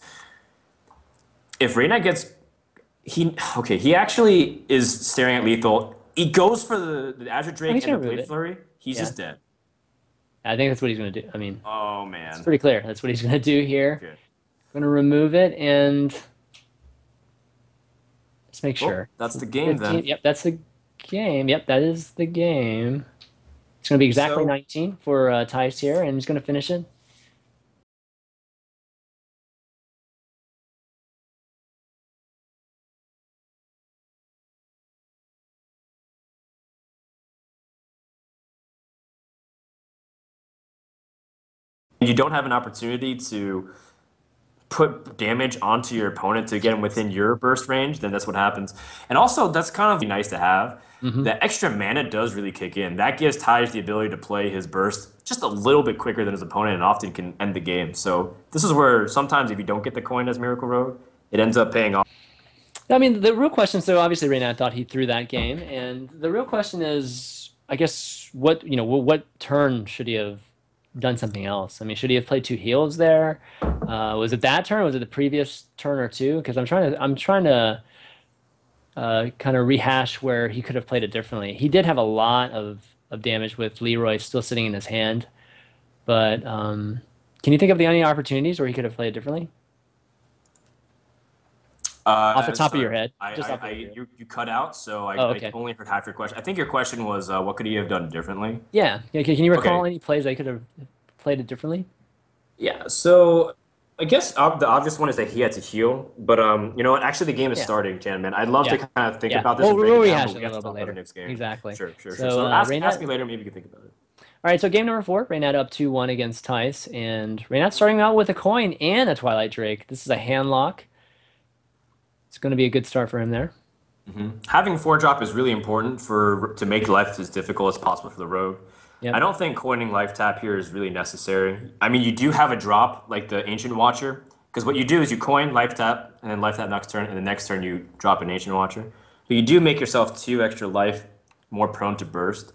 If Reynad gets, he actually is staring at lethal. He goes for the Azure Oh, Drake he's and the gonna remove Blade it. Flurry. He's Yeah, just dead. I think that's what he's gonna do. I mean, Oh it's man. pretty clear. That's what he's gonna do here. Okay. Gonna remove it and let's make Well, sure. that's the game 15. then. Yep, that's the game. Yep, that is the game. It's gonna be exactly So 19 for Tice here, and he's gonna finish it. you don't have an opportunity to put damage onto your opponent to get him within your burst range, then that's what happens. And also, that's kind of nice to have. Hmm. The extra mana does really kick in. That gives Taj the ability to play his burst just a little bit quicker than his opponent and often can end the game. So this is where sometimes if you don't get the coin as Miracle Rogue, it ends up paying off. I mean, the real question. So obviously, Reynad thought he threw that game, and the real question is, I guess, what turn should he have done something else? I mean, should he have played two heals there? Was it that turn? Or was it the previous turn or two? Because I'm trying to kind of rehash where he could have played it differently. He did have a lot of damage with Leroy still sitting in his hand, but can you think of any opportunities where he could have played it differently off the top of Sorry, your head? Just off the top of your head. you cut out, so Oh, I okay. only heard half your question. I think your question was, what could he have done differently? Yeah. Can you recall Okay, any plays that he could have played it differently? yeah, so I guess the obvious one is that he had to heal, but you know what? Actually, the game is Yeah. starting, Jan, man. I'd love to Yeah. kind of think Yeah. about this Well, and break we'll it down, rehash but it we a have to little bit talk about the later. next game. Exactly. Sure, sure, sure. So So ask me later, maybe you can think about it. all right. So game number four, Reynad up 2-1 against Tice, and Reynad starting out with a coin and a Twilight Drake. This is a hand lock. It's going to be a good start for him there. Having four drop is really important for to make life as difficult as possible for the rogue. I Yep. don't think coining life tap here is really necessary. I mean, you do have a drop like the Ancient Watcher, because what you do is you coin life tap and then life tap next turn, and the next turn you drop an Ancient Watcher. But you do make yourself 2 extra life, more prone to burst,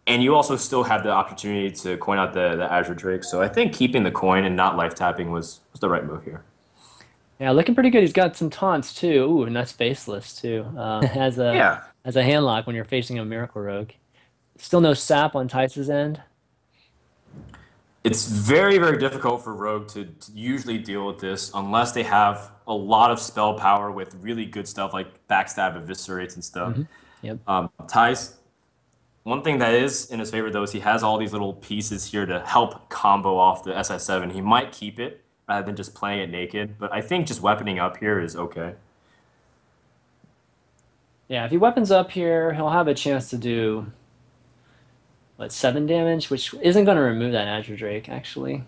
and you also still have the opportunity to coin out the Azure Drake. So I think keeping the coin and not life tapping was the right move here. Yeah, looking pretty good. He's got some taunts too. Ooh, and that's faceless too. Yeah, As a hand lock when you're facing a Miracle Rogue. Still no sap on Tice's end. it's very, very difficult for Rogue to usually deal with this unless they have a lot of spell power with really good stuff like backstab, eviscerates, and stuff. Hmm. Yep. Ty's one thing that is in his favor though is he has all these little pieces here to help combo off the SI7. He might keep it rather than just playing it naked, but I think just weaponing up here is okay. Yeah, if he weapons up here, he'll have a chance to do what, 7 damage, which isn't going to remove that Azure Drake actually.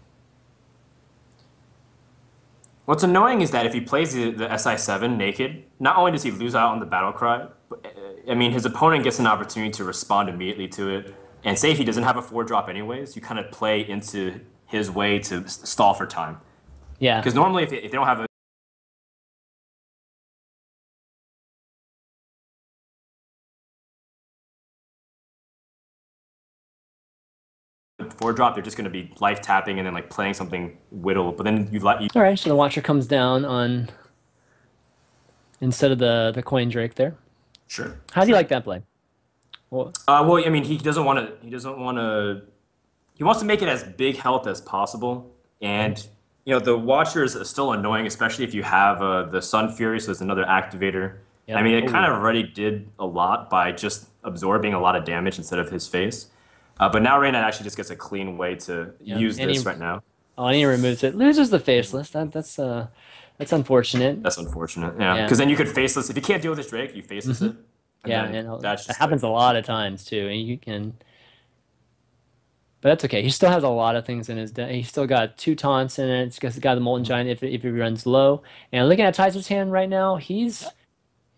What's annoying is that if he plays the SI7 naked, not only does he lose out on the battle cry, but I mean his opponent gets an opportunity to respond immediately to it. And say if he doesn't have a four drop anyways, you kind of play into his way to stall for time. Yeah. Because normally if they don't have a four drop, they're just going to be life tapping and then like playing something whittle. But then you let you. All right, so the Watcher comes down on instead of the coin Drake there. Sure. How do you like that play? Well, Well, I mean, he doesn't want to. He doesn't want to. He wants to make it as big health as possible, and you know the Watcher is still annoying, especially if you have the Sun Fury, so it's another activator. I yep. mean, it Oh, kind of already did a lot by just absorbing a lot of damage instead of his face. But now Reina actually just gets a clean way to yep. use And he this right now. oh, and he removes it. Loses the faceless. That's unfortunate. That's unfortunate. Yeah, Yeah. because then you could faceless. If you can't deal with this Drake, you faceless Hmm. it, and Yeah, then and that's that just it. happens a lot of times too. And you can, but that's okay. He still has a lot of things in his deck. He's still got two taunts in it. He's got the Molten Giant if he runs low. And looking at Tyson hand right now,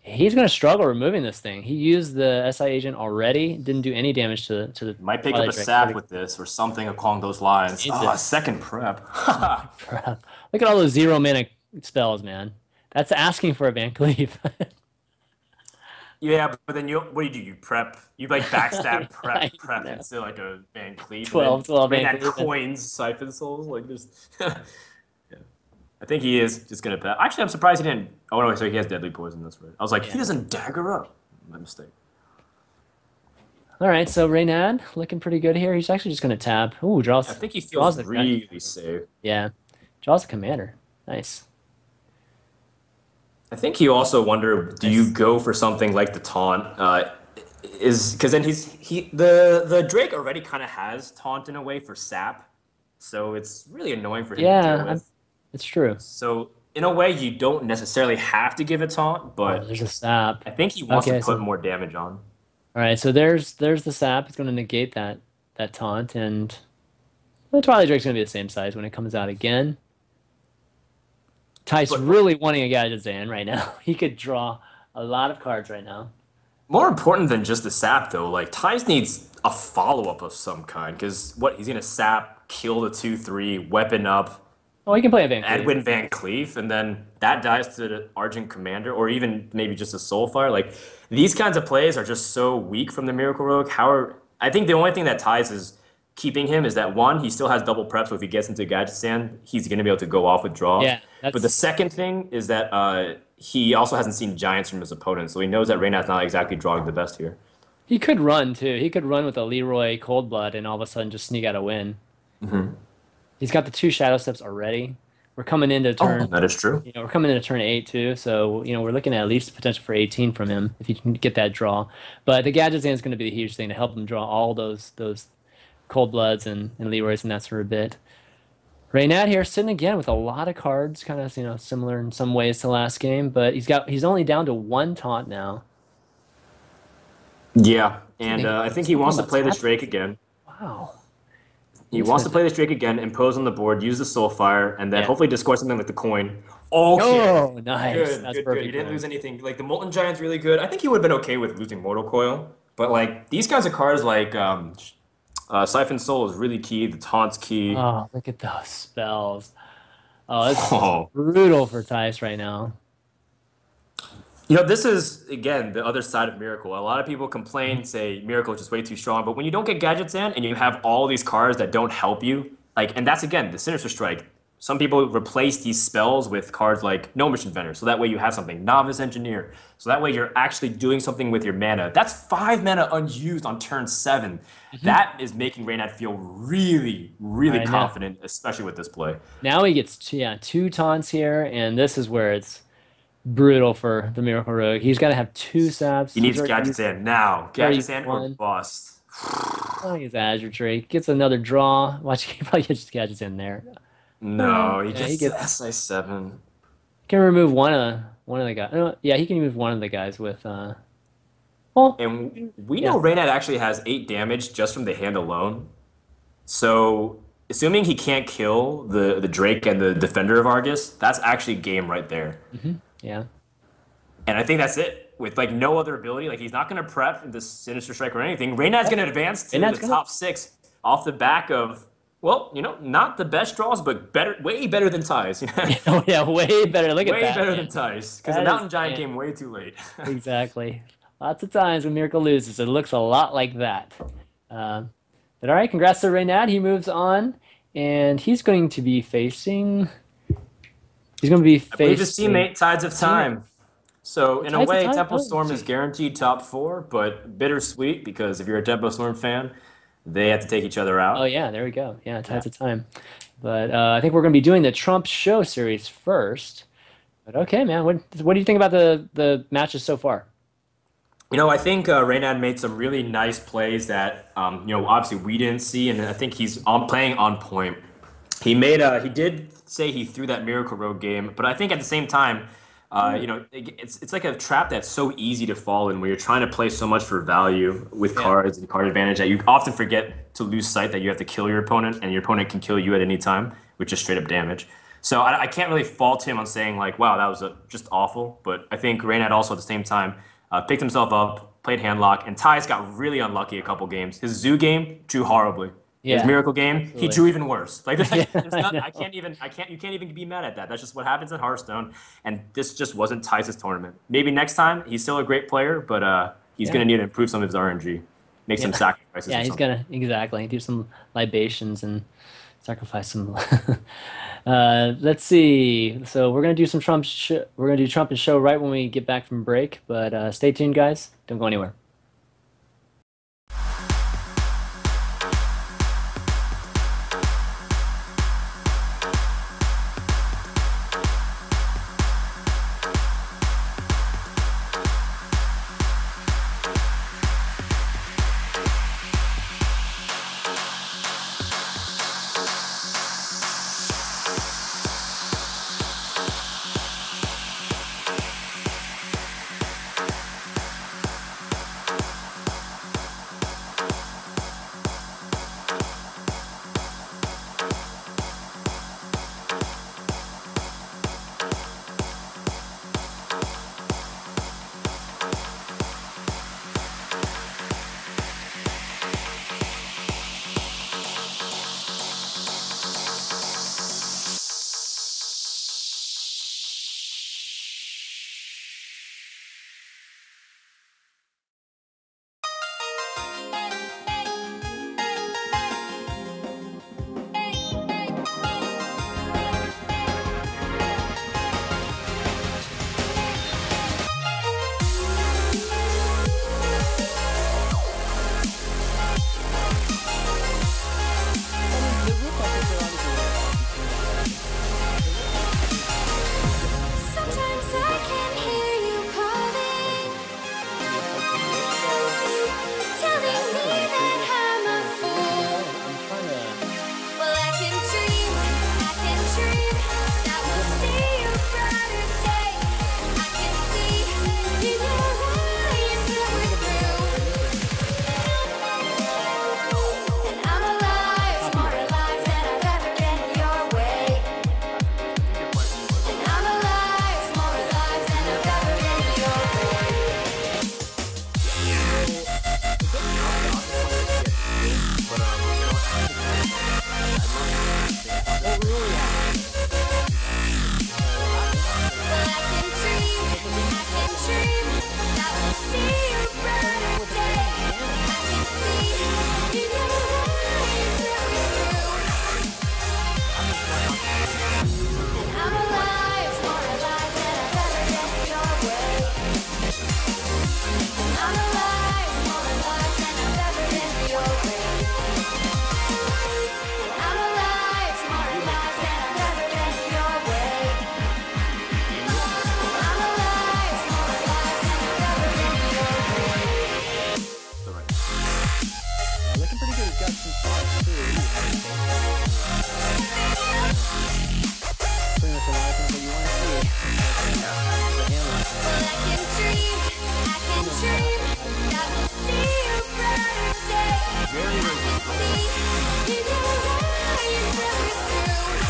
He's going to struggle removing this thing. He used the SI agent already. Didn't do any damage to the Might pick up Twilight a Drake. sap with this or something along those lines. Needs Ah, it. second prep. Look at all those 0 mana spells, man. That's asking for a Van Cleave. Yeah, but then what do? You prep, you like backstab, I prep know. into like a Van Cleave, and 12, then 12 Van Reynad Cleave. coins Siphon Souls. Like just, yeah. I think he is just gonna bet. Actually, I'm surprised he didn't. Oh no, so he has Deadly Poison. That's right. I was like, he Yeah. doesn't dagger up. My mistake. All right, so Reynad looking pretty good here. He's actually just going to tap. Ooh, I think he draws feels the guy. really safe. Yeah, draws the commander. Nice. I think he also wonder, do you Nice. go for something like the taunt? Is because then the Drake already kind of has taunt in a way for sap, so it's really annoying for him to deal Yeah, with. it's true. So in a way, you don't necessarily have to give it taunt, Oh, but there's a sap. I think he wants to Okay, put so more damage on. all right, so there's the sap. It's going to negate that taunt, and the Twilight Drake's going to be the same size when it comes out again. Ty's But really wanting a Gadget Zan right now. He could draw a lot of cards right now. more important than just the sap, though, like Ties needs a follow up of some kind. Because what he's gonna sap, kill the 2/3, weapon up, Oh, he can play a Van Cleave. Edwin Van Cleef, and then that dies to the Argent Commander, or even maybe just a Soulfire. Like these kinds of plays are just so weak from the Miracle Rogue. I think the only thing that Ties is keeping him is that one, he still has double prep, so if he gets into Gadget Stand, he's gonna be able to go off with draws. Yeah, But the that's second thing is that he also hasn't seen Giants from his opponent, so he knows that Reynad's not exactly drawing the best here. he could run too. He could run with a Leroy Coldblood and all of a sudden just sneak out a win. He's got the two Shadow Steps already. We're coming into Oh, turn, that is true. we're coming into turn 8 too, so we're looking at least potential for 18 from him if he can get that draw. But the Gadget Zan is going to be the huge thing to help him draw all those Coldbloods and Leroys and that sort of bit. Reynad here sitting again with a lot of cards, kind of similar in some ways to last game, but he's only down to one taunt now. Yeah, and I think he Something wants to about play this tapping. Drake again. Wow. He He's wants to gonna play this Drake again, impose on the board, use the Soulfire, and then Yeah. hopefully discard something like the coin. Okay. Oh, nice. Good, That's good, good. He perfect didn't plan. lose anything. Like the Molten Giant's really good. I think he would have been okay with losing Mortal Coil. But like these kinds of cards like Siphon Soul is really key, the taunt's key. Oh, look at those spells. Oh, this is Oh. brutal for Tice right now. This is again the other side of Miracle. A lot of people complain, say Miracle is just way too strong, but when you don't get gadgets in and you have all these cards that don't help you, like, and that's again the Sinister Strike. Some people replace these spells with cards like Gnomish Inventor, so that way you have something. Novice Engineer, so that way you're actually doing something with your mana. That's 5 mana unused on turn 7. That is making Reynad feel really, All really right, now confident, especially with this play. now he gets two taunts here, and this is where it's brutal for the Miracle Rogue. He's got to have two saps. He needs gadgets in now. Already Gadgets used in or one. bust. Oh, he's Azure Drake. Gets another draw. Watch, he probably gets gadgets in there. No, he Yeah, he gets the gets. SI7. Can remove one of the guys. Yeah, he can remove one of the guys with. Well, And we yeah. know Reynad actually has 8 damage just from the hand alone. So, assuming he can't kill the Drake and the Defender of Argus, that's actually game right there. Yeah. And I think that's it. With like no other ability, like he's not going to prep the Sinister Strike or anything. Reynad's going to advance to And that's the gonna. top 6 off the back of, well, not the best draws, but better, way better than ties. Oh yeah, way better. Look at Way that, better man. than ties. Because the That is Mountain Giant man. came way too late. Exactly. Lots of times when Miracle loses, it looks a lot like that. Um, but all right, congrats to Reynad. He moves on, and he's going to be facing. He's going to be I believe his facing. teammate, Tides of Time. So in a Tides of way, Time? Tempo Oh, Storm is guaranteed top 4, but bittersweet because if you're a Tempo Storm fan, they have to take each other oh out. yeah, there we go. Yeah, Yeah. Tides of Time. But I think we're going to be doing the Trump Show series first. But okay, man, what do you think about the matches so far? I think Reynad made some really nice plays that obviously we didn't see, and I think he's playing on point. He did say he threw that Miracle Road game, but I think at the same time, it's like a trap that's so easy to fall in where you're trying to play so much for value with Yeah. cards and card advantage that you often forget to lose sight that you have to kill your opponent, and your opponent can kill you at any time, which is straight up damage. So I can't really fault him on saying like, wow, that was just awful. But I think Reynad also at the same time picked himself up, played handlock, and Tyus got really unlucky a couple games. His Zoo game drew horribly. His Yeah, Miracle game, he absolutely. drew even worse. Like Yeah, there's I not, know. you can't even be mad at that. That's just what happens at Hearthstone. And this just wasn't Tyus' tournament. Maybe next time he's still a great player, but he's Yeah, gonna need to improve some of his RNG, make some yeah, sacrifices yeah. or He's something. gonna exactly do some libations and sacrifice some. Let's see. So we're gonna do some Trump. We're gonna do Trump and show right when we get back from break. But stay tuned, guys. Don't go anywhere. Sometimes I can hear you calling, telling me that I'm a fool. Well, I can dream that we'll see a brighter day. I can see in your eyes that we're through. And I'm alive, more alive than I've ever been your way. And I'm alive, more alive than I've ever been your way. Well, I can dream that we'll see a brighter day. I can see in your eyes that we're through. And I'm alive, more alive than I've ever been your way. And I'm alive, more alive than I've ever been your way. And I'm alive, more alive than I've ever been your way. And I'm alive, more alive than I've ever been your way. Looking pretty good. He's got some spots too. Pretty much a lot of things that you want to see. Well, I can dream that we'll see a brighter day. I can see in your eyes that we're through.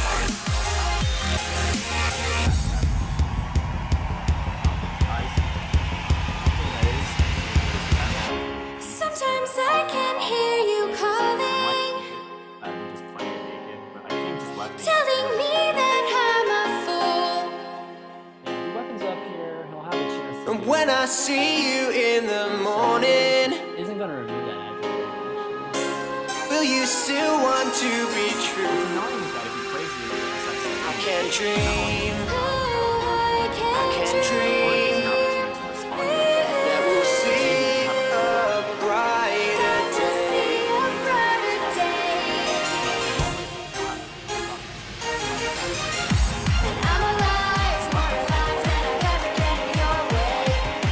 Sometimes I can hear you calling, telling me that I'm a fool. If the weapon's up here, he'll have a chance to And when I see you in the morning, isn't gonna remove that accurate. will you still want to be true? I can dream, Oh, I can dream that we'll see a brighter to day. see a brighter day. And I'm alive, more alive than I've ever been your way.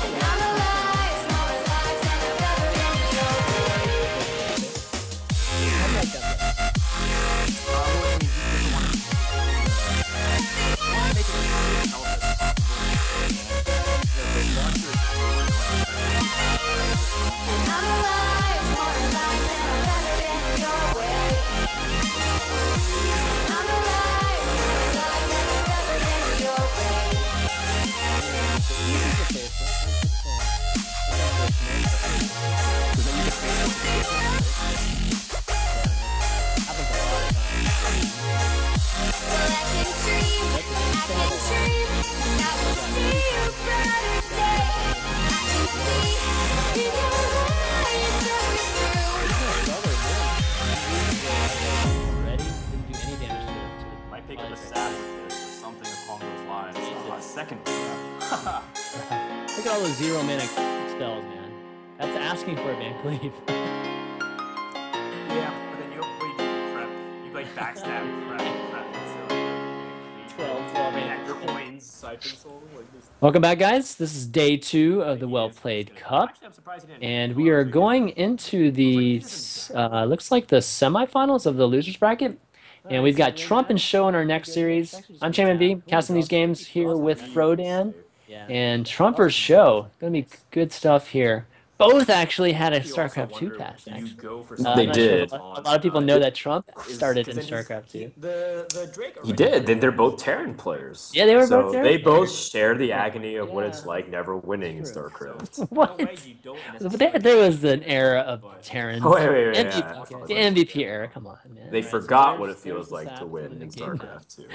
And I'm alive, more alive than I've ever been your way. I like that. Already didn't do any damage to the Might pick up a Flash sap with this or something along those lines. Second. Look at all those 0 mana spells, man. That's asking for a Van Cleave. Yeah, but then you prep. You like backstab, prep. 12 mana coins, Siphon Soul. Welcome back, guys. This is day 2 of the Well Played Cup. Actually, I'm surprised he didn't. And we are going into the, looks like the semifinals of the losers bracket. And we've got Trump and Show in our next series. I'm Chairman V, casting these games here with Frodan. And Trump versus Show. Gonna be good stuff here. Both actually had a StarCraft 2 pass, actually. They I'm not sure did. if a lot of people know that Trump started in StarCraft 2. He did. Then they're both Terran players. Yeah, they were so both Terran they both players. share the agony of what it's like never winning in StarCraft. What? There was an era of Terrans. Wait, MVP, the MVP era. Come on, man. They forgot what it feels like to win in StarCraft 2.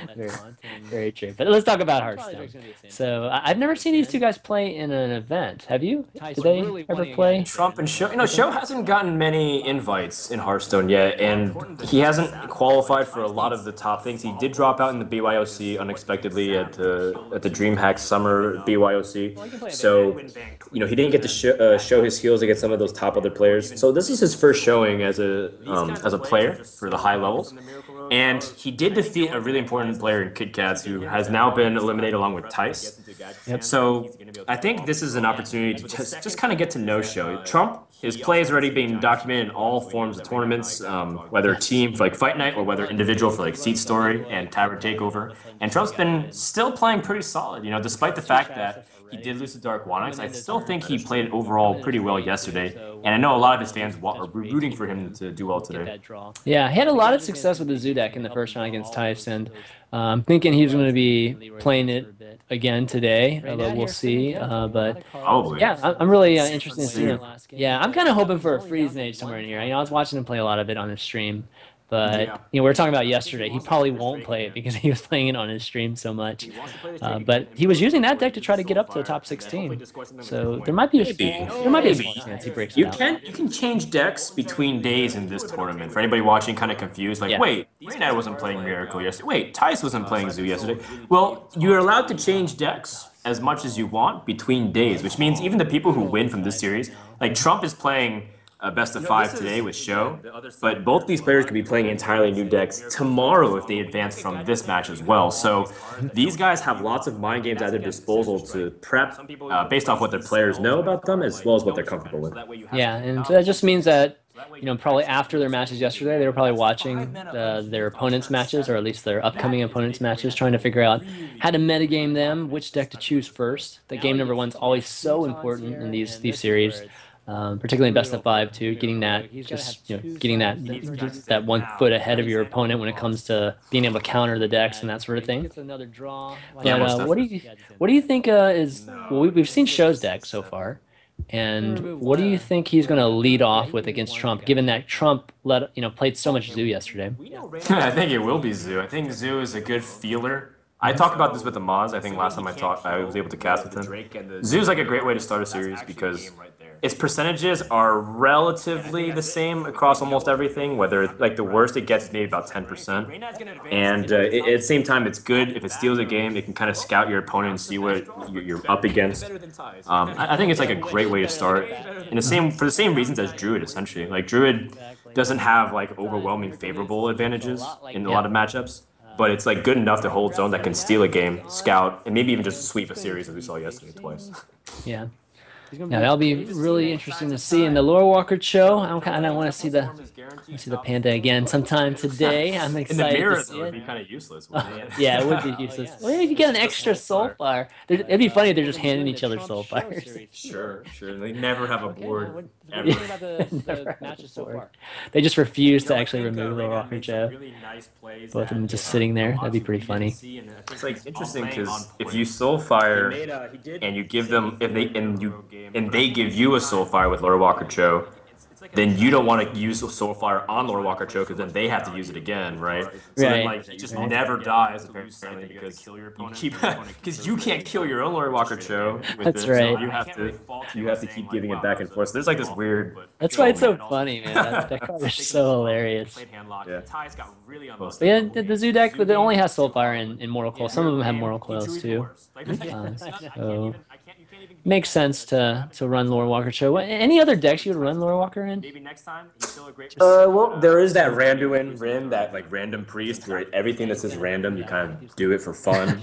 Very true. But let's talk about Hearthstone. So I've never seen these two guys play in an event. Have you? Did they ever play? Trump and Show. You know, Show hasn't gotten many invites in Hearthstone yet, and he hasn't qualified for a lot of the top things. He did drop out in the BYOC unexpectedly at the DreamHack Summer BYOC. So, you know, he didn't get to show his skills against some of those top other players. So this is his first showing as a player for the high levels. And he did defeat a really important player in Kit Kats who has now been eliminated along with Tice. So I think this is an opportunity to just kind of get to know Show. Trump, his play is already being documented in all forms of tournaments, whether team for like Fight Night or whether individual for like Seat Story and Tavern Takeover. And Trump's been still playing pretty solid, you know, despite the fact that he did lose to Dark Wanix. I still think he played overall pretty well yesterday, and I know a lot of his fans are rooting for him to do well today. Yeah, he had a lot of success with the Zoo deck in the first round against Tice, and I'm thinking he's going to be playing it again today, although we'll see. But Probably. yeah, I'm really interested to see him. Yeah, I'm kind of hoping for a Freeze Age somewhere in here. You know, I was watching him play a lot of it on his stream. But you know, we were talking about yesterday. He probably won't play it because he was playing it on his stream so much. But he was using that deck to try to get up to the top 16. So there might be a small chance he breaks it out. You can change decks between days in this tournament. For anybody watching, kind of confused, like, wait, Raynad wasn't playing Miracle yesterday. Wait, Tice wasn't playing Zoo yesterday. Well, you're allowed to change decks as much as you want between days, which means even the people who win from this series, like Trump is playing best of 5 today with Show, but both these players could be playing entirely new decks tomorrow if they advance from this match as well. So these guys have lots of mind games at their disposal to prep based off what their players know about them as well as what they're comfortable with. Yeah, and so that just means that, you know, probably after their matches yesterday, they were probably watching their opponents' matches, or at least their upcoming opponents' matches, trying to figure out how to metagame them, which deck to choose first. The game number 1's always so important in these series. Particularly in best of 5 too, getting that that 1 foot ahead of your opponent when it comes to being able to counter the decks and that sort of thing. But what do you think is we've seen Show's deck so far, and what do you think he's going to lead off with against Trump, given that Trump played so much Zoo yesterday? I think it will be Zoo. I think Zoo is a good feeler. I talked about this with the Moz. I think last time I was able to cast with him. Zoo's like a great way to start a series because its percentages are relatively the same across almost everything, whether like the worst it gets is maybe about 10%. And at the same time, it's good if it steals a game, it can kind of scout your opponent and see what you're up against. I think it's like a great way to start. And for the same reasons as Druid, essentially. Like Druid doesn't have like overwhelming favorable advantages in a lot of matchups. But it's like good enough to hold zone that can steal a game, scout, and maybe even just sweep a series as we saw yesterday twice. Yeah. Yeah, that'll be really interesting to see in the Lore Walker show. I want to see the panda again sometime today. I'm excited. In the mirror, to see though, it'd it. be kind of useless. Yeah, it would be useless. Well, if you get an extra soul fire, it'd be funny if they're just handing each other soul fires. Sure. They never have a board. Never matches so far. They just refuse to actually remove the Walker Joe. Both of them just sitting there. That'd be pretty funny. It's like interesting because if you soul fire and you give them and they give you a soul fire with Lord Walker Cho, then you don't want to use Soulfire on Lord Walker Cho because then they have to use it again, right? So then Right. like he just Right. never dies apparently because you keep because you can't kill your own Lord Walker Cho with That's it, so right. you have to keep giving it back and forth. So there's like this weird That's why it's so funny, man. That card is so hilarious. yeah. But yeah, the Zoo deck, but it only has Soulfire and Mortal Coil. Some of them have Mortal Coils too. So makes sense to run Lore Walker Cho. Any other decks you would run Lore Walker in? Well, there is that Randuin Rin, that like random priest where everything that says random, you kind of do it for fun.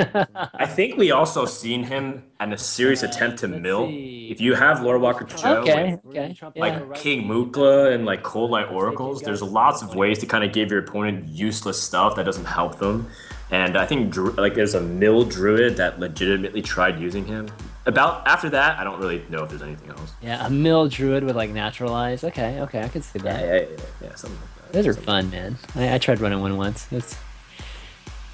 I think we also seen him in a serious attempt to Let's mill. see. If you have Lord Walker Cho Okay, with okay. like Yeah. King Mukla and like Cold Light Oracles, there's lots of ways to kind of give your opponent useless stuff that doesn't help them. And I think like there's a mill druid that legitimately tried using him. About after that, I don't really know if there's anything else. Yeah, a mill druid with like naturalize. Okay, okay, I can see that. Yeah, something like that. Those are fun, man. I tried running one once. It's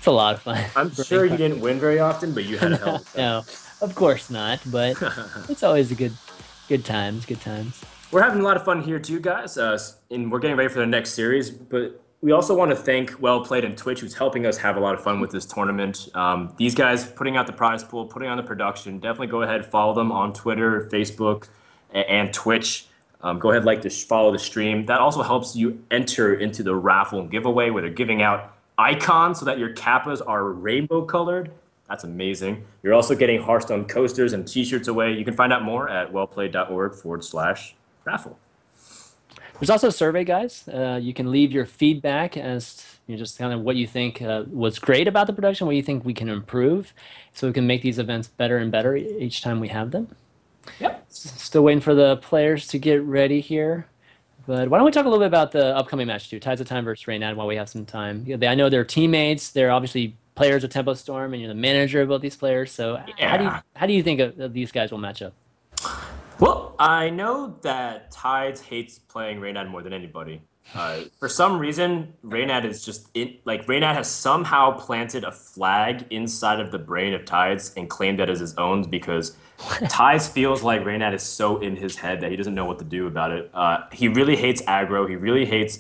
a lot of fun. I'm sure you didn't win very often, but you had a hell of a time. No, of course not. But it's always a good times. Good times. We're having a lot of fun here too, guys, and we're getting ready for the next series. But we also want to thank Well Played and Twitch, who's helping us have a lot of fun with this tournament. These guys putting out the prize pool, putting on the production. Definitely go ahead, follow them on Twitter, Facebook, and Twitch. Go ahead, follow the stream. That also helps you enter into the raffle and giveaway where they're giving out icons so that your kappas are rainbow colored. That's amazing. You're also getting Hearthstone coasters and t-shirts away. You can find out more at wellplayed.org/raffle. There's also a survey, guys. You can leave your feedback as just kind of what you think was great about the production, what you think we can improve, so we can make these events better and better each time we have them. Yep. Still waiting for the players to get ready here. But why don't we talk a little bit about the upcoming match too, Tides of Time versus Reynad, while we have some time. I know they're teammates. They're obviously players of Tempo Storm, and you're the manager of both these players. So how do you think of these guys will match up? Well, I know that Tides hates playing Reynad more than anybody. For some reason, Reynad is Reynad has somehow planted a flag inside of the brain of Tides and claimed that as his own because Tides feels like Reynad is so in his head that he doesn't know what to do about it. He really hates aggro. He really hates,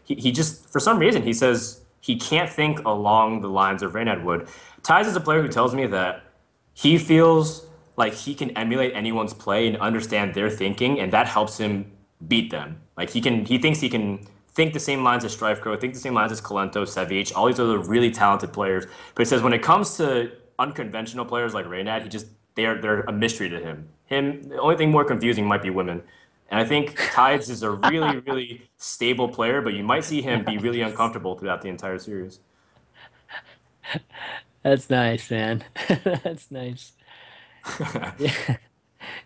he just, for some reason, he says he can't think along the lines of Reynad would. Tides is a player who tells me that he feels like he can emulate anyone's play and understand their thinking, and that helps him beat them. Like he thinks he can think the same lines as Strifecrow, think the same lines as Kalento, Savage, all these other really talented players. But he says when it comes to unconventional players like Reynad, they're a mystery to him. The only thing more confusing might be women. And I think Tides is a really, really stable player, but you might see him be really uncomfortable throughout the entire series. That's nice, man. That's nice. Yeah.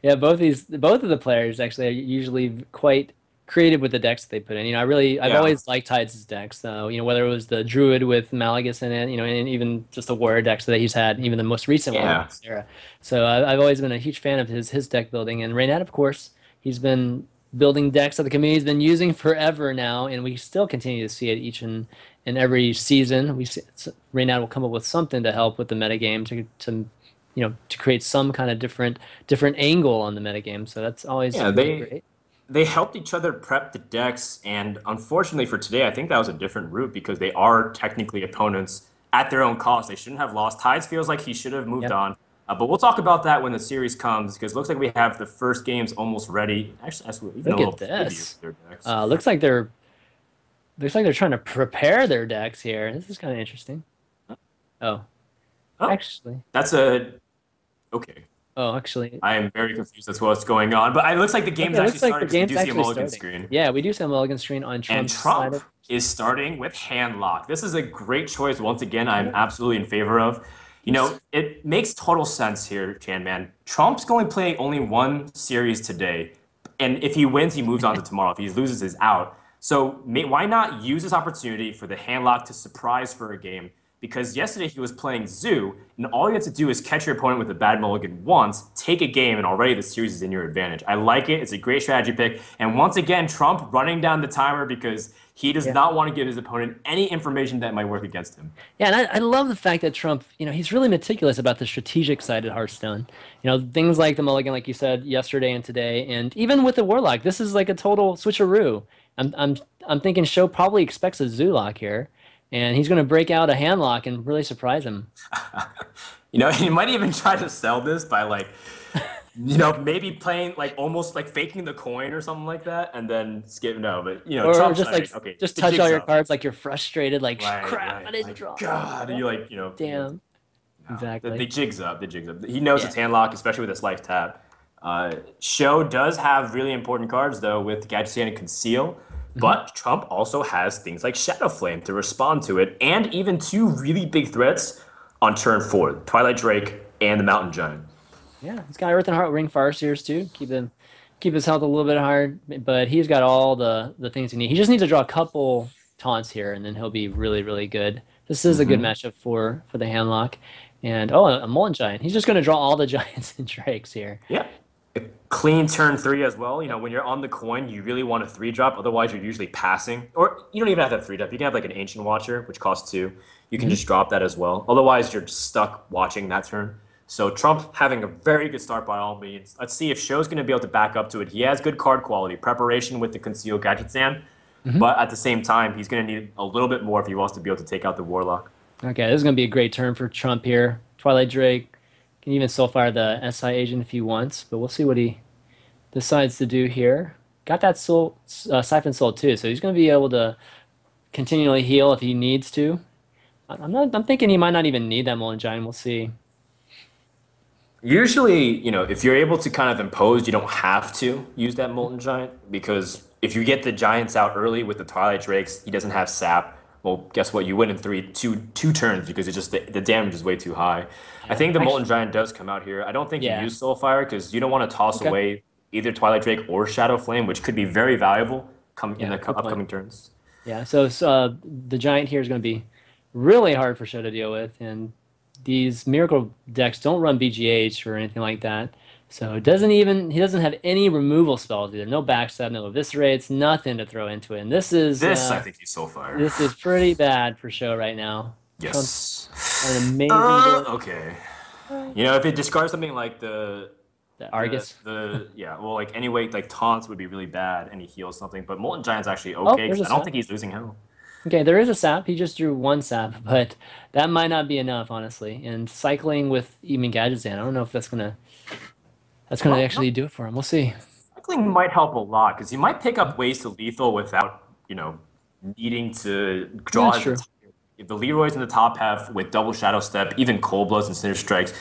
Yeah, both of the players actually are usually quite creative with the decks that they put in. I've always liked Tides' decks. So, whether it was the Druid with Malagus in it, and even just the Warrior decks that he's had, even the most recent one with Sarah. So I've always been a huge fan of his deck building. And Reynad, of course, he's been building decks that the community's been using forever now, and we still continue to see it each and every season. Reynad will come up with something to help with the metagame to create some kind of different angle on the metagame. So that's always great. They helped each other prep the decks, and unfortunately for today, I think that was a different route because they are technically opponents at their own cost. They shouldn't have lost. Tides feels like he should have moved on. But we'll talk about that when the series comes because it looks like we have the first games almost ready. Actually, even Look a at little this. preview of their decks. Looks like they're trying to prepare their decks here. This is kind of interesting. Oh, actually. Okay. Oh, actually. I am very confused as to what's going on, but it looks like the game's Okay, actually looks like starting the game's because we do see a actually mulligan starting. screen. Yeah, we do see a mulligan screen on And Trump's side Trump of. is starting with Handlock. This is a great choice once again. I'm absolutely in favor of. It makes total sense here, Chan Man. Trump's going to play only one series today, and if he wins, he moves on to tomorrow. If he loses, he's out. So why not use this opportunity for the Handlock to surprise for a game? because yesterday he was playing Zoo, and all you have to do is catch your opponent with a bad mulligan once, take a game, and already the series is in your advantage. I like it. It's a great strategy pick. And once again, Trump running down the timer because he does not want to give his opponent any information that might work against him. Yeah, and I love the fact that Trump, he's really meticulous about the strategic side at Hearthstone. Things like the mulligan, like you said, yesterday and today, and even with the Warlock, this is like a total switcheroo. I'm thinking Show probably expects a Zoolock here, and he's going to break out a handlock and really surprise him. He might even try to sell this by like, maybe playing like almost like faking the coin or something like that, and then skip. No, but Or Trump's just like, like okay, just the touch all jig's your up. cards like you're frustrated, like Right, crap, right. I didn't Like, draw. God, and you're like, Damn. the Exactly. jig's up. The jig's up. He knows Yeah. it's handlock, especially with his life tap. Show does have really important cards though with Gadget and Conceal, but Trump also has things like Shadow Flame to respond to it, and even two really big threats on turn 4: Twilight Drake and the Mountain Giant. Yeah, he's got Earth and Heart Ring Fire Seers too. Keep his health a little bit higher, but he's got all the things he needs. He just needs to draw a couple taunts here, and then he'll be really, really good. This is a good matchup for the handlock. And a Molten Giant. He's just going to draw all the giants and drakes here. Yeah. A clean turn 3 as well. When you're on the coin, you really want a 3-drop. Otherwise, you're usually passing. Or you don't even have to have 3-drop. You can have like an Ancient Watcher, which costs 2. You can just drop that as well. Otherwise, you're stuck watching that turn. So Trump having a very good start by all means. Let's see if Show's going to be able to back up to it. He has good card quality, preparation with the Concealed Gadget Sand. But at the same time, he's going to need a little bit more if he wants to be able to take out the Warlock. Okay, this is going to be a great turn for Trump here. Twilight Drake can even Soulfire the SI agent if he wants, but we'll see what he decides to do here. Got that Siphon Soul too, so he's going to be able to continually heal if he needs to. I'm thinking he might not even need that Molten Giant. We'll see. Usually, if you're able to kind of impose, you don't have to use that Molten Giant, because if you get the Giants out early with the Twilight Drakes, he doesn't have sap. Well, guess what? You win in two turns because it's just the damage is way too high. I think the Molten Giant does come out here. I don't think you use Soulfire because you don't want to toss away either Twilight Drake or Shadow Flame, which could be very valuable in the upcoming turns. Yeah, so the Giant here is going to be really hard for Show to deal with, and these Miracle decks don't run BGH or anything like that. So he doesn't have any removal spells either. No backstab, no eviscerates, nothing to throw into it. And I think he's Soulfire. This is pretty bad for Show right now. Yes. Trump's an amazing board. Okay. If it discards something like The Argus. Like anyway, like taunts would be really bad, and he heals something. But Molten Giant's actually okay there's because a I don't sap. think he's losing health. Okay, there is a sap. He just drew one sap, but that might not be enough, honestly. And cycling with even Gadget I don't know if that's gonna actually do it for him. We'll see. Cycling might help a lot because he might pick up ways to lethal without, needing to draw That's true. if the Leroy's in the top half with double Shadow Step, even Cold Bloods and Cinder Strikes,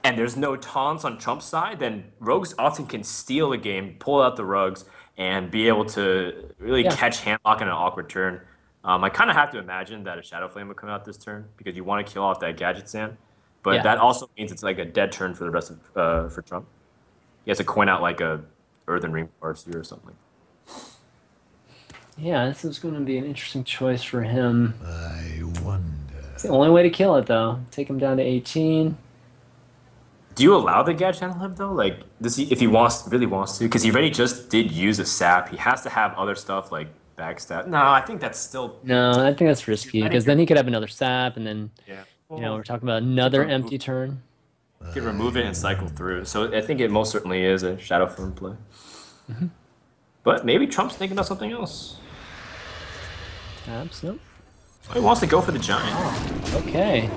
and there's no taunts on Trump's side, then Rogues often can steal a game, pull out the rugs, and be able to really catch handlock in an awkward turn. I kind of have to imagine that a Shadow Flame would come out this turn because you want to kill off that Gadget Sand, but that also means it's like a dead turn for the rest of for Trump. He has to coin out like a Earthen Ring Farseer or something. Yeah, this is going to be an interesting choice for him. I wonder. It's the only way to kill it, though. Take him down to 18. Do you allow the Gadget on him though? Like, does he, if he really wants to? Because he already just did use a sap. He has to have other stuff like backstab. No, I think that's still. No, I think that's risky because then he could have another sap, and then we're talking about another empty turn. You can remove it and cycle through. So I think it most certainly is a Shadow Flame play. But maybe Trump's thinking of something else. Taps, nope. He wants to go for the Giant. Okay.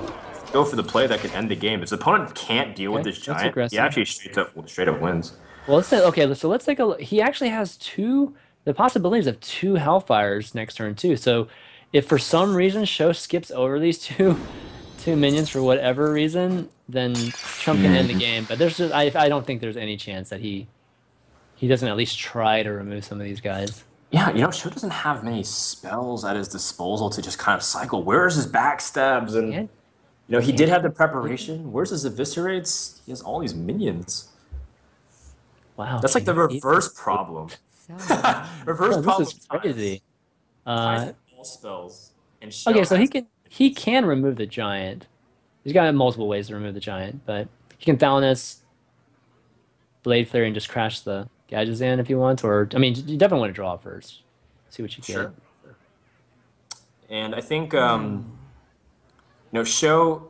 Go for the play that could end the game. His opponent can't deal with this that's Giant. aggressive. He actually straight up wins. Well, let's take a look. He actually has the possibilities of 2 Hellfires next turn, too. So if for some reason Show skips over these two minions for whatever reason, then Trump can end the game. But I don't think there's any chance that he doesn't at least try to remove some of these guys. Yeah, Show doesn't have many spells at his disposal to just kind of cycle. Where's his backstabs? And he did have the preparation. Where's his eviscerates? He has all these minions. Wow. That's like the reverse problem. Reverse problem. This is crazy. Ties all spells. And Okay, so he has can he can remove the giant. He's got multiple ways to remove the giant, but he can Thalamus, Blade Flurry, and just crash the Gadgetzan if you want. Or I mean, you definitely want to draw first. See what you get. Sure. And I think Show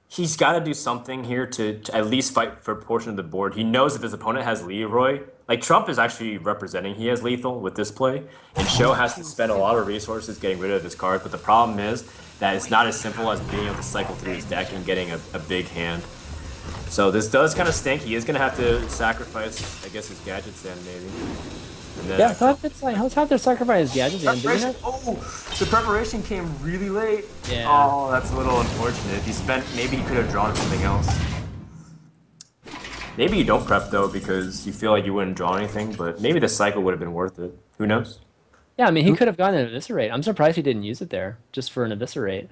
he's got to do something here to at least fight for a portion of the board. He knows if his opponent has Leroy, like Trump is actually representing he has lethal with this play, and Show has to spend a lot of resources getting rid of his cards. But the problem is that it's not as simple as being able to cycle through his deck and getting a big hand. So this does kind of stink. He is going to have to sacrifice, I guess, his gadgets then maybe. And then Yeah, let's have to sacrifice Gadgetzan. preparation. Oh, the preparation came really late. Yeah. Oh, that's a little unfortunate. If he spent, maybe he could have drawn something else. Maybe you don't prep though because you feel like you wouldn't draw anything, but maybe the cycle would have been worth it. Who knows? Yeah, I mean, he could have gotten an Eviscerate. I'm surprised he didn't use it there, just for an Eviscerate.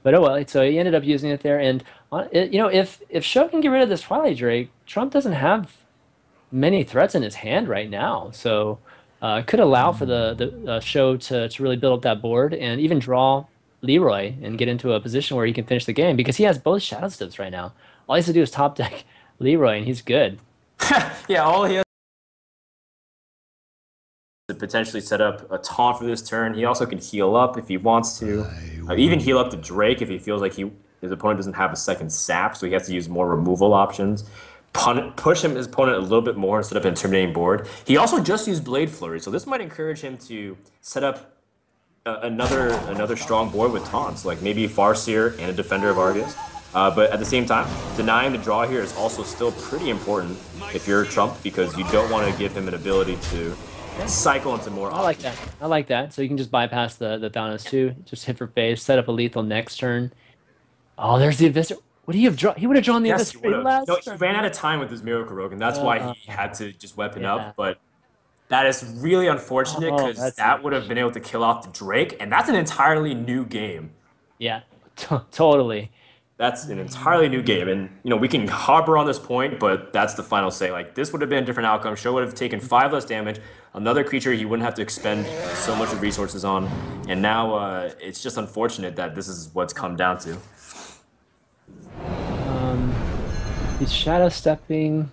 But oh well, so he ended up using it there. And if Sho can get rid of this Twilight Drake, Trump doesn't have many threats in his hand right now. So it could allow for the Sho to really build up that board and even draw Leroy and get into a position where he can finish the game because he has both Shadow Steps right now. All he has to do is top deck Leroy and he's good. Yeah, all he has to potentially set up a taunt for this turn. He also can heal up if he wants to. Even heal up the Drake if he feels like his opponent doesn't have a second sap, so he has to use more removal options. Push his opponent a little bit more instead of an intimidating board. He also just used Blade Flurry, so this might encourage him to set up another strong board with taunts, like maybe Farseer and a Defender of Argus. But at the same time, denying the draw here is also still pretty important if you're Trump because you don't want to give him an ability to cycle into more. I like that. I like that. So you can just bypass the Thanos too. Just hit for face, set up a lethal next turn. Oh, there's the Eviscerate. Would he have drawn? He would have drawn the Yes, he Eviscerate would last have. No, he turn. ran out of time with his Miracle Rogue, that's why he had to just weapon Yeah. up. But that is really unfortunate Oh, because that's that would have been able to kill off the Drake, and that's an entirely new game. Yeah, totally. That's an entirely new game, and we can harbor on this point, but that's the final say. Like this would have been a different outcome. Sho would have taken 5 less damage, another creature he wouldn't have to expend so much of resources on, and now it's just unfortunate that this is what's come down to. He's shadow stepping.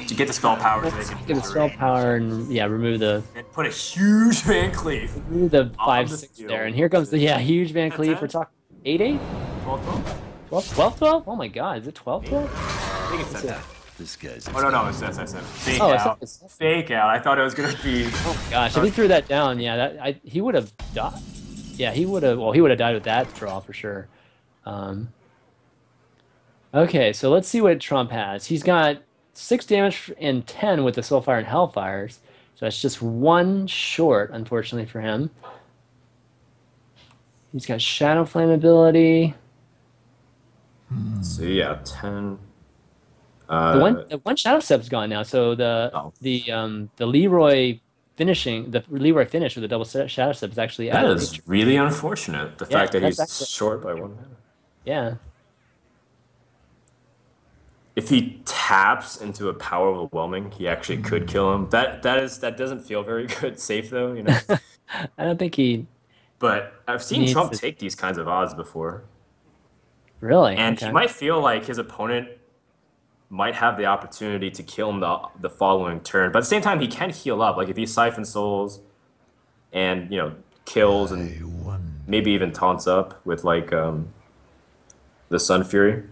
To get the spell power, so they can Get the spell power and remove the and put a huge Van Cleave. 5/6 deal. there. And here comes the huge Van Cleef. We're talking 8/8, 12-12? 12/12. Oh my God, is it 12/12? I think it said that. This guy's Oh no, it's I said fake Oh, it's out. it's- Fake out. I thought it was gonna be. Gosh, if he threw that down, he would have died. Yeah, he would have. Well, he would have died with that draw for sure. Okay, so let's see what Trump has. He's got 6 damage and 10 with the Soulfire and Hellfires. So that's just 1 short, unfortunately for him. He's got Shadow Flame ability. So yeah, 10. The one Shadow Step's gone now. So the Leroy Leroy finish with the double Shadow Step is actually That out. is really unfortunate. The fact that that's he's actually- short by 1 mana. Yeah. If he taps into a power overwhelming, he actually could kill him. That doesn't feel very good. Safe though, I don't think he But I've seen Needs Trump to- take these kinds of odds before, really. and Okay. he might feel like his opponent might have the opportunity to kill him the following turn. But at the same time, he can heal up. Like if he Siphon Souls and kills and maybe even taunts up with like the Sun Fury.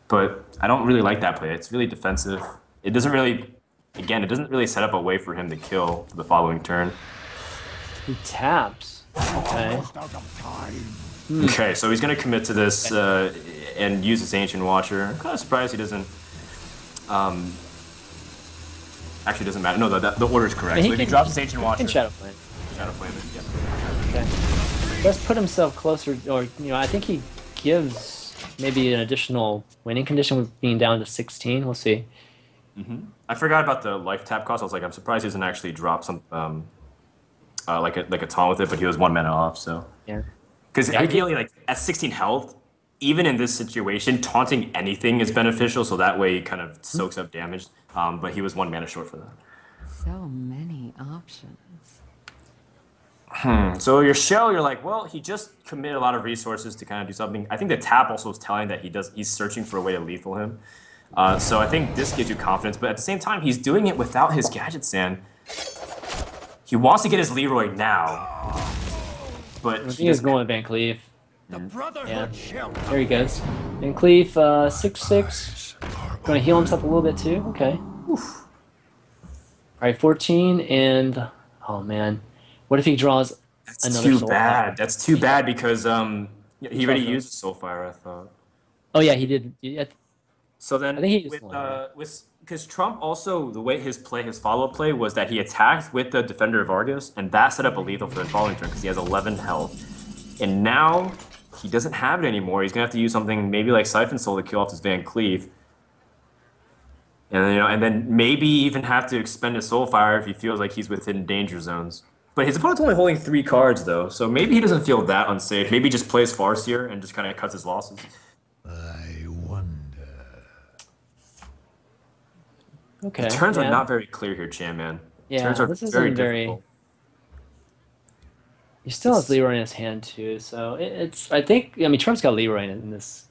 But I don't really like that play. It's really defensive. It doesn't really set up a way for him to kill the following turn. He taps. Okay. Okay, so he's going to commit to this and use his Ancient Watcher. I'm kind of surprised he doesn't. Actually, doesn't matter. No, the order is correct. He So if he can- drops his Ancient He Watcher, can Shadow Flame. Shadow Flame it, yeah. Okay. Let's put himself closer, or I think he gives maybe an additional winning condition with being down to 16. We'll see. I forgot about the life tap cost. I was like, I'm surprised he doesn't actually drop some like a taunt with it, but he was 1 mana off. So Yeah. because Yeah, ideally, like at 16 health, even in this situation, taunting anything is beneficial. So that way, he kind of soaks up damage. But he was 1 mana short for that. So many options. So your shell, you're like, well, he just committed a lot of resources to kind of do something. I think the tap also is telling that he's searching for a way to lethal him. So I think this gives you confidence, but at the same time, he's doing it without his gadget sand. He wants to get his Leroy now, but I think he he's doesn't. going with Van Cleef. The Yeah, Brotherhood shall there he goes. Van Cleef, 6-6. Going to heal himself a little bit too. Okay. All right, 14 and oh man, what if he draws That's another too soul bad. fire? That's too bad because he already Soulfire. used Soulfire, I thought. Oh yeah, he did. Yeah, So I then think he used with one. Right? because Trump also the way his follow-up play was that he attacked with the Defender of Argus and that set up a lethal for the following turn because he has 11 health. And now he doesn't have it anymore. He's gonna have to use something maybe like Siphon Soul to kill off this Van Cleef. And then maybe even have to expend his Soulfire if he feels like he's within danger zones. But his opponent's only holding 3 cards though, so maybe he doesn't feel that unsafe. Maybe he just plays Farseer and just kind of cuts his losses. I wonder. Okay. Turns are yeah. not very clear here, Chan Man. Yeah, Turns are this isn't very very. difficult. He still has It's Leroy in his hand too, so it's. I think. I mean, Trump's got Leroy in this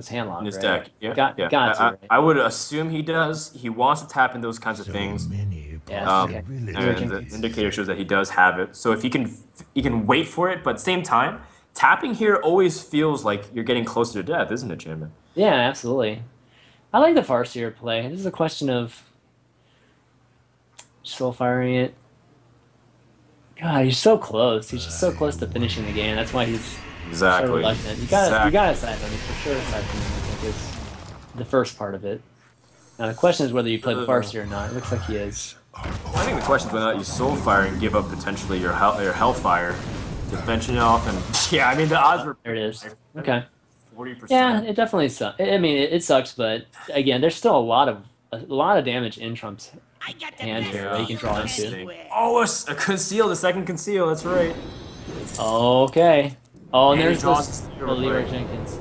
hand lock, In his right? deck, yeah, Got yeah. got to, right? I would assume he does. He wants to tap in those kinds of So things. many Yeah, okay. And Leroy the Jenkins. indicator shows that he does have it. So if he can wait for it, but at the same time, tapping here always feels like you're getting closer to death, isn't it, Chan Man? Yeah, absolutely. I like the Farseer play. This is a question of soul firing it. God, he's so close. He's just so close to finishing the game. That's why he's so Exactly. reluctant. You gotta siphon him for sure. Siphon him, I think, is the first part of it. Now the question is whether you play the Farseer or not. It looks like he is. I think the question is whether or not you Soulfire and give up potentially your Hellfire to fetch it off. And yeah, I mean the odds were There it is. Okay. 40%. Yeah, it definitely sucks. I mean, it sucks, but again, there's still a lot of damage in Trump's hand here that he can draw into. Interesting. Oh, a conceal, the second conceal. That's right. Okay. Oh, and And he there's draws this the the Leroy Leroy. Jenkins.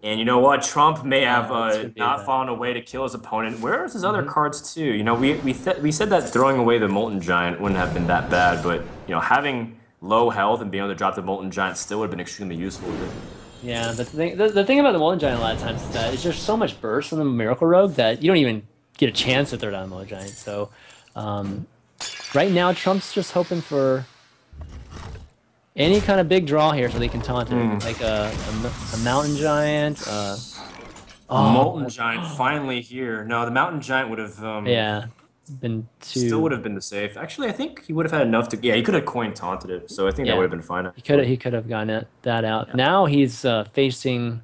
And you know what? Trump may have this could be not bad. found a way to kill his opponent. Where's his Mm-hmm. other cards too? You know, we said that throwing away the Molten Giant wouldn't have been that bad, but you know, having low health and being able to drop the Molten Giant still would have been extremely useful. Yeah, the thing about the Molten Giant a lot of times is that it's just so much burst from the Miracle Rogue that you don't even get a chance to throw down the Molten Giant. So, right now, Trump's just hoping for any kind of big draw here so they can taunt it. Like a Mountain Giant. Molten Giant finally here. No, the Mountain Giant would have Yeah, it's been still would too. have been the safe. Actually, I think he would have had enough to. Yeah, he could have coin taunted it, so I think that Yeah. would have been fine. He could have gotten that out. Now he's facing.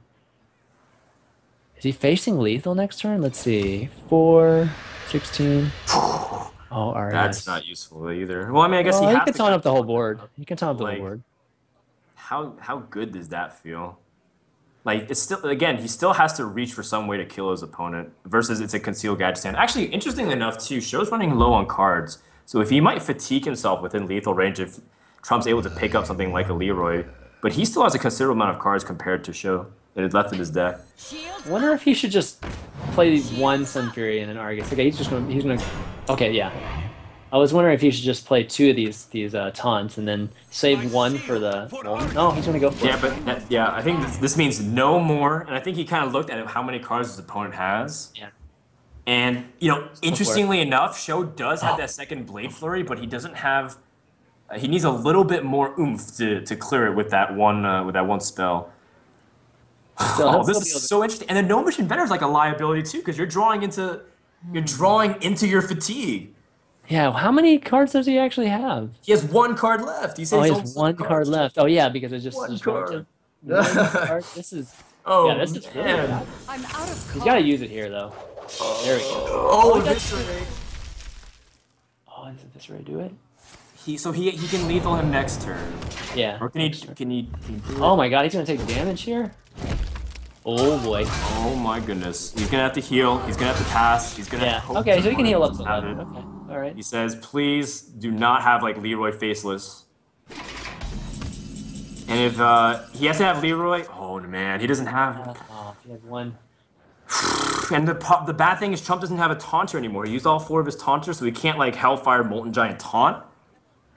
Is he facing lethal next turn? Let's see. 4, 16. Oh, all right. That's not useful either. Well, I mean, I guess Oh, he he has can to taunt kind up the of whole taunt board. it. He can taunt up the whole Like, board. How good does that feel? Like it's still again, he still has to reach for some way to kill his opponent versus it's a concealed gadget stand. Actually, interestingly enough, too, Show's running low on cards, so if he might fatigue himself within lethal range if Trump's able to pick up something like a Leroy, but he still has a considerable amount of cards compared to Show that is left in his deck. I wonder if he should just play one Sun Fury and an Argus. Okay, he's gonna. Okay, yeah. I was wondering if he should just play 2 of these taunts and then save one for the. No, he's gonna go for Yeah, it. but I think this means no more, and I think he kind of looked at how many cards his opponent has. Yeah. And you know, interestingly enough, Show does have that second Blade Flurry, but he doesn't have. He needs a little bit more oomph to clear it with that one spell. Still, Oh, he'll this still be able is to- so interesting. And the Gnomish Inventor is like a liability too, because you're drawing into your fatigue. Yeah, how many cards does he actually have? He has 1 card left. He says Oh, he he's has only one 7 card cards. left. Oh yeah, because it's just One just card. one card. This is. Oh, Yeah, this is really man. bad. I'm out of He's got to use it here though. There we go. Oh, that's- Eviscerate. Oh, is this ready to do it? So he can lethal him next turn. Yeah. Or can he do it? Oh my god, he's gonna take damage here. Oh boy. Oh my goodness. He's gonna have to heal. He's gonna have to pass. He's gonna Yeah. have to hope Okay, his so he can heal up to opponent doesn't 11. have it. Okay. All right. He says, please do not have like Leroy Faceless. And if he has to have Leroy, oh man, he doesn't have. Oh, he has one. And the bad thing is Trump doesn't have a taunter anymore. He used all 4 of his taunters, so he can't like Hellfire Molten Giant taunt.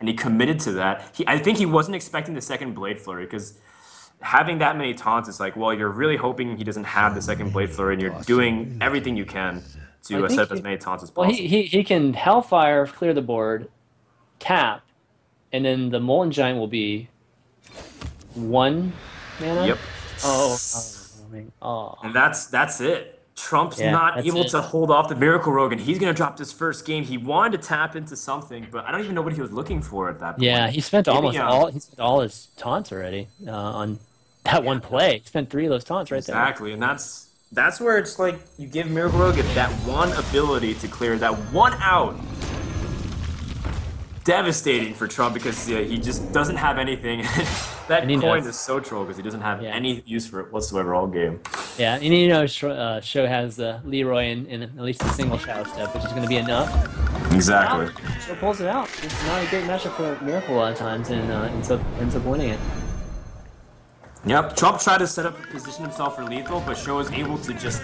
and he committed to that. I think he wasn't expecting the second Blade Flurry because having that many taunts is like, well, you're really hoping he doesn't have the second Blade Flurry, and you're doing everything you can I to think set up as many taunts as well, possible. he can Hellfire, clear the board, tap, and then the Molten Giant will be 1 mana. Yep. Oh. And that's it. Trump's Yeah, not that's able it. to hold off the Miracle Rogue, and he's going to drop this first game. He wanted to tap into something, but I don't even know what he was looking for at that point. Yeah, he spent Maybe, he spent all his taunts already on that one play. He spent 3 of those taunts right there. Exactly, and that's where it's like you give Miracle Rogue that one ability to clear that one out. Devastating for Trump because he just doesn't have anything. That And he coin knows. is so troll because he doesn't have Yeah. any use for it whatsoever all game. Yeah, and you know, show has Leroy in at least a single shadow step, which is going to be enough. Exactly. Show pulls it out. It's not a great matchup for Miracle a lot of times, and ends up winning it. Yep, Trump tried to set up and position himself for lethal, but Sho was able to just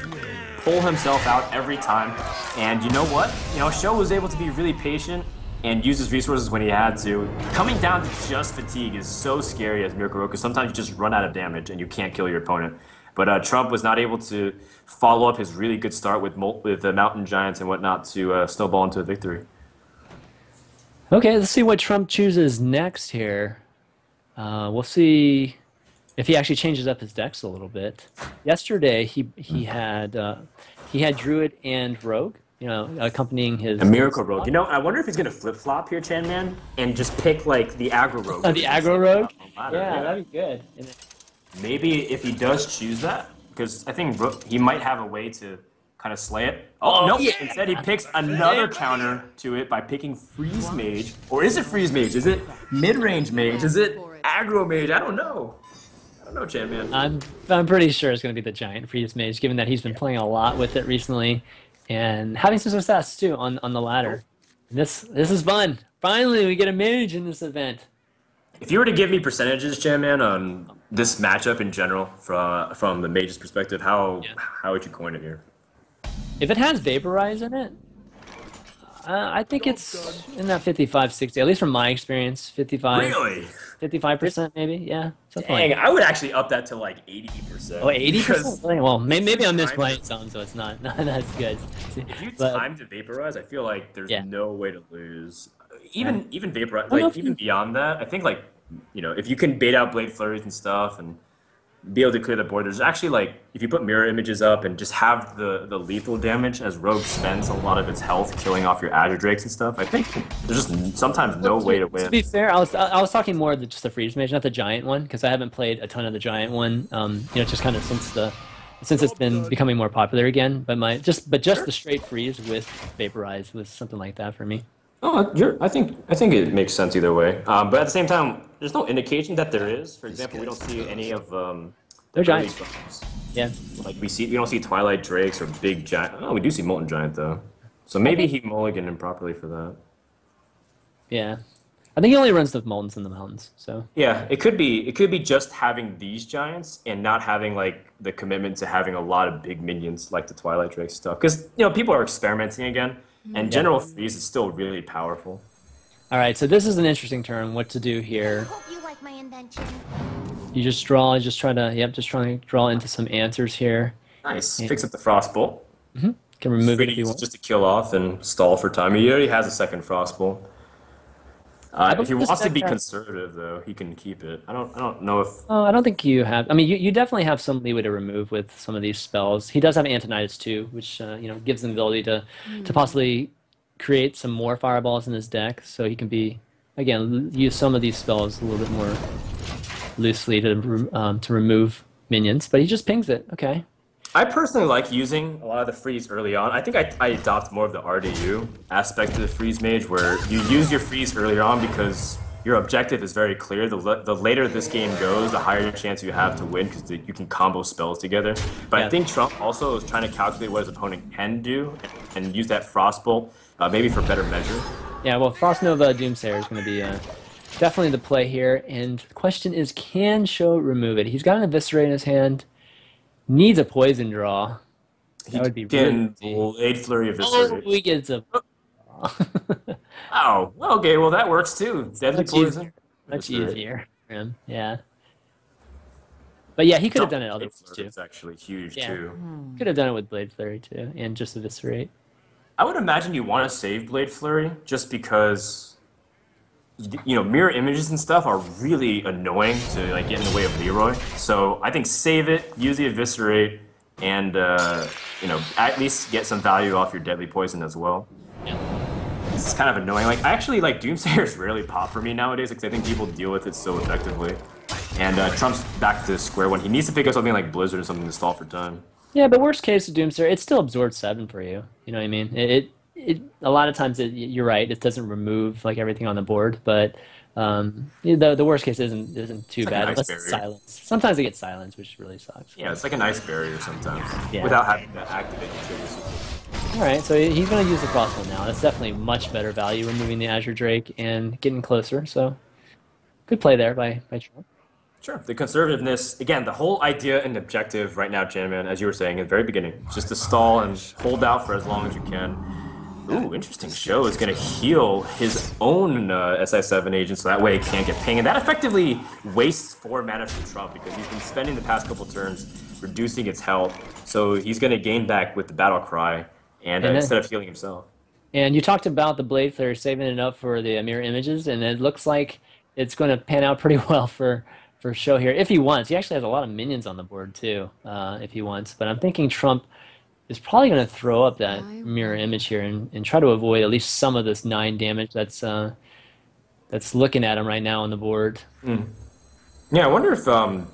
pull himself out every time. And you know what? Sho was able to be really patient and use his resources when he had to. Coming down to just fatigue is so scary as Miracle Rogue, because sometimes you just run out of damage and you can't kill your opponent. But Trump was not able to follow up his really good start with the Mountain Giants and whatnot to snowball into a victory. Okay, let's see what Trump chooses next here. We'll see if he actually changes up his decks a little bit. Yesterday, he had Druid and Rogue, accompanying his A Miracle Rogue. I wonder if he's going to flip-flop here, Chan Man, and just pick, like, the Aggro Rogue. The aggro Rogue? Ladder, Yeah, that'd be good. Maybe if he does choose that, because I think he might have a way to kind of slay it. Oh, no, yeah. Instead he picks another counter to it by picking Freeze Mage. Or is it Freeze Mage? Is it Mid-Range Mage? Is it Aggro Mage? I don't know. Chan Man. I'm pretty sure it's going to be the Giant Freeze Mage, given that he's been playing a lot with it recently, and having some success too on the ladder. And this is fun. Finally, we get a mage in this event. If you were to give me percentages, Chan Man, on this matchup in general, from the mage's perspective, how would you coin it here? If it has Vaporize in it, I think it's in that 55-60, at least from my experience. 55. Really? 55% maybe, yeah. Dang, I would actually up that to like 80%. Oh, 80%? Because Well, maybe I'm time misplaying some, so it's not as good. if you But- time to vaporize, I feel like there's Yeah. no way to lose. Even vaporize, Well, no, like even beyond that, I think like if you can bait out blade flurries and stuff and be able to clear the board, there's actually like if you put mirror images up and just have the lethal damage as Rogue spends a lot of its health killing off your Azure Drakes and stuff. I think there's just sometimes no way to To win. be fair, I was talking more of just the Freeze Mage, not the Giant one, because I haven't played a ton of the Giant one. Just kind of since it's been becoming more popular again. But just the straight freeze with Vaporize was something like that for me. Oh, I think it makes sense either way. But at the same time, there's no indication that there is. For example, we don't see any of They're early giants. drops. Yeah. Like we don't see Twilight Drakes or big giant. Oh, we do see Molten Giant though. So maybe he mulliganed improperly for that. Yeah. I think he only runs the Moltens in the mountains, so. Yeah, it could be just having these giants and not having like the commitment to having a lot of big minions like the Twilight Drake stuff. Because people are experimenting again, and General Freeze is still really powerful. All right, so this is an interesting turn. What to do here? Hope you like my invention. You just draw. Just trying to draw into some answers here. Nice. Picks up the Frostbolt. Can remove it if you Freeze want. just to kill off and stall for time. He already has a second Frostbolt. If he believe this wants to deck be has- conservative, though, he can keep it. I don't know if Oh, I don't think you have. I mean, you definitely have some leeway to remove with some of these spells. He does have Antonidas too, which gives him the ability to possibly create some more fireballs in his deck, so he can use some of these spells a little bit more loosely to remove minions. But he just pings it. Okay. I personally like using a lot of the freeze early on. I think I adopt more of the RDU aspect of the freeze mage, where you use your freeze earlier on because your objective is very clear. The later this game goes, the higher chance you have to win because you can combo spells together. But Yeah. I think Trump also is trying to calculate what his opponent can do and use that Frostbolt maybe for better measure. Yeah. Well, Frost Nova Doomsayer is going to be definitely the play here. And the question is, can Sho remove it? He's got an Eviscerate in his hand. Needs a poison draw. That would be Can really easy. Blade Flurry Oh, Eviscerate. he gets a. Oh, okay. Well, that works too. Deadly Much easier. poison. Much Eviscerate. easier for him. Yeah. But yeah, he could have done Double it other Blade ways Flurry too. is actually huge Yeah. too. Could have done it with Blade Flurry too, and just Eviscerate. I would imagine you want to save Blade Flurry just because mirror images and stuff are really annoying to like get in the way of Leroy. So I think save it, use the Eviscerate, and at least get some value off your Deadly Poison as well. Yeah. It's kind of annoying. Like I actually like Doomsayers rarely pop for me nowadays because I think people deal with it so effectively. And Trump's back to square one. He needs to pick up something like Blizzard or something to stall for time. Yeah, but worst case of Doomsayer, it still absorbs 7 for you. You know what I mean? A lot of times you're right. It doesn't remove like everything on the board, but the worst case isn't too It's like an bad ice unless it's barrier. silence. Sometimes they get silence, which really sucks. Yeah, it's like an ice barrier sometimes Yeah. without having to activate the trigger sequence. All right, so he's going to use the crossbow now. That's definitely much better value, removing the Azure Drake and getting closer. So good play there by Trump. Sure. The conservativeness, again, the whole idea and objective right now, Janman, as you were saying at the very beginning, is just to stall and hold out for as long as you can. Ooh, interesting. Show is going to heal his own SI7 agent so that way he can't get ping. And that effectively wastes 4 mana from Trump because he's been spending the past couple turns reducing its health. So he's going to gain back with the Battle Cry and And then- instead of healing himself. And you talked about the Blade Flare saving it up for the mirror images, and it looks like it's going to pan out pretty well for Show here if he wants. He actually has a lot of minions on the board too, if he wants. But I'm thinking Trump is probably going to throw up that mirror image here and try to avoid at least some of this 9 damage that's looking at him right now on the board. Yeah, I wonder if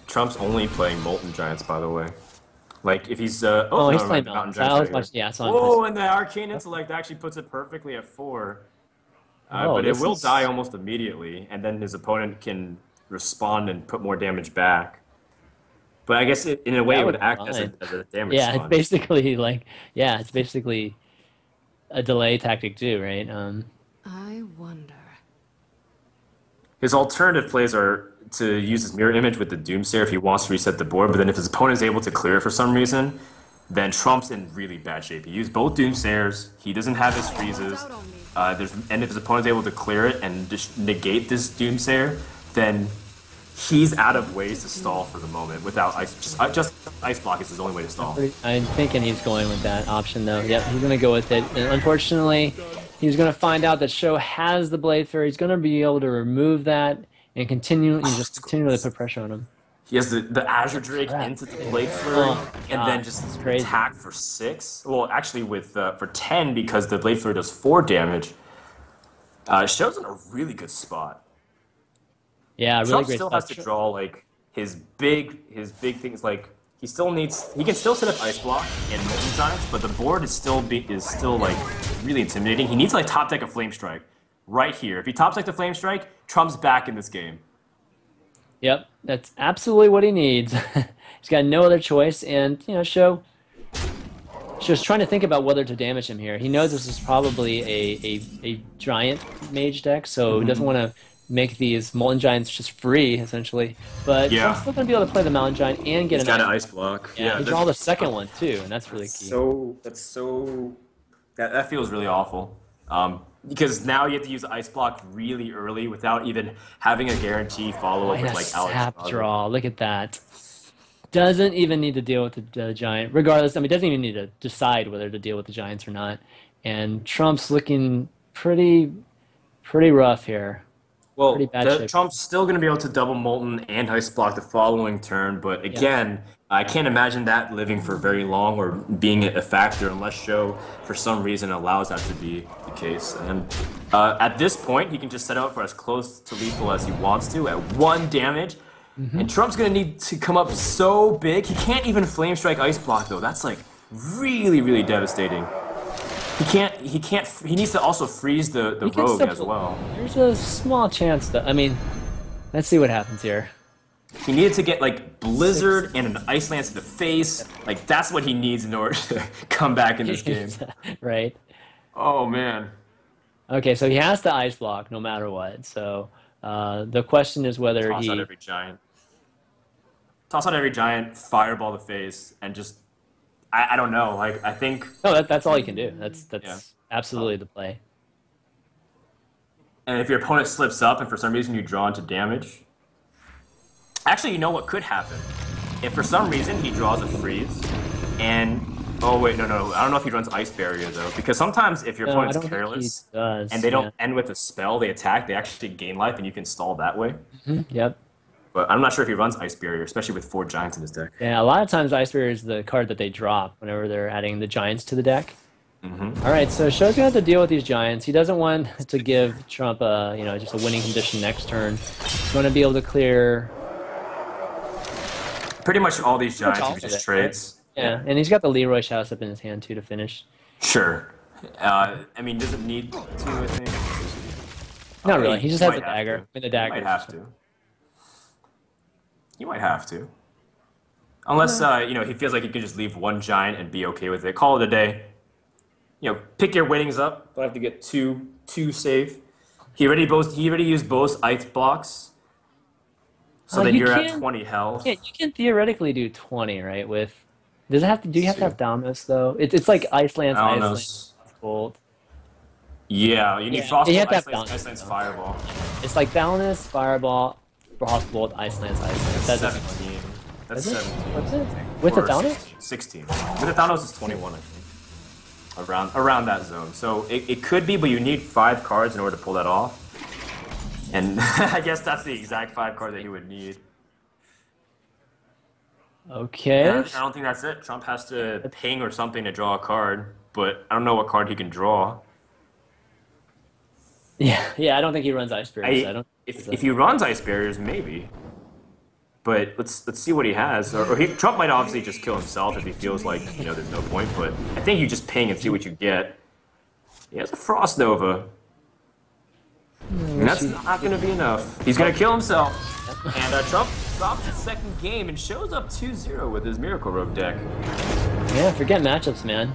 Trump's only playing Molten Giants, by the way. Like, if he's... Oh, he's never playing mind, Mountains. Mountain I was Giants right watching, here. yeah, I saw him. Whoa, and the Arcane Intellect actually puts it perfectly at 4. Oh, But it this will is- die almost immediately, and then his opponent can respond and put more damage back. But I guess in a way That it would would be act as fine. as a damage Yeah, it's sponge. basically like, yeah, it's basically a delay tactic too, right? I wonder. His alternative plays are to use his mirror image with the Doomsayer if he wants to reset the board, but then if his opponent is able to clear it for some reason, then Trump's in really bad shape. He used both Doomsayers, he doesn't have his freezes, and if his opponent's able to clear it and just negate this Doomsayer, then he's out of ways to stall for the moment without ice. Just ice block is his only way to stall. I'm thinking he's going with that option though. Yep, he's gonna go with it. And unfortunately, he's gonna find out that Show has the Blade Flare. He's gonna be able to remove that and just continually put pressure on him. He has the Azure Drake Crap. into the Blade Flurry, Oh, and God, then just that's crazy. attack for 6. Well, actually, with for 10 because the Blade Flurry does 4 damage. Show's in a really good spot. Yeah, really Trump great still stuff. has to draw like his big things. Like he can still set up Ice Block and Molten Giants, but the board is still like really intimidating. He needs like top deck a Flame Strike right here. If he top deck the Flame Strike, Trump's back in this game. Yep, that's absolutely what he needs. He's got no other choice, and Show's trying to think about whether to damage him here. He knows this is probably a giant mage deck, so he doesn't want to make these Molten Giants just free, essentially. But Yeah. Trump's still going to be able to play the Mountain Giant and get He's an got an ice. Ice Block. Yeah, he draw the second one too, and that's really key. That feels really awful. Because now you have to use the Ice Block really early without even having a guarantee follow up And with a like Alex. sap Drago. draw. Look at that. Doesn't even need to deal with the giant. Regardless, I mean, doesn't even need to decide whether to deal with the giants or not. And Trump's looking pretty rough here. Well, Pretty bad shape. Trump's still going to be able to double Molten and Ice Block the following turn, but again, I can't imagine that living for very long or being a factor unless Show, for some reason, allows that to be the case. And at this point, he can just set out for as close to lethal as he wants to at 1 damage. And Trump's going to need to come up so big. He can't even Flame Strike Ice Block, though. That's like really, really devastating. He needs to also freeze the He can rogue still as pull- well. There's a small chance that, I mean, let's see what happens here. He needed to get like Blizzard and an Ice Lance to the face. Like that's what he needs in order to come back in this game. Right? Oh man. Okay, so he has to ice block no matter what. So the question is whether Toss out he. every giant. Toss out every giant, fireball the face, and just I don't know. Like I think No, that's all he can do. That's Yeah. absolutely the play. And if your opponent slips up and for some reason you draw into damage, actually, you know what could happen? If for some reason he draws a freeze, and oh wait, no, I don't know if he runs Ice Barrier though, because sometimes if your No, I opponent's don't think he careless does. and they Yeah. don't end with a spell, they attack, they actually gain life, and you can stall that way. Yep. But I'm not sure if he runs Ice Barrier, especially with 4 giants in his deck. Yeah, a lot of times Ice Barrier is the card that they drop whenever they're adding the giants to the deck. All right, so Show's gonna have to deal with these giants. He doesn't want to give Trump a, just a winning condition next turn. He's going to be able to clear. Pretty much all these Pretty much giants all he of just it, trades. Yeah, and he's got the Leroy House up in his hand too to finish. Sure. I mean, does it need to, I think? Not really. He just has might the have dagger. to. I mean, the dagger. He might have to. He might have to. Unless, he feels like he could just leave 1 giant and be okay with it. Call it a day. Pick your winnings up. Don't have to get too safe. He already used both ice blocks. So then You you're at can- 20 health. Yeah, you can theoretically do 20, right? With does it have to? Do you have to have Dominus though? It's like Iceland's I don't know. Bolt. Yeah, you need Yeah, Frostbolt, you have to have Iceland's, Dominus, Iceland's though. Fireball. It's like Dominus, Fireball, Frostbolt, Iceland's Iceland. That's 17. That's Is it? 17. What's it? With the Or Dominus? 16. With the Thanos, it's 21, I think. Around that zone. So it could be, but you need 5 cards in order to pull that off. And I guess that's the exact 5 cards that he would need. Okay. And I don't think that's it. Trump has to ping or something to draw a card, but I don't know what card he can draw. Yeah. I don't think he runs Ice Barriers. I don't. If he runs Ice Barriers, maybe. But let's see what he has. Or Trump might obviously just kill himself if he feels like there's no point. But I think you just ping and see what you get. He has a Frost Nova. And that's not going to be enough. He's going to kill himself. And Trump drops his second game and shows up 2-0 with his Miracle Rogue deck. Yeah, forget matchups, man.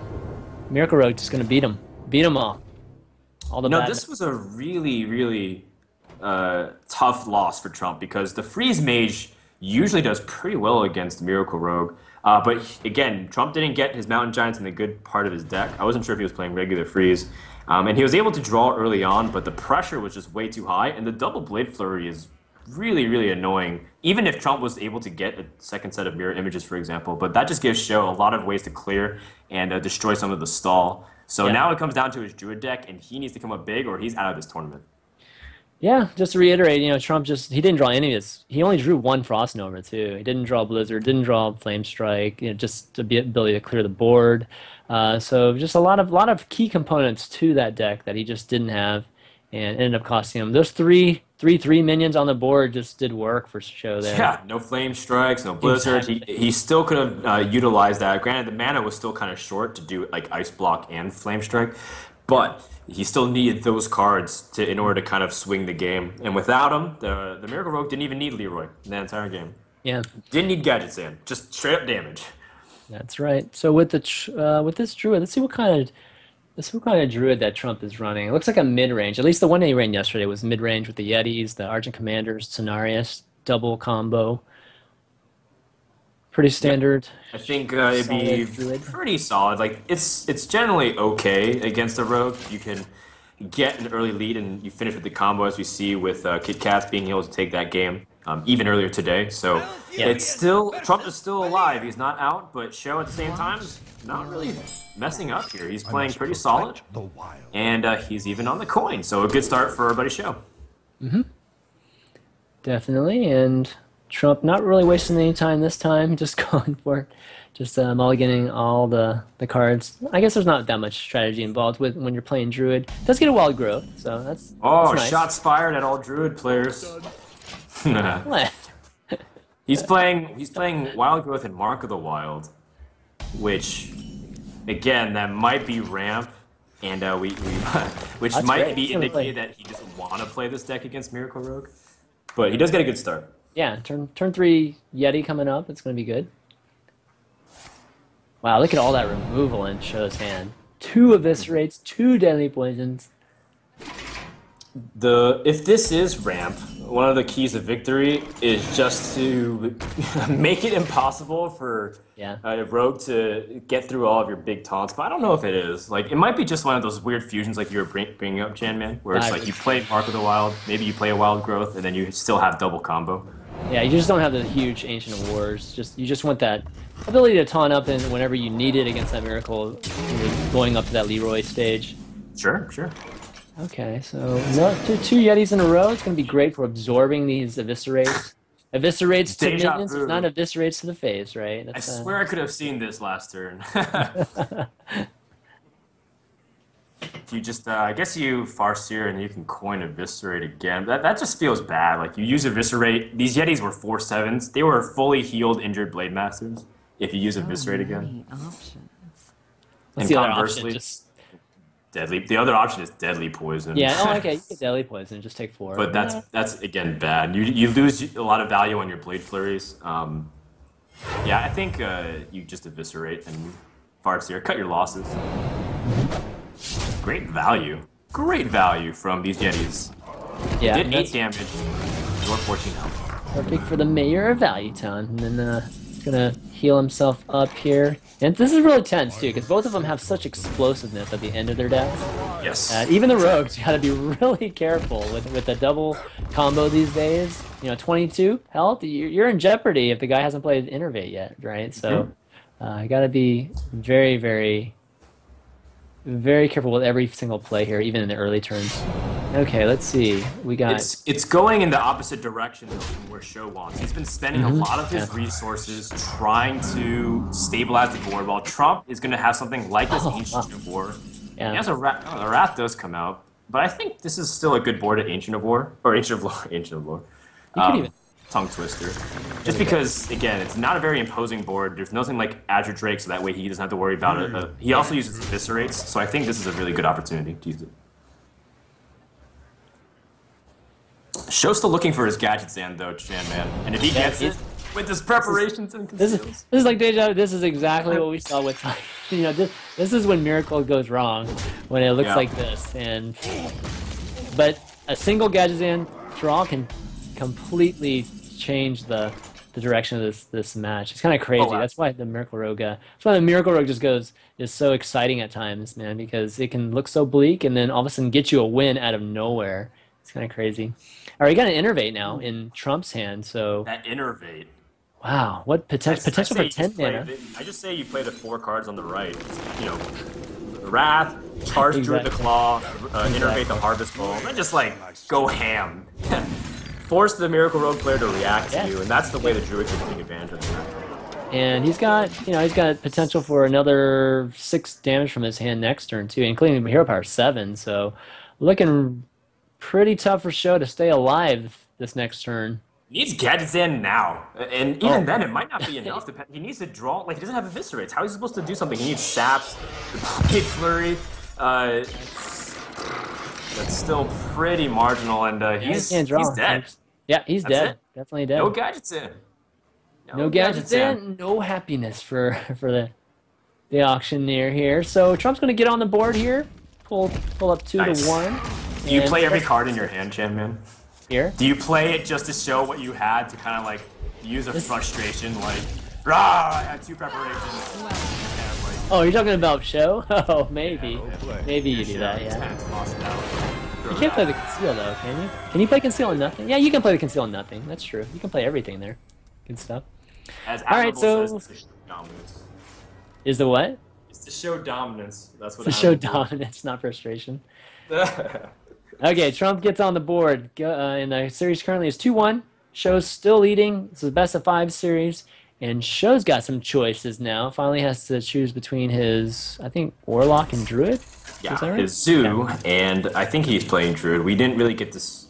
Miracle Rogue just gonna beat him. Beat him all. All the No, bad. this was a really, really tough loss for Trump because the Freeze Mage usually does pretty well against Miracle Rogue. But again, Trump didn't get his Mountain Giants in the good part of his deck. I wasn't sure if he was playing regular Freeze. And he was able to draw early on, but the pressure was just way too high. And the double Blade Flurry is really, really annoying. Even if Trump was able to get a second set of mirror images, for example. But that just gives Show a lot of ways to clear and destroy some of the stall. So Yeah. now it comes down to his Druid deck, and he needs to come up big or he's out of this tournament. Yeah, just to reiterate, Trump he didn't draw any of this. He only drew 1 Frost Nova too. He didn't draw Blizzard, didn't draw Flame Strike, just the ability to clear the board. So just a lot of key components to that deck that he just didn't have, and ended up costing him. Those three minions on the board just did work for Show there. Yeah, no Flame Strikes, no Blizzard. Exactly. He still could have utilized that. Granted, the mana was still kind of short to do like Ice Block and Flame Strike, but he still needed those cards in order to kind of swing the game. And without him, the Miracle Rogue didn't even need Leroy in that entire game. Yeah, Didn't need gadgets in, just straight up damage. that's right. So with this Druid, let's see what kind of Druid that Trump is running. It looks like a mid-range. At least the one that he ran yesterday was mid-range with the Yetis, the Argent Commanders, Cenarius, double combo. Pretty standard. I think it'd be Solid Druid. pretty solid. Like it's generally okay against a rogue. You can get an early lead and you finish with the combo, as we see with Kit Kats being able to take that game even earlier today. So it's still Trump is still alive. He's not out, but Show at the same time is not really messing up here. He's playing pretty solid, The wild. and he's even on the coin. So a good start for our buddy Show. Definitely, and Trump not really wasting any time this time, just going for it. Just mulliganing all the cards. I guess there's not that much strategy involved with when you're playing Druid. It does get a wild growth, so that's nice. Shots fired at all Druid players. What? He's playing Wild Growth and Mark of the Wild, which, again, that might be ramp, and which That's might great. be It's gonna play- indicated that he doesn't want to play this deck against Miracle Rogue. But he does get a good start. Yeah, turn 3 Yeti coming up. It's going to be good. Wow, look at all that removal in Show's hand. 2 Eviscerates, 2 Deadly Poisons. If this is ramp, one of the keys of victory is just to make it impossible for Yeah. a rogue to get through all of your big taunts. But I don't know if it is. Like, it might be just one of those weird fusions like you were bringing up, Chan Man, where it's like you play Mark of the Wild, maybe you play a Wild Growth, and then you still have double combo. Yeah, you just don't have the huge Ancient of Wars. You just want that ability to taunt up in whenever you need it against that Miracle, going up to that Leroy stage. Sure, sure. Okay, so no, two Yetis in a row. It's going to be great for absorbing these eviscerates. Eviscerates to Deja minions, vu. it's not eviscerates to the face, right? I That's, swear I could have seen this last turn. You just, I guess you Farseer and you can coin Eviscerate again. That just feels bad. Like, you use Eviscerate. These Yetis were 4/7s. They were fully healed, injured Blade Masters. If you use Eviscerate again. What's And the other conversely, option? Just Deadly. The other option is Deadly Poison. yeah. Oh, okay. You get Deadly Poison. Just take 4. But that's again bad. You lose a lot of value on your Blade Flurries. Yeah, I think you just Eviscerate and Farseer. Cut your losses. Great value. Great value from these Yetis. Yeah. Did and 8 that's damage. You're 14 health. perfect for the Mayor of Value Town, and then he's gonna heal himself up here. And this is really tense too, because both of them have such explosiveness at the end of their decks. Yes. Even the rogues, you gotta be really careful with the double combo these days. 22 health, you're in jeopardy if the guy hasn't played Innervate yet, right? So you gotta be very, very, very careful with every single play here, even in the early turns. Okay, let's see. We got It's going in the opposite direction though, from where Sho wants. He's been spending a lot of his resources trying to stabilize the board, while Trump is going to have something like this Ancient of War. yeah. He has a Wrath does come out, but I think this is still a good board at Ancient of War or Ancient of Lore. Ancient of Lore. You could even Tongue Twister. Just because, again, it's not a very imposing board. There's nothing like Azure Drake, so that way he doesn't have to worry about it. He also uses Eviscerates, so I think this is a really good opportunity to use it. Sho's still looking for his Gadget Zand, though, Chan Man. And if he gets it, with his preparations and This conceals. is like deja vu. This is exactly what we saw with this is when Miracle goes wrong, when it looks Yeah. like this. But a single Gadgetzan draw can completely change the direction of this match. It's kind of crazy. wow. That's why the Miracle Rogue is so exciting at times, man, because it can look so bleak and then all of a sudden get you a win out of nowhere. It's kind of crazy. All right, you got an Innervate now in Trump's hand, so That Innervate. wow, what potential I say for you 10 just play mana? I just say you play the 4 cards on the right. Wrath, Charge Druid the Exactly. Claw, Innervate the Harvest Golem, and just like go ham. Force the Miracle Rogue player to react Yeah. to you, and that's the way the Druid can take advantage of that. And he's got potential for another 6 damage from his hand next turn too, including Hero Power 7. So looking pretty tough for Sho to stay alive this next turn. He needs Gadgets in now, and even Oh. then it might not be enough. He needs to draw, like he doesn't have Eviscerates. How is he supposed to do something? He needs Saps, Blade Flurry. That's still pretty marginal, and he's Can't draw. dead. Yeah, he's That's dead. it. Definitely dead. No Gadgets in. No gadgets in, no happiness for the auctioneer here. So Trump's going to get on the board here, pull up 2 Nice. to 1. Do you and play every card in your hand, Chan Man? here? Do you play it just to show what you had to kind of like use a frustration, like, rah, I had 2 preparations. And, like, Oh, you're talking about Sho? Oh, maybe. Maybe you do that, just yeah. kinda toss it out. Throw You it can't play out. the conceal though, can you? Can you play conceal and nothing? Yeah, you can play the conceal and nothing. That's true. You can play everything there. Good stuff. As All right, Admirable so- says, it's to show dominance. Is the what? It's to show dominance. That's what To show Admirable- dominance, not frustration. Okay, Trump gets on the board. And the series currently is 2-1. Sho's still leading. This is a best of 5 series. And Sho's got some choices now. Finally has to choose between his, I think, Warlock and Druid. Is that Yeah, right? his Zoo, and I think he's playing Druid. We didn't really get this.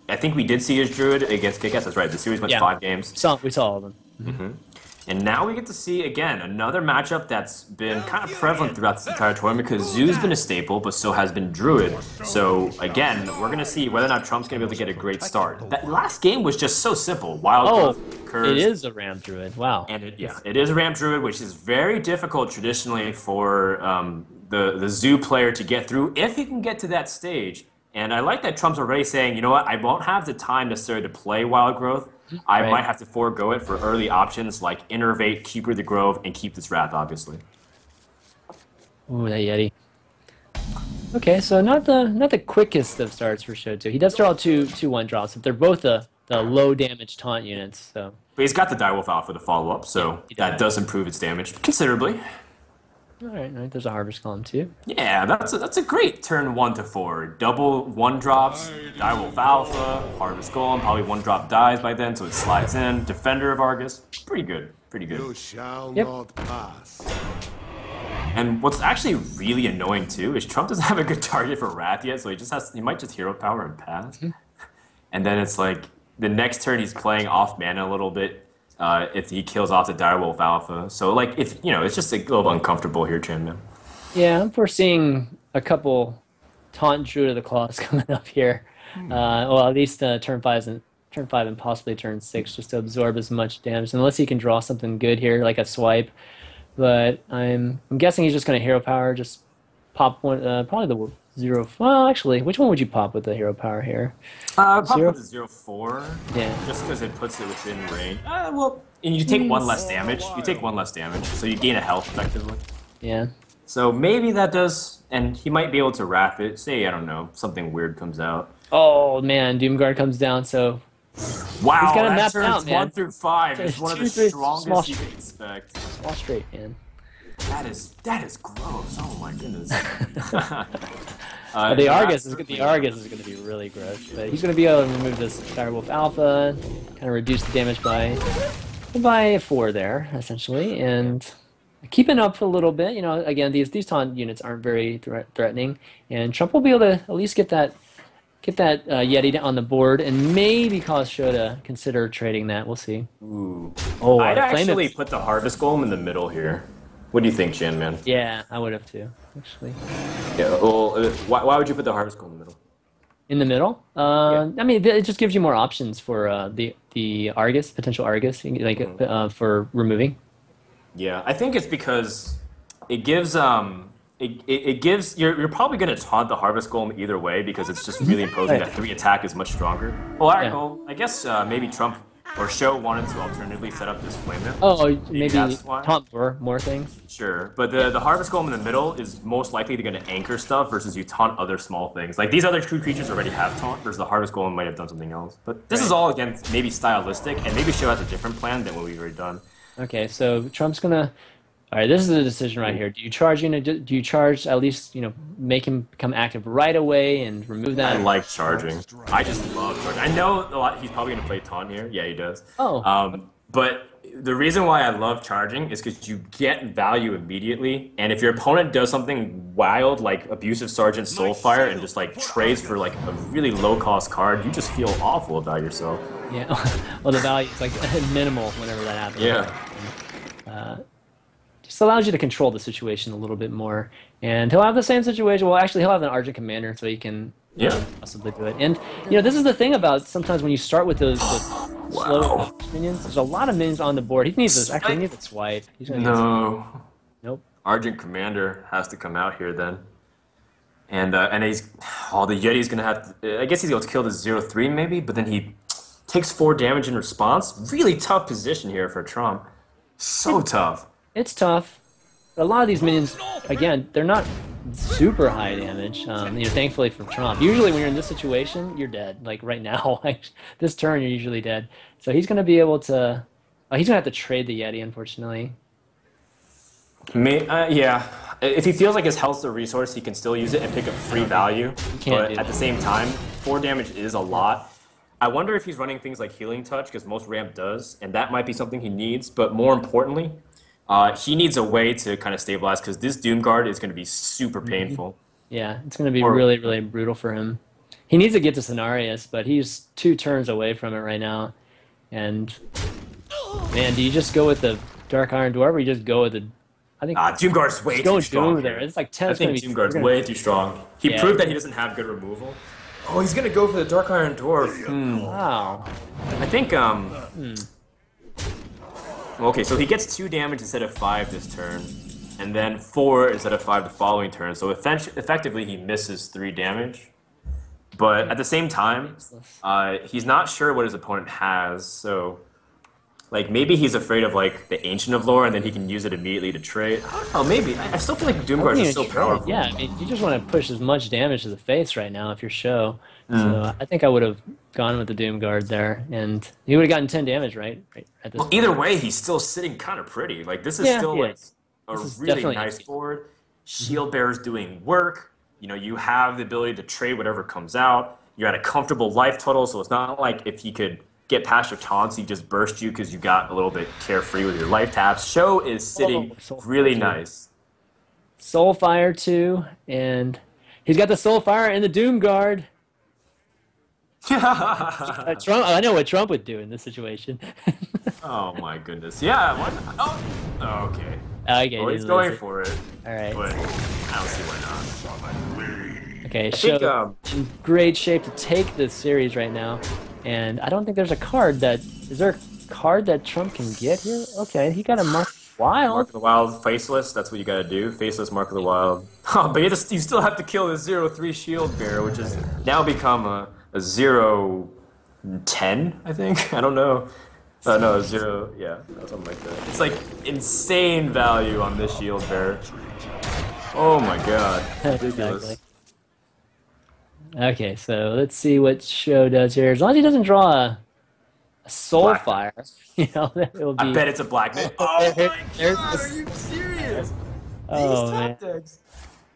I think we did see his Druid against Kick-Ass. That's right. The series went Yeah. 5 games. We saw all of them. And now we get to see, again, another matchup that's been kind of prevalent throughout this entire tournament because Zoo's been a staple, but so has been Druid. So, again, we're going to see whether or not Trump's going to be able to get a great start. That last game was just so simple. Wild Oh, Growth, Curse, it is a Ram Druid. Wow. and it is a Ramp Druid, which is very difficult traditionally for the Zoo player to get through if he can get to that stage. And I like that Trump's already saying, you know what, I won't have the time necessarily to play Wild Growth. I Right. might have to forego it for early options like Innervate, Keeper of the Grove, and keep this Wrath, obviously. Ooh, that Yeti. Okay, so not the quickest of starts for Shoto. He does draw two 1-drops, but they're both the low damage taunt units. So But he's got the Direwolf Alpha to follow up, yeah, so he that does improve its damage considerably. all right. There's a Harvest Column too. Yeah, that's a great turn 1 to 4. Double 1-drops, Direwolf Alpha, Harvest Golem, probably 1-drop dies by then, so it slides in. Defender of Argus, pretty good, pretty good. You shall Yep. not pass. And what's actually really annoying too is Trump doesn't have a good target for Wrath yet, so he might just hero power and pass. And then it's like the next turn he's playing off mana a little bit if he kills off the Direwolf Alpha. So like if it's just a little uncomfortable here, Chan. Yeah, I'm foreseeing a couple taunt Druid of the Claws coming up here. Well, at least turn 5 and possibly turn 6, just to absorb as much damage, unless he can draw something good here, like a swipe. But I'm guessing he's just going to hero power, just pop one, probably the 0. Well, actually, which one would you pop with the hero power here? Probably Zero? the 0/4. Yeah. Just because it puts it within range. Well, and you take one less damage. You take one less damage, so you gain a health effectively. Yeah. So maybe that does, and he might be able to wrap it. Say, I don't know, something weird comes out. Oh man, Doomguard comes down, so Wow, He's got it that mapped turns out, man. 1 through 5 is one of the 2, 3, strongest small you can expect. all straight, man. That is gross. Oh my goodness. The Argus is going to be really gross, but he's going to be able to remove this Direwolf Alpha, kind of reduce the damage by 4 there, essentially, and keeping up a little bit. Again, these taunt units aren't very threatening, and Trump will be able to at least get that Yeti on the board, and maybe cause Sho to consider trading that. We'll see. Ooh. Oh, I'd Flame actually Imps. put the Harvest Golem in the middle here. What do you think, Chan, man? Yeah, I would have too, actually. Yeah, well, why would you put the Harvest Golem in the middle? In the middle? I mean, it just gives you more options for the Argus, potential Argus, like for removing. Yeah, I think it's because it gives it gives you're probably gonna taunt the Harvest Golem either way because it's just really imposing Right. that 3 attack is much stronger. Well, alright, Yeah. well, I guess maybe Trump or Sho wanted to alternatively set up this Flame Imp. Oh, maybe that's why. taunt more things. Sure, but the Harvest Golem in the middle is most likely going to anchor stuff versus you taunt other small things. Like these other 2 creatures already have taunt versus the Harvest Golem might have done something else. But this is all again maybe stylistic and maybe Sho has a different plan than what we've already done. Okay, so Trump's gonna. All right, this is the decision right here. Do you charge at least make him become active right away and remove that? I like charging. I just love charging. I know a lot. He's probably going to play taunt here. Yeah, he does. Oh. But the reason why I love charging is because you get value immediately, and if your opponent does something wild like Abusive Sergeant Soulfire and just like trades for like a really low cost card, you just feel awful about yourself. Yeah. Well, the value is like minimal whenever that happens. Yeah. Just allows you to control the situation a little bit more, and he'll have the same situation. Well, actually, he'll have an Argent Commander, so he can Yeah. possibly do it. And this is the thing about sometimes when you start with those slow minions, there's a lot of minions on the board. He needs this. Actually, he needs a swipe. He's gonna need No. Nope. Argent Commander has to come out here then. And he's the Yeti's gonna have to, I guess he's able to kill the 0/3 maybe, but then he takes 4 damage in response. Really tough position here for Trump. So tough. It's tough. A lot of these minions, again, they're not super high damage. Thankfully for Trump. Usually when you're in this situation, you're dead. Like right now, like this turn, you're usually dead. So he's gonna be able to. He's gonna have to trade the Yeti, unfortunately. Yeah. If he feels like his health's a resource, he can still use it and pick up free value. can't But do at the that. same time, 4 damage is a lot. I wonder if he's running things like Healing Touch, because most ramp does, and that might be something he needs. But more importantly, he needs a way to kind of stabilize, because this Doomguard is going to be super painful. Yeah, it's gonna be Or- really, really brutal for him. He needs to get to Cenarius, but he's 2 turns away from it right now. And man, do you just go with the Dark Iron Dwarf, or you just go with the? I think Doomguard's way go too strong Doom there. here. It's like 10. I think Doomguard's way too strong. He Yeah. proved that he doesn't have good removal. Oh, he's going to go for the Dark Iron Dwarf. Wow. I think, okay, so he gets 2 damage instead of 5 this turn, and then 4 instead of 5 the following turn. So effectively, he misses 3 damage. But at the same time, he's not sure what his opponent has, so like maybe he's afraid of like the Ancient of Lore, and then he can use it immediately to trade. I don't know, maybe. I still feel like Doomguard is so powerful. Yeah, I mean, you just want to push as much damage to the face right now if you're Show. Mm. So I think I would have gone with the Doom Guard there, and he would have gotten 10 damage, right at this Well, point. either way, he's still sitting kind of pretty. Like this is Yeah, still he like is. a This is really definitely nice easy. board. Shield Bearer's doing work. You know, you have the ability to trade whatever comes out. You're at a comfortable life total, so it's not like if he could get past your taunts, he just burst you because you got a little bit carefree with your life taps. Show is sitting Soulfire really too. nice. Soulfire too, and he's got the Soulfire and the Doom Guard. Trump, I know what Trump would do in this situation. Oh my goodness. Yeah, why not? Oh, okay. Okay, Well, he's lose going it. for it, All right. but I don't see why Okay, not. I think, Show in great shape to take this series right now, and I don't think there's a card that is there a card that Trump can get here. Okay, he got a Mark Mark Wild. of the Wild, Faceless, that's what you gotta do. Faceless, Mark of the Wild. Oh, but you still have to kill the 0/3 Shield Bearer, which has now become a 0/10, I think. I don't know. No, 0, yeah, something like that. It's like insane value on this Shield Bearer. Oh my god, ridiculous. Exactly. Okay, so let's see what Show does here. As long as he doesn't draw a Soulfire, you know, it will be. I bet it's a black man. Oh my There's god, the- are you serious? Oh, These man. top decks.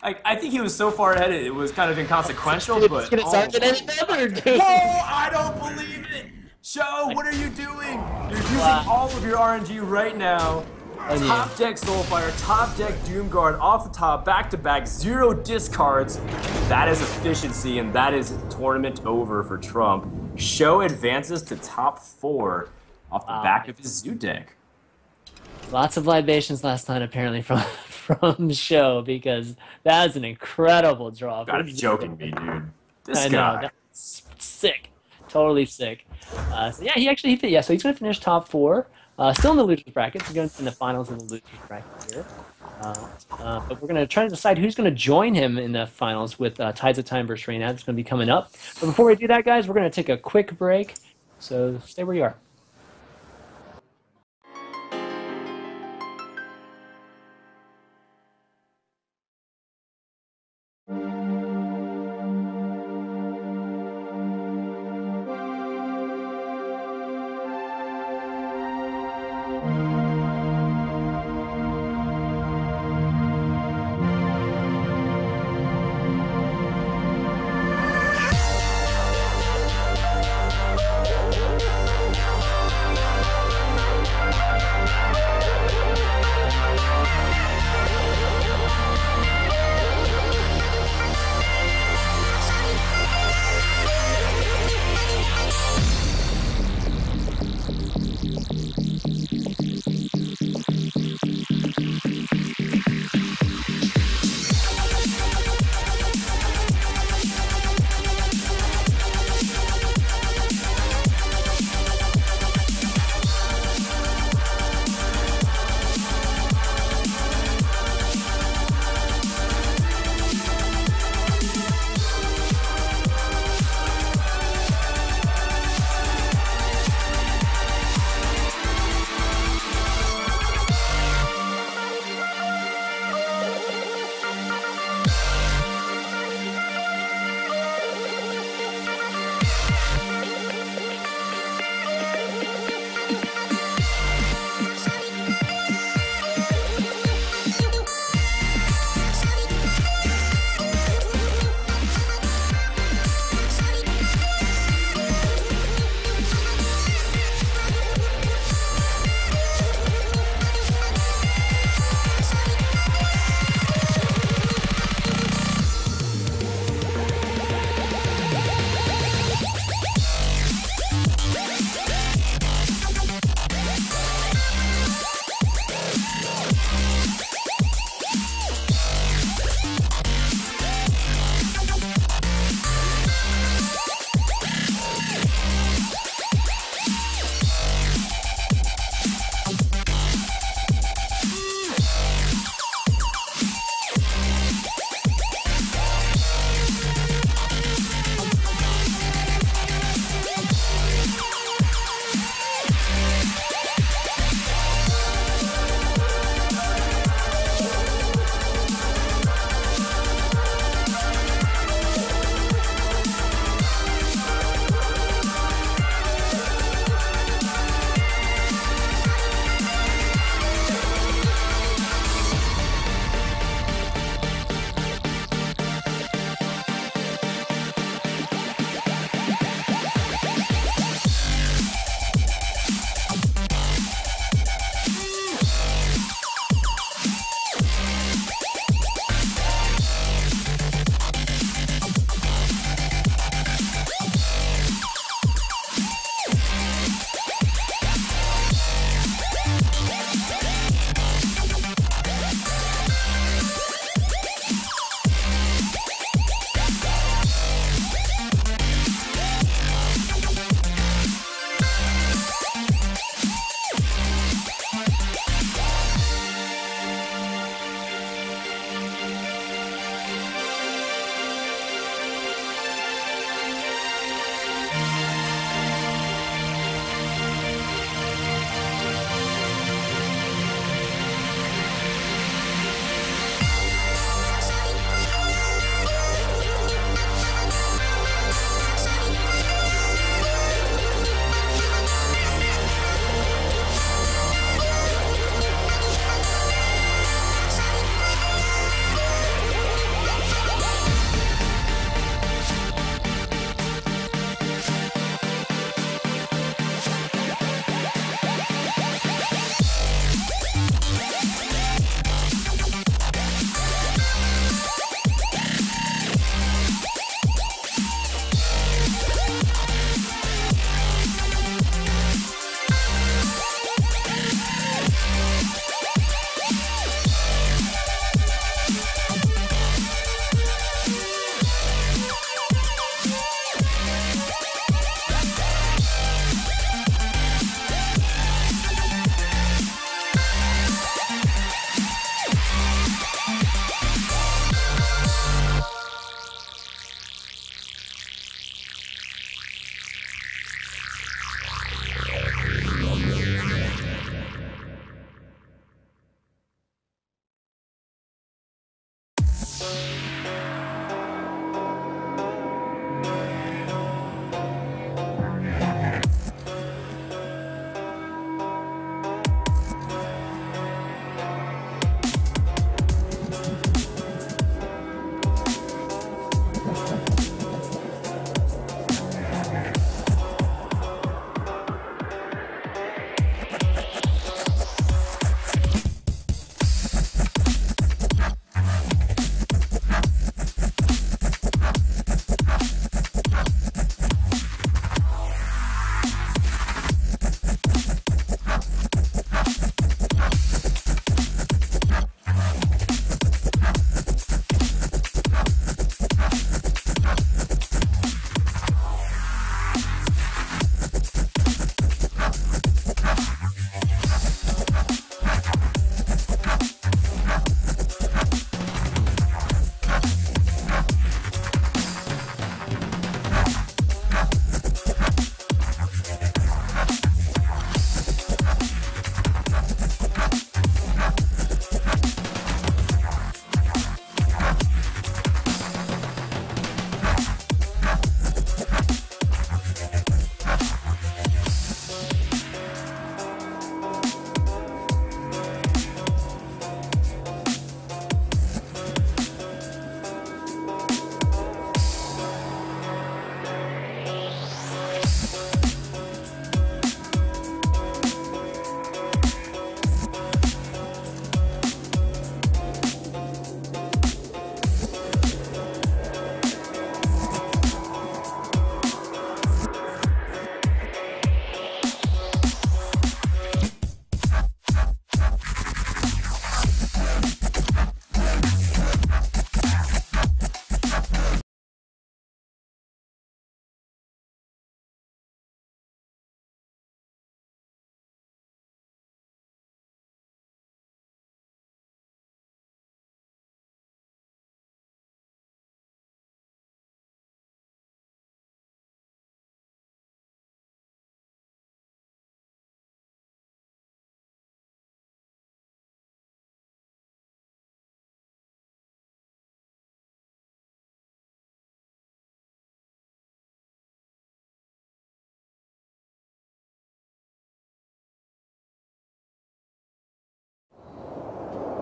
I think he was so far ahead it was kind of inconsequential, Dude, but he's gonna start getting another, dude. Whoa, I don't believe it! Show, what are you doing? You're using all of your RNG right now. Oh, yeah. Top deck Soulfire, top deck Doomguard, off the top, back to back, 0 discards. That is efficiency, and that is tournament over for Trump. Show advances to top 4 off the back of his Zoo deck. Lots of libations last night, apparently, from Show, because that's an incredible draw. Gotta be joking me, dude. This I know, guy. that's sick. Totally sick. So yeah, so he's gonna finish top 4. Still in the losers bracket. So he's going to be in the finals in the losers bracket here. But we're gonna try to decide who's gonna join him in the finals with Tides of Time versus Reynad. It's gonna be coming up. But before we do that, guys, we're gonna take a quick break. So stay where you are.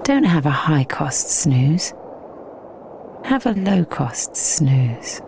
Don't have a high cost snooze. Have a low cost snooze.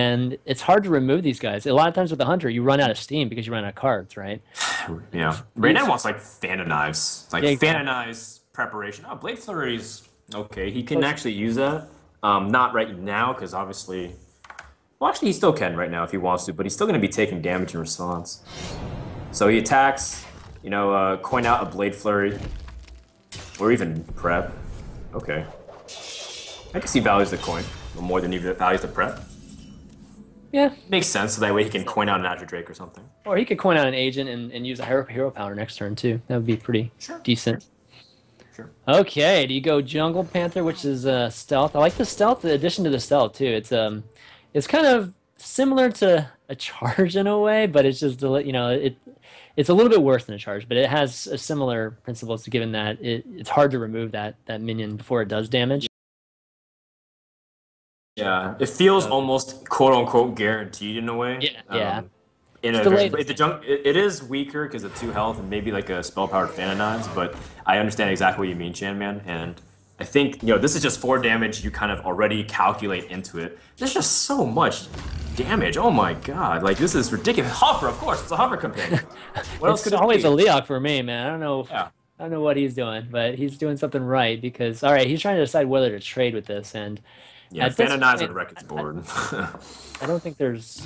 and it's hard to remove these guys. A lot of times with the hunter, you run out of steam because you run out of cards, right? Yeah. Raynan wants like Fan of Knives. Like Yeah, Fan exactly. of Knives preparation. Oh, Blade Flurry's okay. He can actually use that. Not right now, because obviously. Well, actually, he still can right now if he wants to, but he's still going to be taking damage in response. So he attacks, coin out a Blade Flurry, or even prep. Okay. I guess he values the coin more than he values the prep. Yeah. Makes sense, so that way he can coin out an Azure Drake or something. Or he could coin out an agent and use a hero power next turn too. That would be pretty decent. Sure. Okay, do you go Jungle Panther, which is stealth? I like the stealth. The addition to the stealth too. It's kind of similar to a charge in a way, but it's just it's a little bit worse than a charge. But it has a similar principles, to given that it's hard to remove that minion before it does damage. Yeah, it feels almost quote unquote guaranteed in a way. Yeah, yeah. In It's a the very, latest. it is weaker because of 2 health and maybe like a spell powered Fan of Knives, but I understand exactly what you mean, Chan Man, and I think this is just 4 damage you kind of already calculate into it. There's just so much damage. Oh my god, like this is ridiculous. Hover, of course, it's a hover companion. What else It's could it always be? a Leok for me, man. I don't know. Yeah. I don't know what he's doing, but he's doing something right because all right, he's trying to decide whether to trade with this, and Yeah, at Fan this of Knives point, would wreck its board. I don't think there's.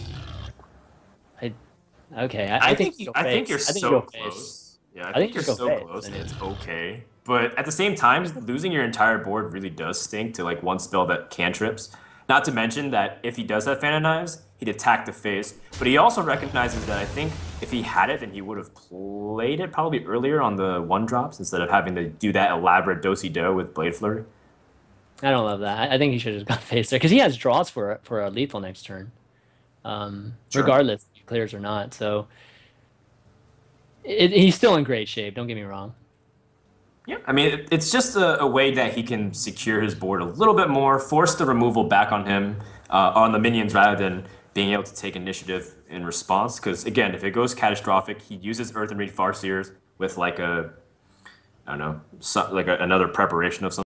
Okay, I think think you go I think face. you're I think you so go face. close. Yeah, I think think you're you go so face, close, and and it's okay. But at the same time, losing your entire board really does stink to like one spell that cantrips. Not to mention that if he does have Fan of Knives, he'd attack the face. But he also recognizes that I think if he had it, then he would have played it probably earlier on the 1-drops instead of having to do that elaborate do-si-do with Blade Flurry. I don't love that. I think he should have just gone face there because he has draws for a lethal next turn, Sure. regardless if he clears or not. So he's still in great shape. Don't get me wrong. Yeah, I mean, it's just a way that he can secure his board a little bit more, force the removal back on him, on the minions, rather than being able to take initiative in response. Because, again, if it goes catastrophic, he uses Earth and Reed Farseers with, like, I don't know, another preparation of some.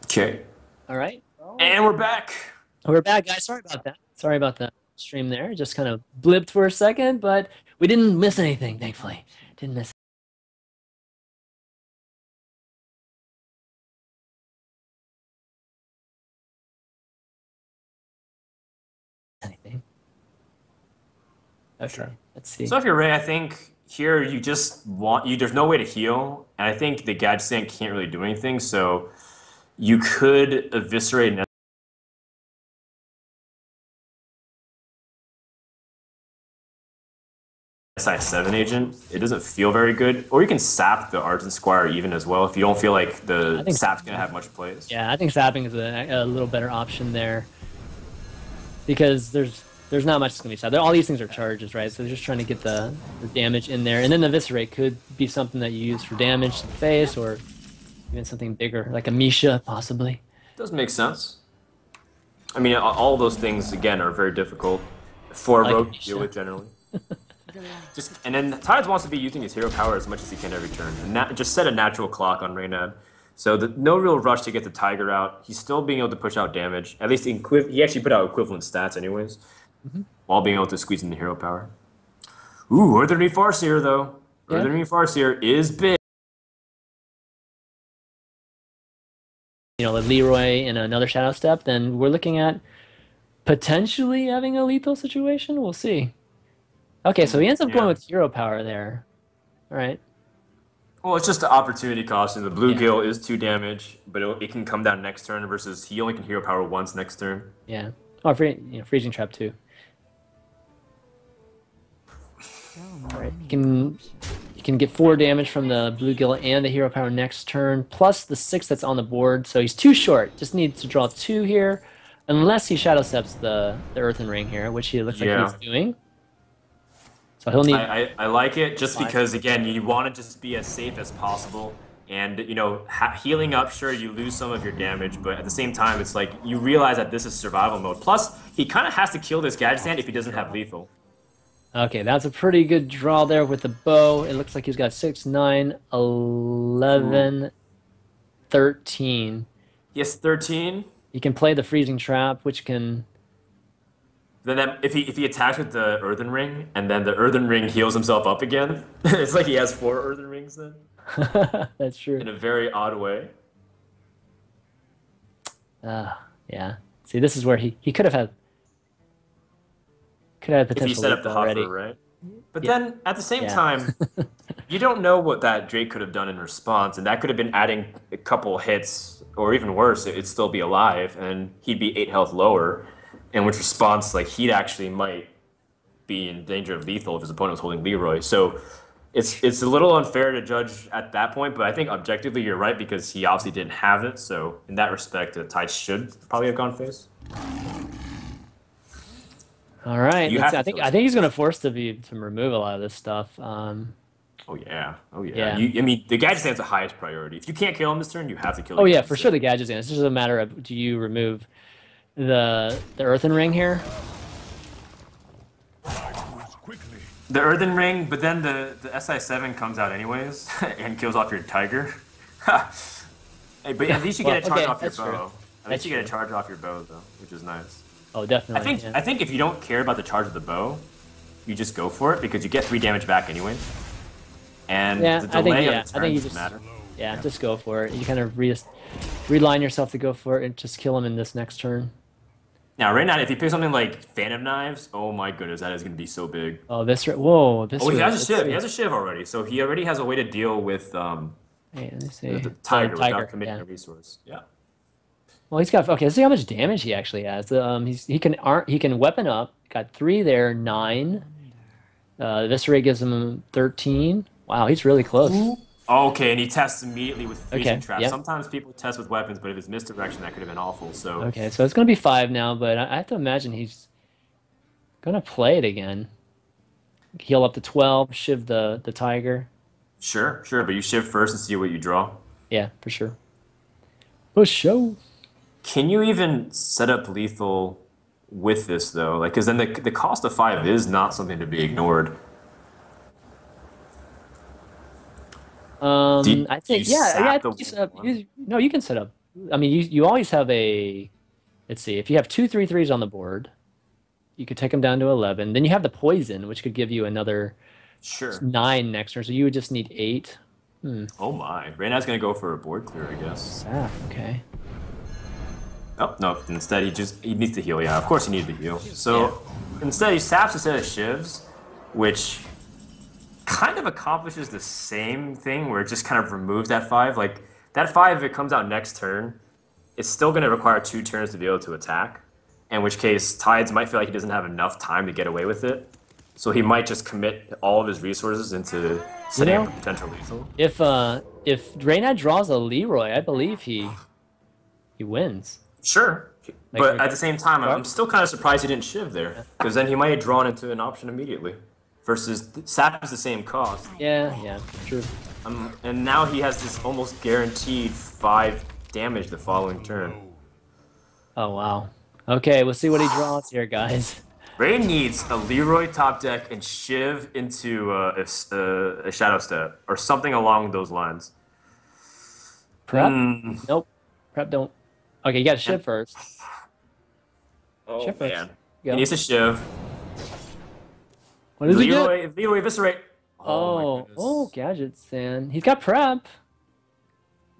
Okay. All right. And we're back. We're back, guys. Sorry about that. Sorry about the stream there. Just kind of blipped for a second, but we didn't miss anything, thankfully. Didn't miss anything. Okay, let's see. So if you're Ray, I think here you just there's no way to heal, and I think the Gadget Stand can't really do anything, so you could eviscerate an SI7 agent. It doesn't feel very good. Or you can sap the Argent Squire even as well if you don't feel like the think sap's going to have much plays. Yeah, I think sapping is a little better option there because there's not much that's gonna be sapped. All these things are charges, right? So they're just trying to get the damage in there, and then the eviscerate could be something that you use for damage to the face, or even something bigger like a Misha possibly. Does make sense. I mean, all those things, again, are very difficult for a Like rogue to Misha. deal with generally. And then Tides wants to be using his hero power as much as he can every turn. And just set a natural clock on Reynad. So no real rush to get the Tiger out. He's still being able to push out damage. At least he actually put out equivalent stats anyways. While being able to squeeze in the hero power. Ooh, Earthenry Farseer though. Yeah. Earthenry Farseer is big. Like Leroy in another Shadow Step, then we're looking at potentially having a lethal situation. We'll see. Okay, so he ends up going Yeah. with hero power there. All right. Well, it's just the opportunity cost, and the Blue Yeah. Gill is 2 damage, but it can come down next turn versus he only can hero power once next turn. Yeah. Oh, freezing trap too. All right. You can get 4 damage from the bluegill and the hero power next turn, plus the 6 that's on the board. So he's too short. Just needs to draw 2 here, unless he shadow steps the earthen ring here, which he looks like Yeah. he's doing. So he'll need. I like it just Fine. because again you want to just be as safe as possible, and you know healing up. Sure, you lose some of your damage, but at the same time, it's like you realize that this is survival mode. Plus, he kind of has to kill this gadget stand if he doesn't have lethal. Okay, that's a pretty good draw there with the bow. It looks like he's got 6, 9, 11, 13. Yes, 13. He can play the freezing trap, which can. Then if he attacks with the earthen ring, and then the earthen ring heals himself up again, it's like he has 4 earthen rings then, That's true. in a very odd way. Yeah. See, this is where he could have had If potential he set up the lethal already. hover, right? But Yeah. then at the same Yeah. time, you don't know what that Drake could have done in response, and that could have been adding a couple hits, or even worse, it'd still be alive, and he'd be 8 health lower. In which response, like he'd actually might be in danger of lethal if his opponent was holding Leroy. So it's a little unfair to judge at that point, but I think objectively you're right because he obviously didn't have it. So in that respect, the Tide should probably have gone face. All right. You let's see. have I to think kill I think he's gonna force to remove a lot of this stuff. Oh yeah, oh yeah. Yeah. I mean, the gadget stand's the highest priority. If you can't kill him this turn, you have to kill. Oh the yeah, gadget for stand. sure the gadget's in. It's just a matter of do you remove the earthen ring here? Quickly. The earthen ring, but then the SI7 comes out anyways and kills off your tiger. Hey, but at least you get a Well, charge okay, off your that's true. bow. At That's least you get a true. charge off your bow though, which is nice. Oh, definitely. I think if you don't care about the charge of the bow, you just go for it because you get 3 damage back anyways. And Yeah, the I think delay yeah, of the I turn think you doesn't just matter. yeah, just go for it. You kind of reline yourself to go for it and just kill him in this next turn. Now, right now, if you pick something like Phantom Knives, oh my goodness, that is going to be so big. Oh, this whoa, this. Oh, he has a let's shiv. see. He has a shiv already, so he already has a way to deal with Hey, let me see. the tiger Tiger, without committing yeah. a resource. Yeah. Well, he's got okay. Let's see how much damage he actually has. He can weapon up. Got 3 there, 9. This ray gives him 13. Wow, he's really close. Okay, and he tests immediately with freezing Okay, trap. yep. Sometimes people test with weapons, but if it's misdirection, that could have been awful. So Okay, so it's gonna be 5 now, but I have to imagine he's gonna play it again. Heal up to 12. Shiv the tiger. sure, but you shift first and see what you draw. Yeah, for sure. For sure. Can you even set up lethal with this though? Like, because then the cost of 5 is not something to be ignored. I think you yeah, sap I the think you set up, one? no, you can set up. I mean, you always have a. Let's see, if you have 2 3/3s on the board, you could take them down to 11. Then you have the poison, which could give you another Sure. 9 next turn. So you would just need 8. Oh my. Reyna's gonna go for a board clear, I guess. Ah, okay. Oh no! Instead, he needs to heal. Yeah, of course he needed to heal. So instead, he saps a set of shivs, which kind of accomplishes the same thing, where it just kind of removes that 5. Like that 5, if it comes out next turn, it's still going to require 2 turns to be able to attack. In which case, Tides might feel like he doesn't have enough time to get away with it, so he might just commit all of his resources into setting know, up a potential lethal. If Reynad draws a Leroy, I believe he wins. Sure. Like, But at the same time, I'm What? still kind of surprised he didn't shiv there, because then he might have drawn into an option immediately. Versus sap is the same cost, Yeah, true. and now he has this almost guaranteed 5 damage the following turn. Oh wow. Okay, we'll see what he draws here, guys. Ray needs a Leroy top deck and shiv into a shadow step or something along those lines. Prep? Mm. Nope. Prep don't. Okay, you got to shiv first. Oh Shiv first. man, Go. he needs to shiv. What does he get? Leroy eviscerate. my Oh, goodness. gadgets, and he's got prep.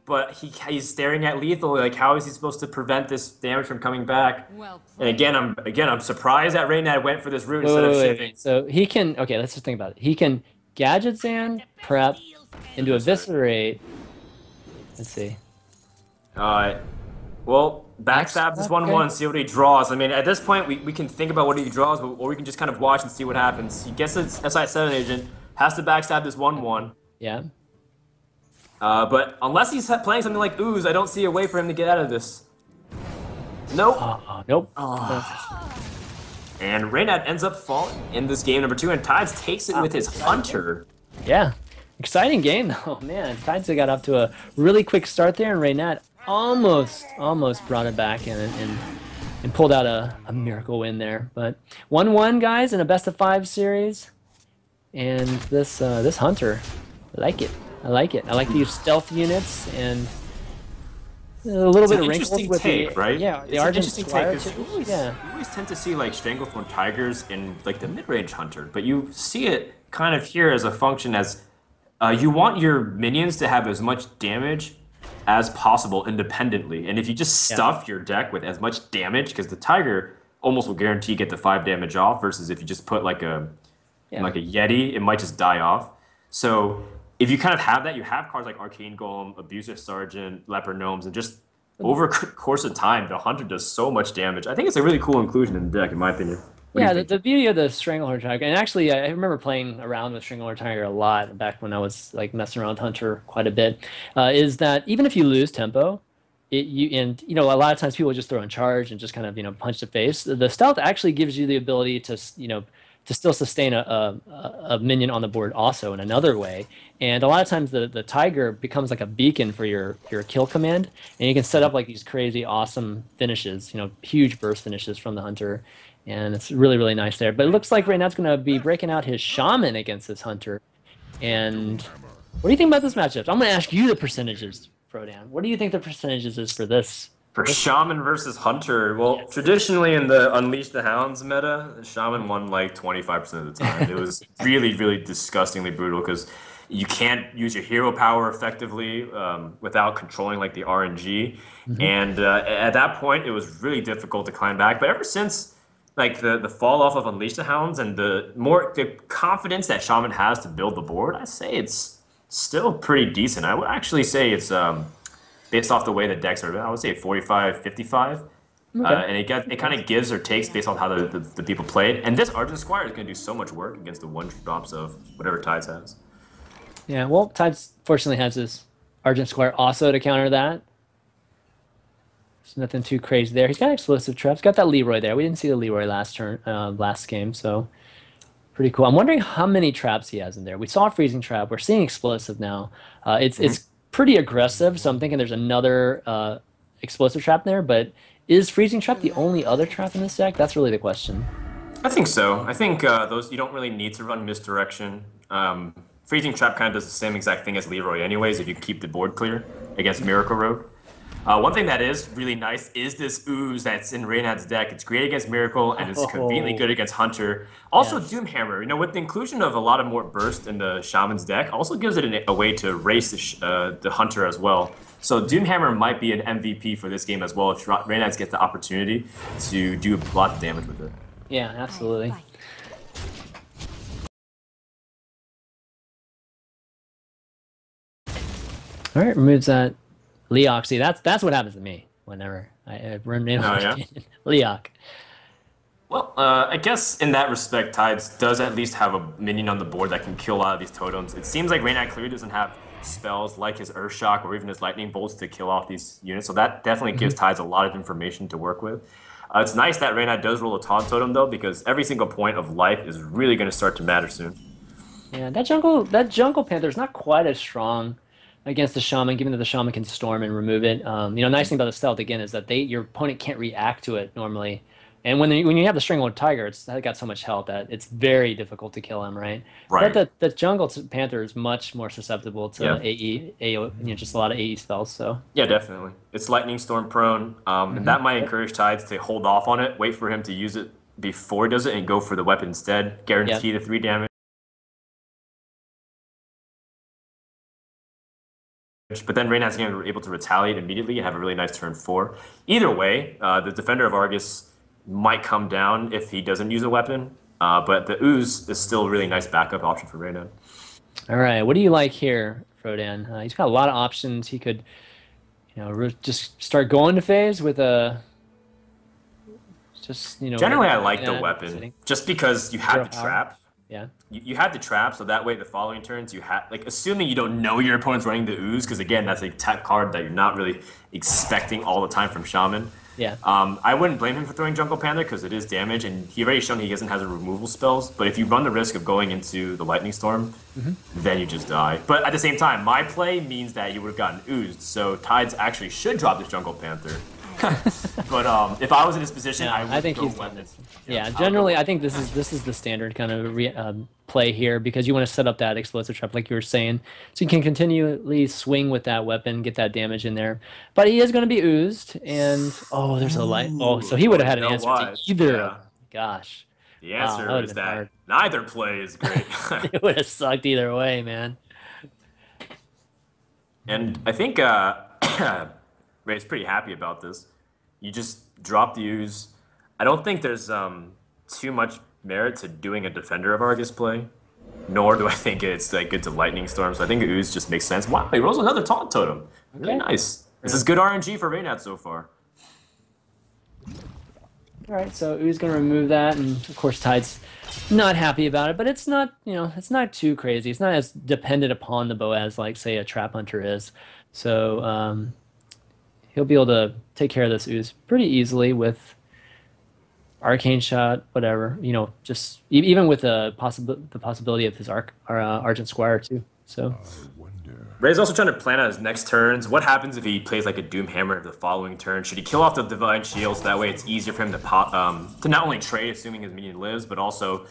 But he's staring at lethal. Like, how is he supposed to prevent this damage from coming back? Well And I'm surprised that Reynad went for this route instead of shiving. So he can. Okay, let's just think about it. He can gadgets and prep into eviscerate. Let's see. Well, backstab this 1/1, see what he draws. I mean, at this point, we can think about what he draws, or we can just kind of watch and see what happens. He gets his SI7 agent, has to backstab this 1/1. Yeah. But unless he's playing something like Ooze, I don't see a way for him to get out of this. Nope. Nope. And Reynad ends up falling in this game number 2, and Tides takes it with his Hunter. Yeah, exciting game though, man. Tides got up to a really quick start there, and Reynad almost brought it back and pulled out a miracle win there. But 1-1, guys, in a best of 5 series. And this Hunter, I like it. I like it. I like to use stealth units and a little bit of wrinkles Interesting with take, the right? yeah, the It's an Argent interesting Squire take, 'cause too. you Yeah. always tend to see like Stranglethorn Tigers in like the mid-range Hunter, but you see it kind of here as a function as you want your minions to have as much damage as possible independently. And if you just stuff your deck with as much damage, because the Tiger almost will guarantee get the 5 damage off, versus if you just put like a Yeti, it might just die off. So if you kind of have that, you have cards like Arcane Golem, Abusive Sergeant, Leper Gnomes, and just over course of time, the Hunter does so much damage. I think it's a really cool inclusion in the deck, in my opinion. What do you Yeah, think? the beauty of the Strangleheart Tiger, and actually, I remember playing around with Strangleheart Tiger a lot back when I was like messing around with Hunter quite a bit. Is that even if you lose tempo, a lot of times people just throw in charge and just kind of punch the face. The stealth actually gives you the ability to to still sustain a minion on the board also in another way. And a lot of times the Tiger becomes like a beacon for your kill command, and you can set up like these crazy awesome finishes, huge burst finishes from the Hunter. And it's really, really nice there. But it looks like right now it's going to be breaking out his Shaman against this Hunter. And what do you think about this matchup? I'm going to ask you the percentages, Frodan. What do you think the percentages is for this? For Shaman versus Hunter, well, traditionally in the Unleash the Hounds meta, Shaman won like 25% of the time. It was really, really disgustingly brutal because you can't use your hero power effectively without controlling like the RNG. And at that point, it was really difficult to climb back. But ever since like the fall off of Unleash the Hounds and the confidence that Shaman has to build the board, I say it's still pretty decent. I would actually say it's based off the way the decks are, I would say 45-55. And it kind of gives or takes based on how the people play it. And this Argent Squire is going to do so much work against the one-drops of whatever Tides has. Yeah, well, Tides fortunately has his Argent Squire also to counter that. There's nothing too crazy there. He's got explosive traps. Got that Leroy there. We didn't see the Leroy last game, so pretty cool. I'm wondering how many traps he has in there. We saw a freezing trap. We're seeing explosive now. It's pretty aggressive, so I'm thinking there's another explosive trap there. But is freezing trap the only other trap in this deck? That's really the question. I think so. I think those you don't really need to run misdirection. Freezing trap kind of does the same exact thing as Leroy, anyways. If you keep the board clear against Miracle Rogue. One thing that is really nice is this Ooze that's in Reynad's deck. It's great against Miracle, and it's conveniently good against Hunter. Also, Yes. Doomhammer, with the inclusion of a lot of more burst in the Shaman's deck, also gives it a way to race the Hunter as well. So Doomhammer might be an MVP for this game as well if Reynad gets the opportunity to do a lot of damage with it. Yeah, absolutely. All right, removes that Leok. See, that's what happens to me whenever I run in. Oh, yeah? Leok. Well, I guess in that respect, Tides does at least have a minion on the board that can kill a lot of these totems. It seems like Reynad clearly doesn't have spells like his Earthshock or even his Lightning Bolts to kill off these units, so that definitely gives Tides a lot of information to work with. It's nice that Reynad does roll a Taunt Totem, though, because every single point of life is really going to start to matter soon. Yeah, that jungle panther is not quite as strong against the Shaman, given that the Shaman can storm and remove it. Nice thing about the stealth again is that your opponent can't react to it normally. And when you have the Stranglehold Tiger, it's got so much health that it's very difficult to kill him, right? Right. But the Jungle Panther is much more susceptible to Yeah. AE, just a lot of AE spells. So Yeah, definitely. It's Lightning Storm prone, and that might encourage Tides to hold off on it, wait for him to use it before he does it, and go for the weapon instead. Guarantee the 3 damage. But then Reynad's going to be able to retaliate immediately and have a really nice turn 4. Either way, the Defender of Argus might come down if he doesn't use a weapon, but the Ooze is still a really nice backup option for Reynad. all right, what do you like here, Frodan? He's got a lot of options. He could, just start going to phase with a. Generally, I like the weapon, just because you have the trap. Yeah. You have the trap, so that way the following turns you have like assuming you don't know your opponent's running the ooze, because again that's a tech card that you're not really expecting all the time from Shaman. Yeah. I wouldn't blame him for throwing Jungle Panther because it is damage, and he already shown he doesn't have the removal spells. But if you run the risk of going into the Lightning Storm, then you just die. But at the same time, my play means that you would have gotten oozed, so Tides actually should drop this Jungle Panther. But if I was in this position, Yeah, I would I think go he's done weapon. this. Yeah, generally, I think this is the standard kind of play here because you want to set up that explosive trap, like you were saying, so you can continually swing with that weapon, get that damage in there. But he is going to be oozed, and oh, there's a light. Oh, so he would have had an You know answer what? to either. Yeah. Gosh, The wow, answer that would've is been that hard. neither play is great. It would have sucked either way, man. And I think Ray's pretty happy about this. You just drop the ooze. I don't think there's too much merit to doing a Defender of Argus play, nor do I think it's like good to Lightning Storm. So I think ooze just makes sense. Wow, he rolls another Taunt Totem. Really Okay. nice. This is good RNG for Reynad so far. All right, so Oo's going to remove that, and of course Tide's not happy about it, but it's not, it's not too crazy. It's not as dependent upon the bow as, like, say, a Trap Hunter is. So he'll be able to take care of this Ooze pretty easily with Arcane Shot, whatever, just even with the possibility of his Argent Squire too. So Ray's also trying to plan out his next turns. What happens if he plays like a Doom Hammer the following turn? Should he kill off the Divine Shield so that way it's easier for him to to not only trade, assuming his minion lives, but also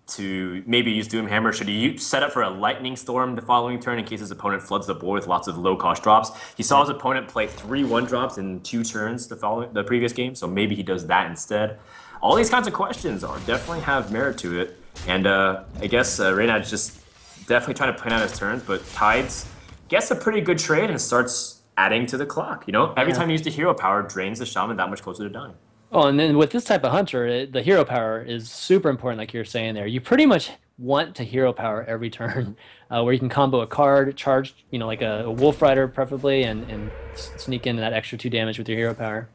to maybe use Doom Hammer? Should he set up for a Lightning Storm the following turn in case his opponent floods the board with lots of low-cost drops? He saw his opponent play 3 1-drops in 2 turns the previous game, so maybe he does that instead. All these kinds of questions definitely have merit to it, and I guess Reynad's just definitely trying to plan out his turns, but Tides gets a pretty good trade and starts adding to the clock. Every time you use the hero power, drains the Shaman that much closer to dying. Oh, and then with this type of hunter, the hero power is super important, like you're saying there. You pretty much want to hero power every turn, where you can combo a card, charge, like a Wolf Rider preferably, and sneak in that extra 2 damage with your hero power.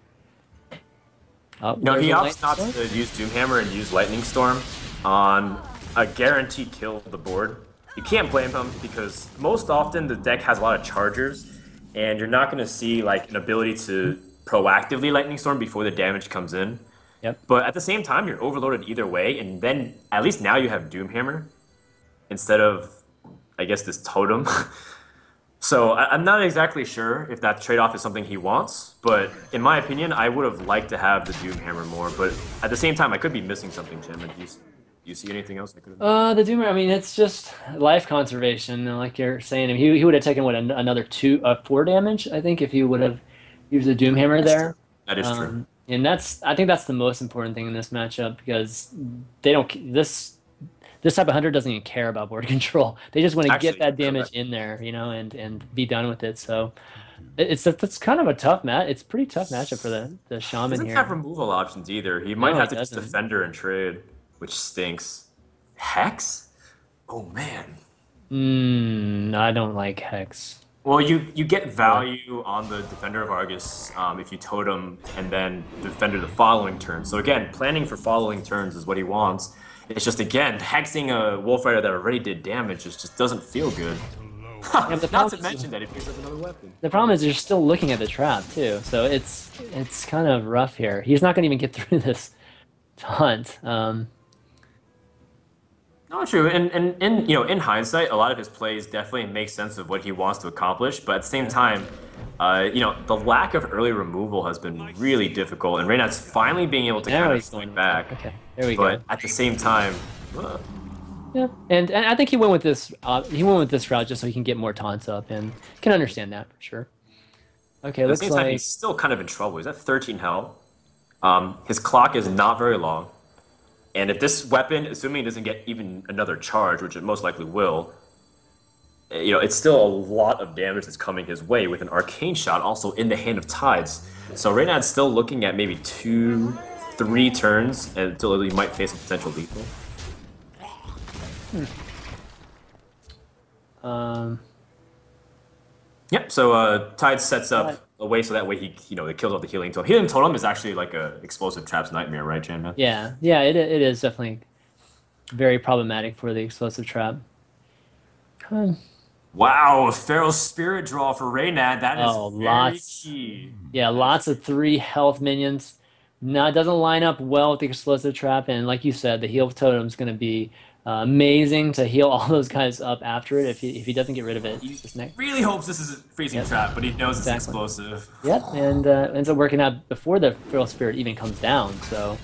No, There's he a opts not Lightning Storm? to use Doomhammer and use Lightning Storm on a guaranteed kill of the board. You can't blame him because most often the deck has a lot of chargers, and you're not going to see like an ability to proactively Lightning Storm before the damage comes in. Yep. But at the same time, you're overloaded either way, and then at least now you have Doomhammer instead of, I guess, this Totem. So I'm not exactly sure if that trade-off is something he wants, but in my opinion, I would have liked to have the Doomhammer more. But at the same time, I could be missing something, Tim. Do you see anything else I could have? The Doomer, I mean, it's just life conservation, like you're saying. I mean, he would have taken another 4 damage, I think, if he would have used the Doomhammer there. That is true. And I think that's the most important thing in this matchup because they don't. This type of hunter doesn't even care about board control. They just want to get Actually, that damage correct. in there, and be done with it. So that's kind of a tough match. It's a pretty tough matchup for the Shaman Doesn't here. have removal options either. He might No, have he to just doesn't. Defender and trade, which stinks. Hex? Oh man. I don't like Hex. Well, you get value on the Defender of Argus if you totem and then Defender the following turn. So again, planning for following turns is what he wants. It's just, again, hexing a Wolf Rider that already did damage just doesn't feel good. but the Not problem to is- mention that it picks up another weapon. The problem is you're still looking at the trap too, so it's kind of rough here. He's not going to even get through this taunt. No, true. And in hindsight, a lot of his plays definitely make sense of what he wants to accomplish. But at the same time, the lack of early removal has been really difficult, and Reynad's finally being able to Now kind of he's going swing back. Okay, there we But go. at the same time, Yeah, and I think he went with this. He went with this route just so he can get more taunts up, and can understand that for sure. Okay, at the looks same time, like he's still kind of in trouble. He's at 13 health. His clock is not very long. And if this weapon, assuming it doesn't get even another charge, which it most likely will, it's still a lot of damage that's coming his way with an Arcane Shot also in the hand of Tides. So Reynad's still looking at maybe 2-3 turns until he might face a potential lethal. Yep, so Tides sets up a way so that way he, it kills off the Healing Totem. Healing Totem is actually like a explosive traps nightmare, right, Jan? yeah, it is definitely. very problematic for the explosive trap. Huh. Wow, a Feral Spirit draw for Reynad. That is Oh, very lots. key. Yeah, That is lots of 3 health minions. No, it doesn't line up well with the explosive trap, and like you said, the heal totem is going to be amazing to heal all those guys up after it if he doesn't get rid of it. He This next. really hopes this is a freezing Yep, trap, but he knows it's exactly. explosive. Yep, and ends up working out before the feral spirit even comes down. So,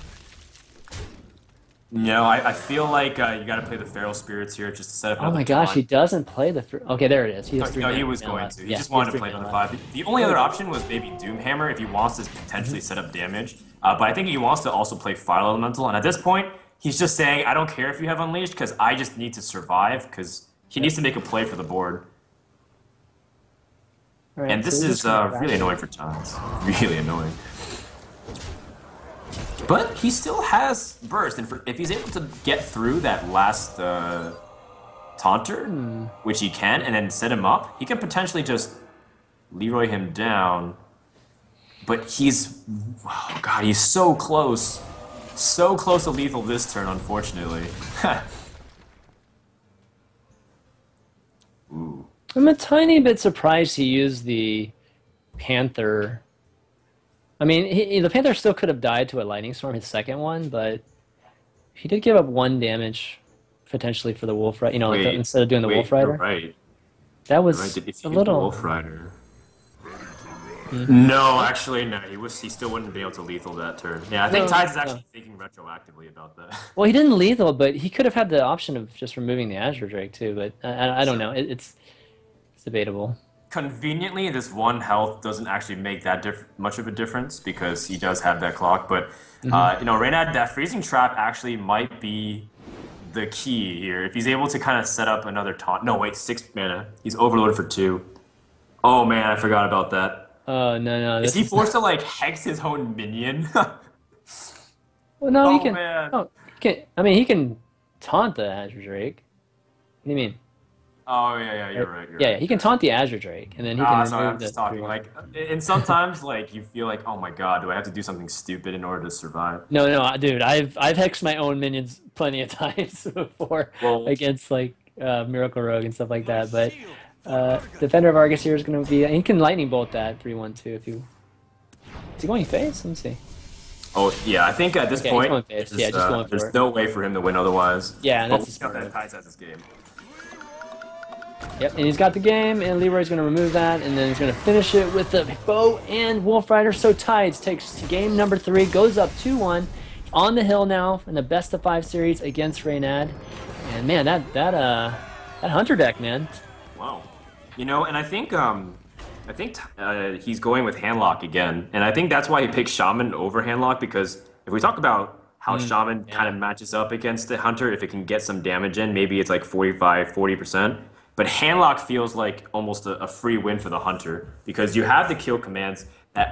No, I feel like you got to play the Feral Spirits here just to set up oh another my gosh, he taunt. does't play the. Okay, there it is. He has three No, he mana was now going left. to. He Yeah, just he has wanted to three play mana another left. 5. The only other option was maybe Doomhammer if he wants to potentially set up damage. But I think he wants to also play Fire Elemental. And at this point, he's just saying, I don't care if you have Unleashed because I just need to survive because he needs to make a play for the board. All right, And so this we're is just gonna really back- annoying for Times. Really annoying. But he still has Burst, and if he's able to get through that last Taunter, which he can, and then set him up, he can potentially just Leroy him down. But he's, oh god, he's so close. So close to lethal this turn, unfortunately. Ooh. I'm a tiny bit surprised he used the Panther. I mean, the Panther still could have died to a Lightning Storm, his second one, but he did give up 1 damage potentially for the Wolf Rider. You know, Wait, instead of doing the Wolf you're Rider. right. That You're was right. Did he a use the little. Wolf Rider? No, actually, no. He still wouldn't be able to lethal that turn. Yeah, I think No, Tides is no. actually thinking retroactively about that. Well, he didn't lethal, but he could have had the option of just removing the Azure Drake too. But I don't know. It's debatable. Conveniently, this 1 health doesn't actually make that much of a difference because he does have that clock. But you know, Reynad, that freezing trap actually might be the key here. If he's able to kind of set up another taunt. No, wait, 6 mana. He's overloaded for 2. Oh man, I forgot about that. Oh no, Is this he forced to like hex his own minion? Well, no, he Oh can. man. Oh, he can. I mean, he can taunt the Azure Drake. What do you mean? Oh yeah, you're right. You're Yeah, right. he can taunt the Azure Drake, and then he can Sorry, I'm remove just the talking. 3/1. Like, and sometimes like you feel like, oh my god, do I have to do something stupid in order to survive? No, dude, I've hexed my own minions plenty of times before Well, against like Miracle Rogue and stuff like that. But Defender of Argus here is going to be. He can lightning bolt that 3/1 if you. Is he going face? Let me see. oh yeah, I think at this Yeah, he's point, going face. Yeah, just going for there's it. no way for him to win otherwise. Yeah, and But that's we the know smart that move. Tides has this game. Yep, and he's got the game, and Leroy's going to remove that, and then he's going to finish it with the bow and Wolf Rider. So Tides takes game number 3, goes up 2-1, on the hill now in the best of 5 series against Reynad. And man, that Hunter deck, man. Wow. You know, and I think he's going with Handlock again, and I think that's why he picked Shaman over Handlock because if we talk about how Shaman kind of matches up against the Hunter, if it can get some damage in, maybe it's like 45, 40%. But Handlock feels like almost a free win for the Hunter because you have the kill commands that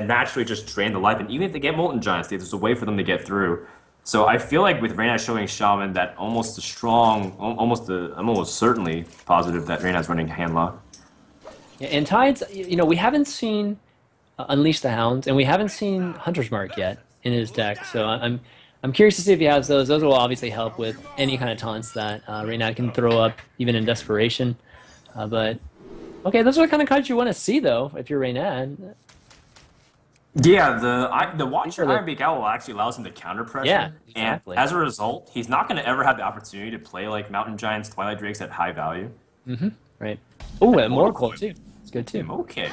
naturally just drain the life, and even if they get Molten Giants, there's a way for them to get through. So I feel like with Reynad showing Shaman that I'm almost certainly positive that Reynad's running Handlock. Yeah, and Tides, you know, we haven't seen Unleash the Hounds, and we haven't seen Hunter's Mark yet in his deck. So I'm curious to see if he has those. Those will obviously help with any kind of taunts that Reynad can throw up, even in desperation. But okay, those are the kind of cards you want to see, though, if you're Reynad. Yeah, the Watcher are the- Iron Beak Owl actually allows him to counter pressure. Yeah, exactly. And as a result, he's not going to ever have the opportunity to play like Mountain Giants, Twilight Drakes at high value. Right. Oh, and Morgul, too. It's good, too. Okay.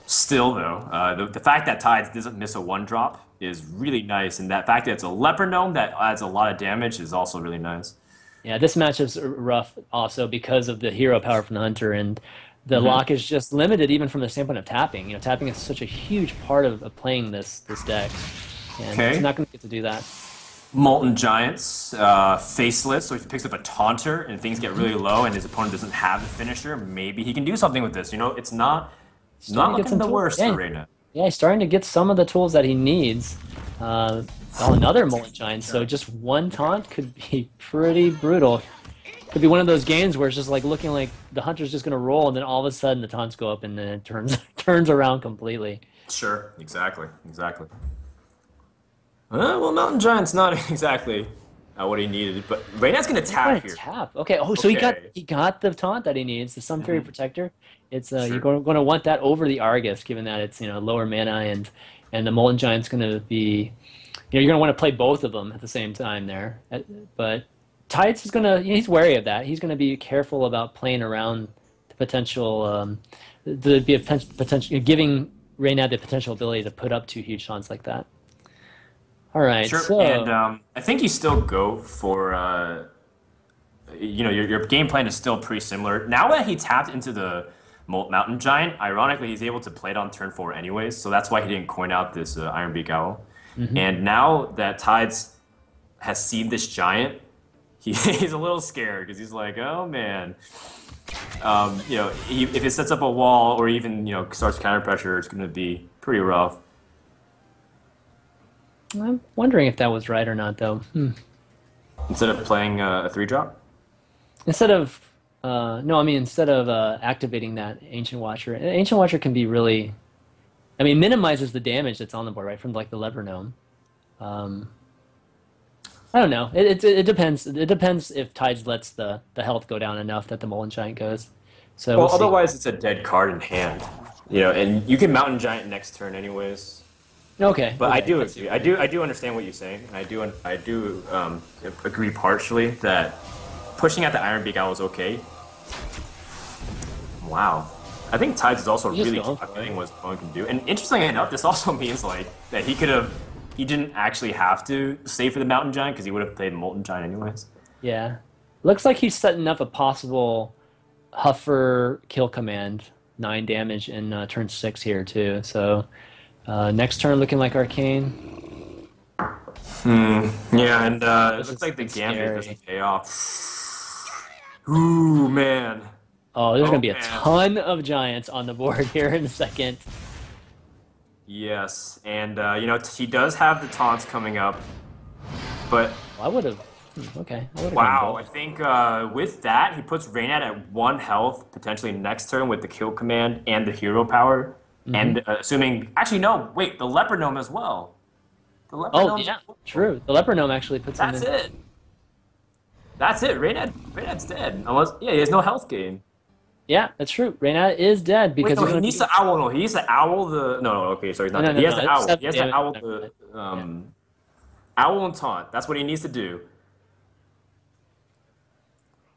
Still, though, the fact that Tides doesn't miss a 1-drop is really nice, and that fact that it's a Leper Gnome that adds a lot of damage is also really nice. Yeah, this matchup's rough also because of the hero power from the Hunter, and the lock is just limited even from the standpoint of tapping. You know, tapping is such a huge part of playing this deck, and Okay. he's not going to get to do that. Molten Giants, faceless, so if he picks up a Taunter and things get really low and his opponent doesn't have the finisher, maybe he can do something with this. You know, it's not Starting to get looking some the tools. worst Yeah. for Reynad. Yeah, he's starting to get some of the tools that he needs. Another Molten Giant, so just one taunt could be pretty brutal. Could be one of those games where it's just like looking like the Hunter's just going to roll, and then all of a sudden the taunts go up, and then it turns around completely. Sure, exactly. Well, Mountain Giant's not exactly what he needed. But Reynad's gonna What a tap here. tap. Okay. Oh, so Okay. he got the taunt that he needs, the Sun Fairy Protector. It's you're Sure. going to want that over the Argus, given that it's lower mana and the Molten Giant's going to be you're going to want to play both of them at the same time there. But Tides is going to he's wary of that. He's going to be careful about playing around the potential be a potential giving Reynad the potential ability to put up two huge taunts like that. All right, Sure. so And I think you still go for your game plan is still pretty similar. Now that he tapped into the Mountain Giant, ironically, he's able to play it on turn 4 anyways, so that's why he didn't coin out this Ironbeak Owl. And now that Tides has seen this giant, he's a little scared because he's like, oh man, if it sets up a wall or even starts counter pressure, it's going to be pretty rough. I'm wondering if that was right or not, though. Instead of playing a 3-drop. Instead of no, I mean instead of activating that Ancient Watcher. Ancient Watcher can be really, I mean, minimizes the damage that's on the board, right, from like the Lever Gnome. I don't know. It depends. It depends if Tides lets the health go down enough that the Molten Giant goes. So Well, we'll see. otherwise it's a dead card in hand. And you can Mountain Giant next turn anyways. Okay. But I okay, do let's agree. I do understand what you're saying, and I do agree partially that pushing out the Ironbeak Owl is okay. Wow. I think Tides is also Just really going for calculating what his opponent can do. And interestingly enough, this also means like that he didn't actually have to save for the Mountain Giant because he would have played Molten Giant anyways. Yeah. Looks like he's setting up a possible Huffer kill command, 9 damage in turn 6 here too. So next turn looking like Arcane. Yeah, and it This looks is like the Gambit scary. doesn't pay off. Ooh, man. Oh, there's Oh, gonna be a man. ton of giants on the board here in a second. Yes, and he does have the taunts coming up, but Well, I would have. Okay. I would've wow, gone I both. think with that he puts Reynad at 1 health potentially next turn with the kill command and the hero power, and assuming actually no, wait, the Leopard Gnome as well. The Leopard Oh Gnome. yeah, true. The Leper Gnome actually puts him That's in. it. That's it. Reynad's dead unless he has no health gain. Yeah, that's true. Reyna is dead Wait, because no, he's he gonna needs be. to owl. No, he needs to owl the. No, okay, sorry, he's not. No, dead. no, He has no, to it's owl. seven He has to damage. owl the owl and taunt. That's what he needs to do.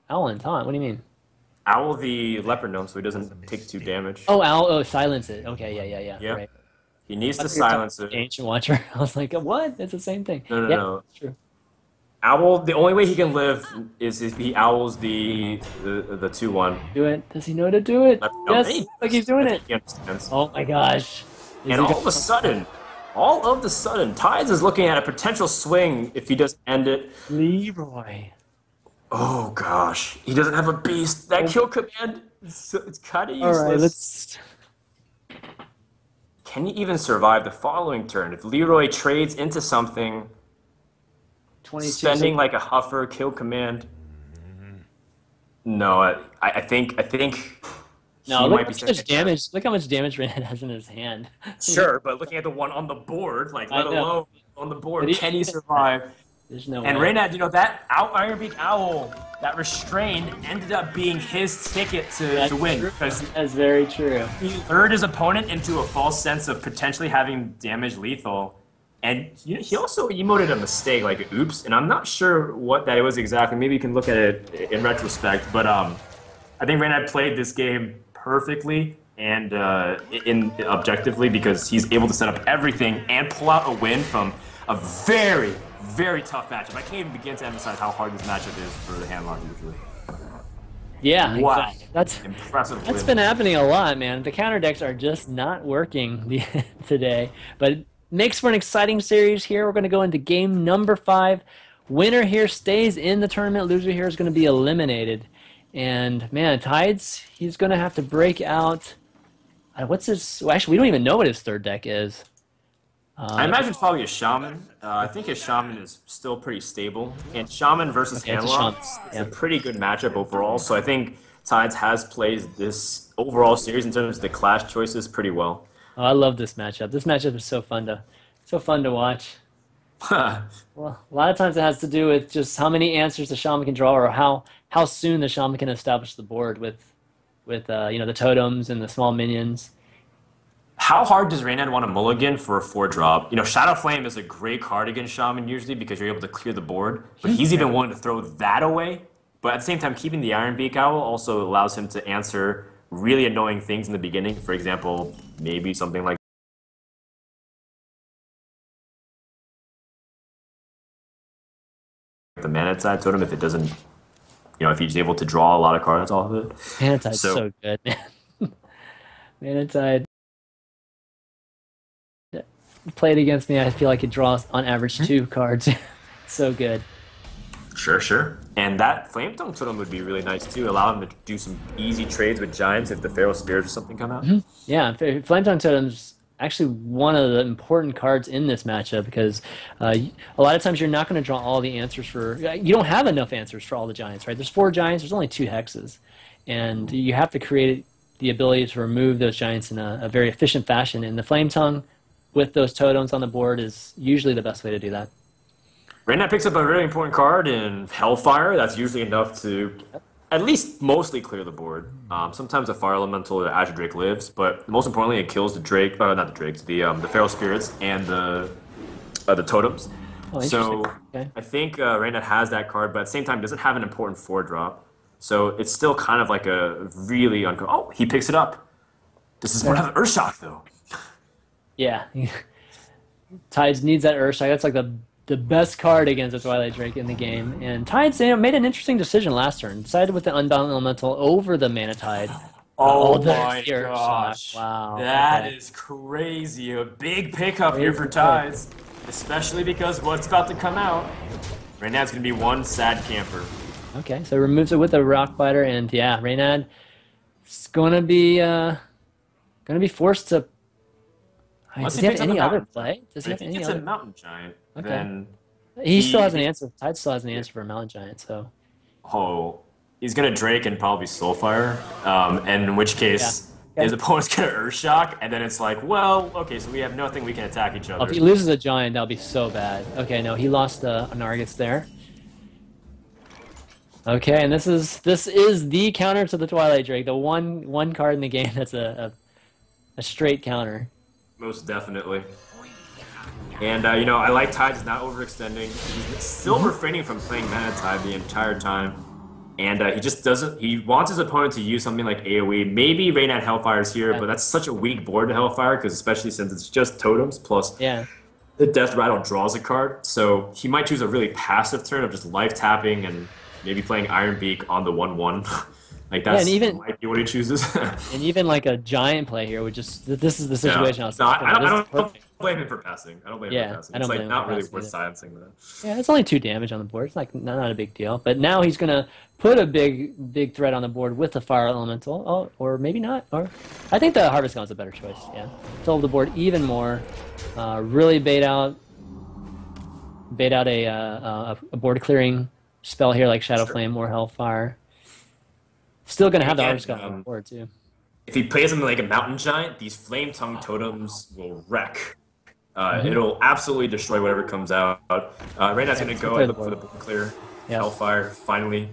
Owl and Taunt. What do you mean? Owl the leopard gnome so he doesn't take 2 damage. Oh, Owl. Oh, silence it. Okay, yeah. Yeah. Right. He needs I to thought you were talking silence about it. Ancient Watcher. I was like, what? It's the same thing. No, Yeah, no. that's true. Owl. The only way he can live is if he owls the 2/1. Do it. Does he know to do it? Leopard gnome. Yes. And he Like he's doing it. He understands. Oh my gosh. Is And he all of a sudden, Tides is looking at a potential swing if he does end it. Leroy. Oh gosh, he doesn't have a beast. That kill command, it's kind of All useless. right, let's. Can he even survive the following turn? If Leroy trades into something, 22. spending like a Huffer kill command. No, I think No, he look might how be much second. damage. Look how much damage Reyna has in his hand. Sure, but looking at the one on the board, like I let know. alone on the board, But he- can he survive? There's no And way. Reynad, that Ironbeak Owl, that restrain ended up being his ticket to win true. because That's very true. he lured his opponent into a false sense of potentially having damage lethal. And he also emoted a mistake, like oops, and I'm not sure what that was exactly. Maybe you can look at it in retrospect, but I think Reynad played this game perfectly and objectively because he's able to set up everything and pull out a win from a very, very tough matchup. I can't even begin to emphasize how hard this matchup is for the handlock usually. Yeah, Wow. exactly. That's Impressive That's win. been happening a lot, man. The counter decks are just not working today, but it makes for an exciting series here. We're going to go into game number 5. Winner here stays in the tournament. Loser here is going to be eliminated. And man, Tides, he's going to have to break out. What's his? Well, actually, we don't even know what his third deck is. I imagine it's probably a Shaman. I think his Shaman is still pretty stable. And Shaman versus Okay, it's a Handlock Shaman, is yeah. a pretty good matchup overall. So I think Tides has played this overall series in terms of the clash choices pretty well. Oh, I love this matchup. This matchup is so fun to watch. Well, a lot of times it has to do with just how many answers the shaman can draw, or how soon the shaman can establish the board with the totems and the small minions. How hard does Reynad want to mulligan for a 4 drop? Shadow Flame is a great card against Shaman usually because you're able to clear the board, but he's even willing to throw that away. But at the same time, keeping the Iron Beak Owl also allows him to answer really annoying things in the beginning. For example, maybe something like the Mana Tide Totem if it doesn't, if he's able to draw a lot of cards off of it. Manatide's So, so good, man. Manatide played against me, I feel like it draws on average 2 cards. So good. sure, sure. And that Flame Tongue Totem would be really nice too. Allow him to do some easy trades with Giants if the Feral Spirits or something come out. Yeah, Flame Tongue Totem's actually one of the important cards in this matchup because a lot of times you're not going to draw all the answers for. You don't have enough answers for all the Giants, right? There's 4 Giants, there's only 2 hexes. And you have to create the ability to remove those Giants in a very efficient fashion. And the Flame Tongue with those totems on the board is usually the best way to do that. Reynad picks up a really important card in Hellfire. That's usually enough to at least mostly clear the board. Sometimes a Fire Elemental or Azure Drake lives, but most importantly, it kills the Drake, not the Drakes, the Feral Spirits and the totems. Oh, So interesting. Okay. I think Reynad has that card, but at the same time doesn't have an important 4 drop. So it's still kind of like a really Oh, he picks it up. This is one of the Urshock though. Yeah. Tides needs that Urshak. That's like the best card against the Twilight Drake in the game. And Tides made an interesting decision last turn. Decided with the Unbound Elemental over the Mana Tide. Oh there's my the Urshak. gosh. Wow. That Okay. is crazy. A big pickup here Crazy for pick. Tides. Especially because what's about to come out. Right now it's going to be one sad camper. Okay, so removes it with a Rock Biter, and yeah, Reynad is gonna be forced to. Unless Does he he have picks up any a other Mountain play? Giant. Does But he if have he any gets a other? Mountain Giant, Okay. then He still has an he- answer. Tide still has an answer for a Mountain Giant, so oh, he's going to Drake and probably Soulfire. And in which case, Yeah. his opponent's going to Earthshock, and then it's like, well, okay, so we have nothing we can attack each if other. he loses a Giant, that'll be so bad. Okay, no, he lost an Argus there. Okay, and this is the counter to the Twilight Drake, the one card in the game that's a straight counter. Most definitely. And, I like Tides not overextending. He's still refraining from playing Mana Tide the entire time. And he just doesn't. He wants his opponent to use something like AoE. Maybe Reynad Hellfire's here, but that's such a weak board to Hellfire, because especially since it's just totems plus Yeah. the Death Rattle draws a card. So he might choose a really passive turn of just life tapping and maybe playing Iron Beak on the 1/1. Like that's and even- might be what he chooses. And even like a Giant play here would just. This is the situation I was No, talking about. I This is don't perfect. blame him for passing. I don't blame him Yeah, for passing. I It's don't like blame him not for really passing worth either. silencing that. Yeah, it's only 2 damage on the board. It's like not a big deal. But now he's gonna put a big threat on the board with the Fire Elemental. Oh, or maybe not. Or I think the Harvest Gun's a better choice. Yeah, fill the board even more. Really bait out a board clearing spell here like Shadow Sure. Flame or Hellfire. Still gonna have the Again, Harvest Gun on the board too. If he plays something like a Mountain Giant, these Flame Tongue totems will wreck. It'll absolutely destroy whatever comes out. Reynad's going to go clear and the look for the board. board clear. Yeah. Hellfire, finally.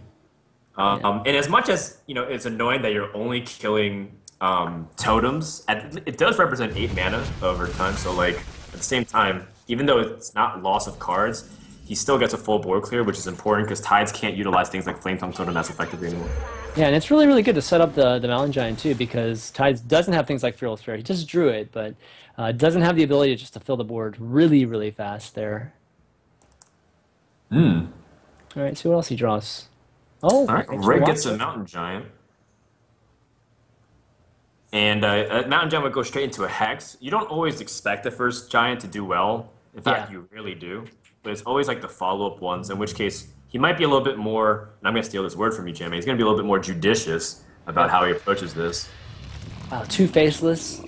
And as much as, it's annoying that you're only killing totems, it does represent 8 mana over time. So, like, at the same time, even though it's not loss of cards, he still gets a full board clear, which is important because Tides can't utilize things like Flame Tongue Totem as effectively anymore. Yeah, and it's really good to set up the Mountain Giant too, because Tides doesn't have things like Feral Spirit. He just drew it, but doesn't have the ability just to fill the board really fast there. All right, see what else he draws. Oh, All right, thanks for Rig gets a watching. Mountain Giant. And a Mountain Giant would go straight into a Hex. You don't always expect the first Giant to do well. In fact, Yeah. you really do. But it's always like the follow-up ones, in which case he might be a little bit more, and I'm going to steal this word from you, Jamie, he's going to be a little bit more judicious about how he approaches this. Wow, 2 Faceless.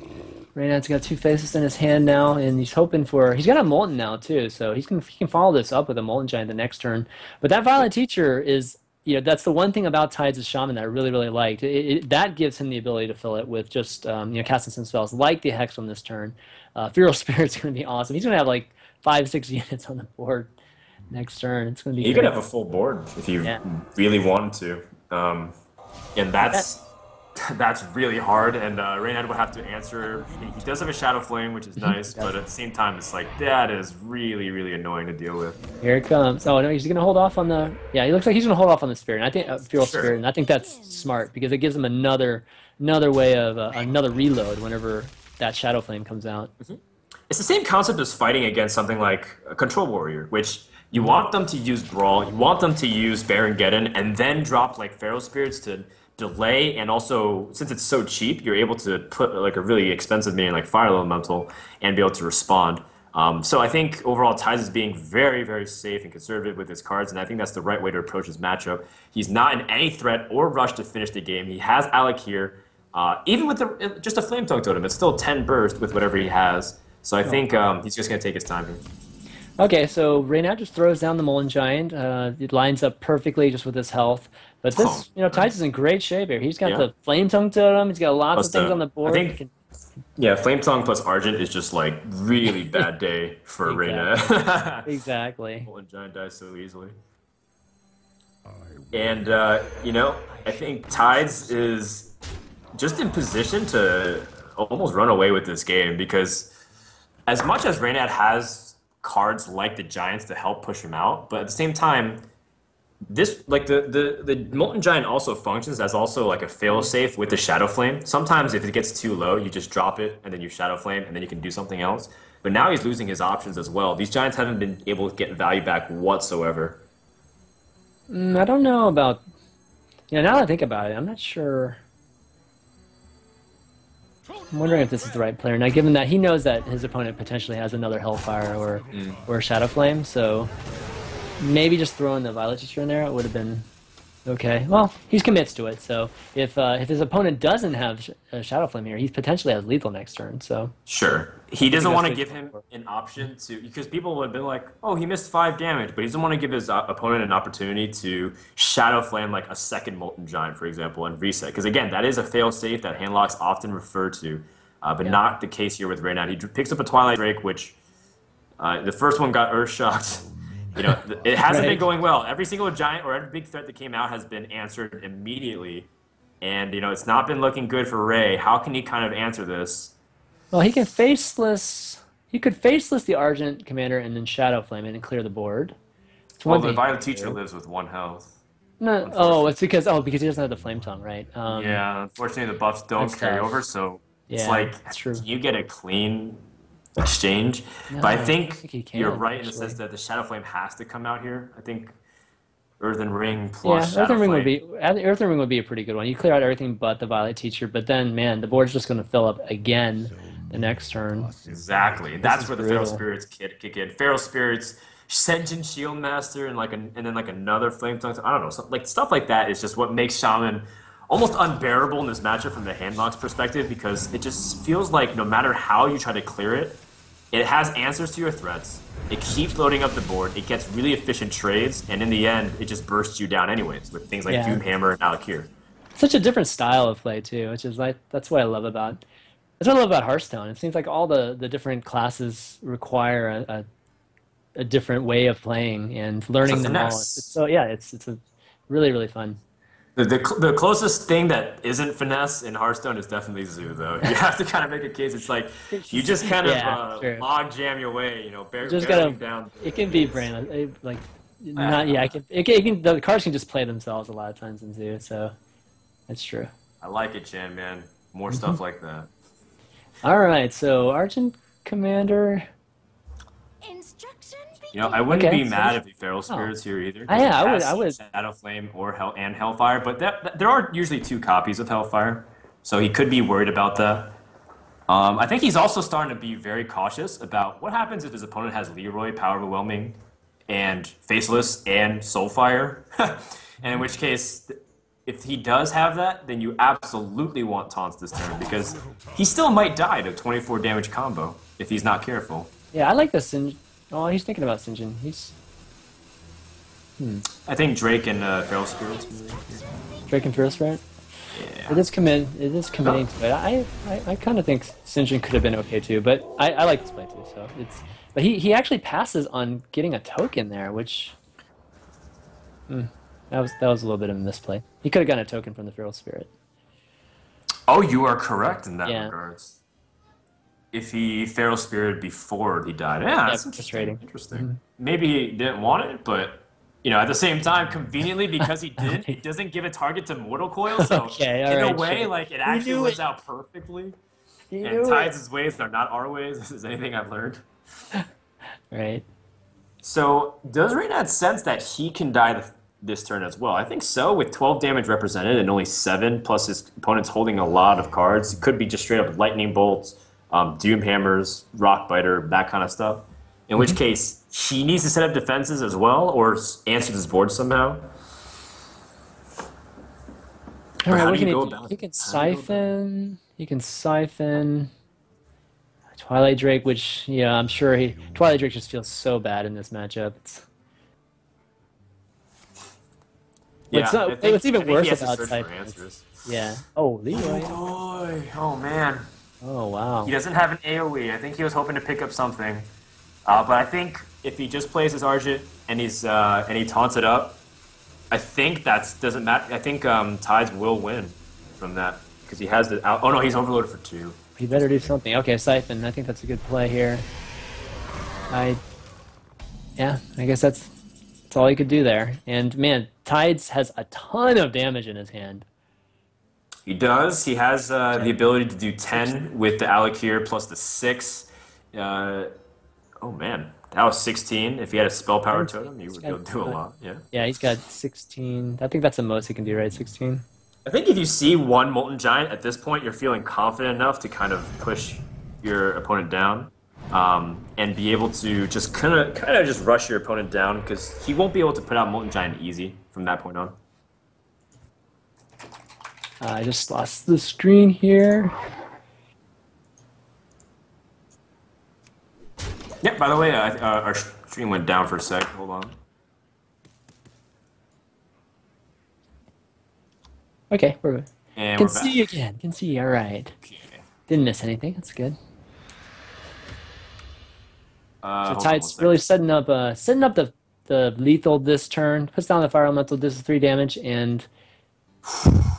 Reynad's got 2 Faceless in his hand now, and he's hoping for. He got a Molten now too, so he can follow this up with a Molten Giant the next turn. But that Violent Teacher is, that's the one thing about Tides' Shaman that I really liked. That gives him the ability to fill it with just casting some spells like the Hex on this turn. Feral Spirit's going to be awesome. He's going to have like 5, 6 units on the board next turn. It's going to be You could great. have a full board if you Yeah. really wanted to. And that's really hard. And Reynad would have to answer. He does have a Shadow Flame, which is nice, but at the same time, it's like that is really, really annoying to deal with. Here it comes. Oh no, he's gonna hold off on the. Yeah, he looks like he's gonna hold off on the spirit. And I think feral Sure. spirit, and I think that's smart because it gives him another way of another reload whenever that Shadow Flame comes out. It's the same concept as fighting against something like a Control Warrior, which you want them to use Brawl, you want them to use Baron Geddon, and then drop like Feral Spirits to delay, and also since it's so cheap, you're able to put like a really expensive minion like Fire Elemental and be able to respond. So I think overall Tides is being very, very safe and conservative with his cards, and I think that's the right way to approach his matchup. He's not in any threat or rush to finish the game. He has Alec here. Even with just a Flame Tongue Totem, it's still 10 burst with whatever he has. So I think he's just going to take his time here. Okay, so Reynad just throws down the Molten Giant. It lines up perfectly just with his health. But this, Tides is in great shape here. He's got Yeah. the Flame Tongue Totem. He's got lots Plus of things the- on the board. I think- Yeah, Flame Tongue plus Argent is just like really bad day for Reynad. Exactly. Molten Giant dies so easily. And, I think Tides is just in position to almost run away with this game because as much as Reynad has cards like the Giants to help push him out, but at the same time, this like the Molten Giant also functions as also like a failsafe with the Shadow Flame. Sometimes if it gets too low, you just drop it and then you Shadow Flame and then you can do something else. But now he's losing his options as well. These Giants haven't been able to get value back whatsoever. I don't know about. Now that I think about it, I'm not sure. I'm wondering if this is the right player. Now, given that he knows that his opponent potentially has another Hellfire or Shadow Flame, so maybe just throwing the Violet Teacher in there, it would have been okay. Well, he commits to it, so if his opponent doesn't have a Shadow Flame here, he potentially has lethal next turn. So Sure. He doesn't that's want to what give he's him for. an option to, because people would have been like, oh, he missed 5 damage, but he doesn't want to give his opponent an opportunity to Shadow Flame like a second Molten Giant, for example, and reset. Because again, that is a fail safe that handlocks often refer to, but not the case here with Reynad. He picks up a Twilight Drake, which the first one got Earth Shocked. It hasn't been Right. going well. Every single giant or every big threat that came out has been answered immediately. And, it's not been looking good for Ray. How can he kind of answer this? well, he can faceless. He could faceless the Argent Commander and then Shadow Flame it and clear the board. It's Well, one the thing. Violet Teacher lives with 1 health. No, it's because he doesn't have the Flame Tongue, right? Yeah, unfortunately the buffs don't that's carry tough. over, so it's Yeah, like, that's true. you get a clean exchange. No, but I I think, think he can, you're right in the actually. sense that the Shadow Flame has to come out here. I think Earthen Ring Yeah, plus Shadow Earthen Ring Flame. Earthen Ring would be a pretty good one. You clear out everything but the Violet Teacher, but then man, the board's just going to fill up again the next turn. Exactly. That's is where the Feral brutal. Spirits kick in. Feral Spirits, Senjin Shield Master, and then another Flame Tongue. I don't know. Stuff like that is just what makes Shaman almost unbearable in this matchup from the handlocks perspective, because it just feels like no matter how you try to clear it, it has answers to your threats. It keeps loading up the board. It gets really efficient trades, and in the end, it just bursts you down anyways with things like Yeah. Doomhammer and Alakir. Such a different style of play too, which is like that's what I love about Hearthstone. It seems like all the different classes require a different way of playing and learning them all. finesse. So yeah, it's a really really fun. The closest thing that isn't finesse in Hearthstone is definitely Zoo, though. You have to kind of make a case. It's like you just kind Yeah, of true. log jam your way, Just barreling gotta. down. It can be brain like not yeah. The cards can just play themselves a lot of times in Zoo, so that's true. I like it, Chan, man. More Mm-hmm. stuff like that. All right, so Argent Commander. Instruction I wouldn't Okay, be so mad this- if he Feral Spirits here either. Ah, yeah, because it I has would- Shadow Flame or Hellfire, but there are usually 2 copies of Hellfire, so he could be worried about that. I think he's also starting to be very cautious about what happens if his opponent has Leroy, Power Overwhelming, and Faceless, and Soulfire. And in which case, if he does have that, then you absolutely want taunts this turn, because he still might die to 24 damage combo if he's not careful. Yeah, I like the Sinjin. Oh, he's thinking about Sinjin. He's I think Drake and Feral Spirits. Drake and Feral Spirit. It is committing to it. I kind of think Sinjin could have been okay too, but I like this play too. So it's but he actually passes on getting a token there, which that was a little bit of a misplay. He could have gotten a token from the Feral Spirit. Oh, you are correct in that Yeah. regards. If he feral spirited before he died, yeah, Yeah, that's interesting. frustrating. Interesting. Maybe he didn't want it, but at the same time, conveniently because he didn't, it doesn't give a target to Mortal Coil. So Okay, all in a right, way, sure. like it He actually knew works it. out perfectly. He And knew it. Tides' ways are not our ways. This is anything I've learned. Right. So does Reynad sense that he can die this turn as well? I think so. With 12 damage represented and only 7, plus his opponent's holding a lot of cards, it could be just straight up lightning bolts, doom hammers, rock biter, that kind of stuff. In which case, he needs to set up defenses as well, or answer this board somehow. All right, how what do can you he go do? about He it? can How do you go about it? siphon. He can siphon Twilight Drake, which I'm sure Twilight Drake just feels so bad in this matchup. Yeah, What's I even think he worse has to about search for siphon? answers. Yeah. Oh, Leroy. Boy, oh man. Oh, wow. He doesn't have an AoE. I think he was hoping to pick up something. But I think if he just plays his Argent and he taunts it up, I think that doesn't matter. I think Tides will win from that because he has the. Oh no, he's overloaded for 2. He better do something. Okay, siphon. I think that's a good play here. Yeah, I guess that's all he could do there. And man, Tides has a ton of damage in his hand. He does. He has the ability to do 10 with the Alakir plus the 6. Oh man, that was 16. If he had a spell power totem, he would be able to do a lot. Yeah. Yeah, he's got 16. I think that's the most he can do, right? 16. I think if you see one Molten Giant at this point, you're feeling confident enough to kind of push your opponent down, and be able to just kind of just rush your opponent down because he won't be able to put out Molten Giant easy from that point on. I just lost the screen here. Yeah. By the way, our stream went down for a sec. Hold on. Okay, we're good. And Can we're back. see again. Can see. All right. Okay. Didn't miss anything. That's good. So Hold on one Tide's sec. really setting up the lethal this turn. Puts down the fire elemental. Does 3 damage and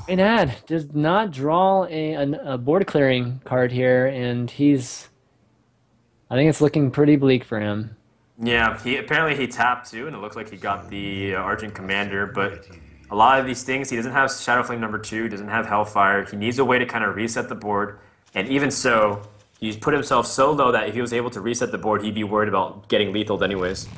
Reynad does not draw a board clearing card here, and I think it's looking pretty bleak for him. Yeah, he tapped too, and it looked like he got the Argent Commander, but a lot of these things, he doesn't have Shadow Flame #2, doesn't have Hellfire. He needs a way to kind of reset the board, and even so, he's put himself so low that if he was able to reset the board, he'd be worried about getting lethaled anyways.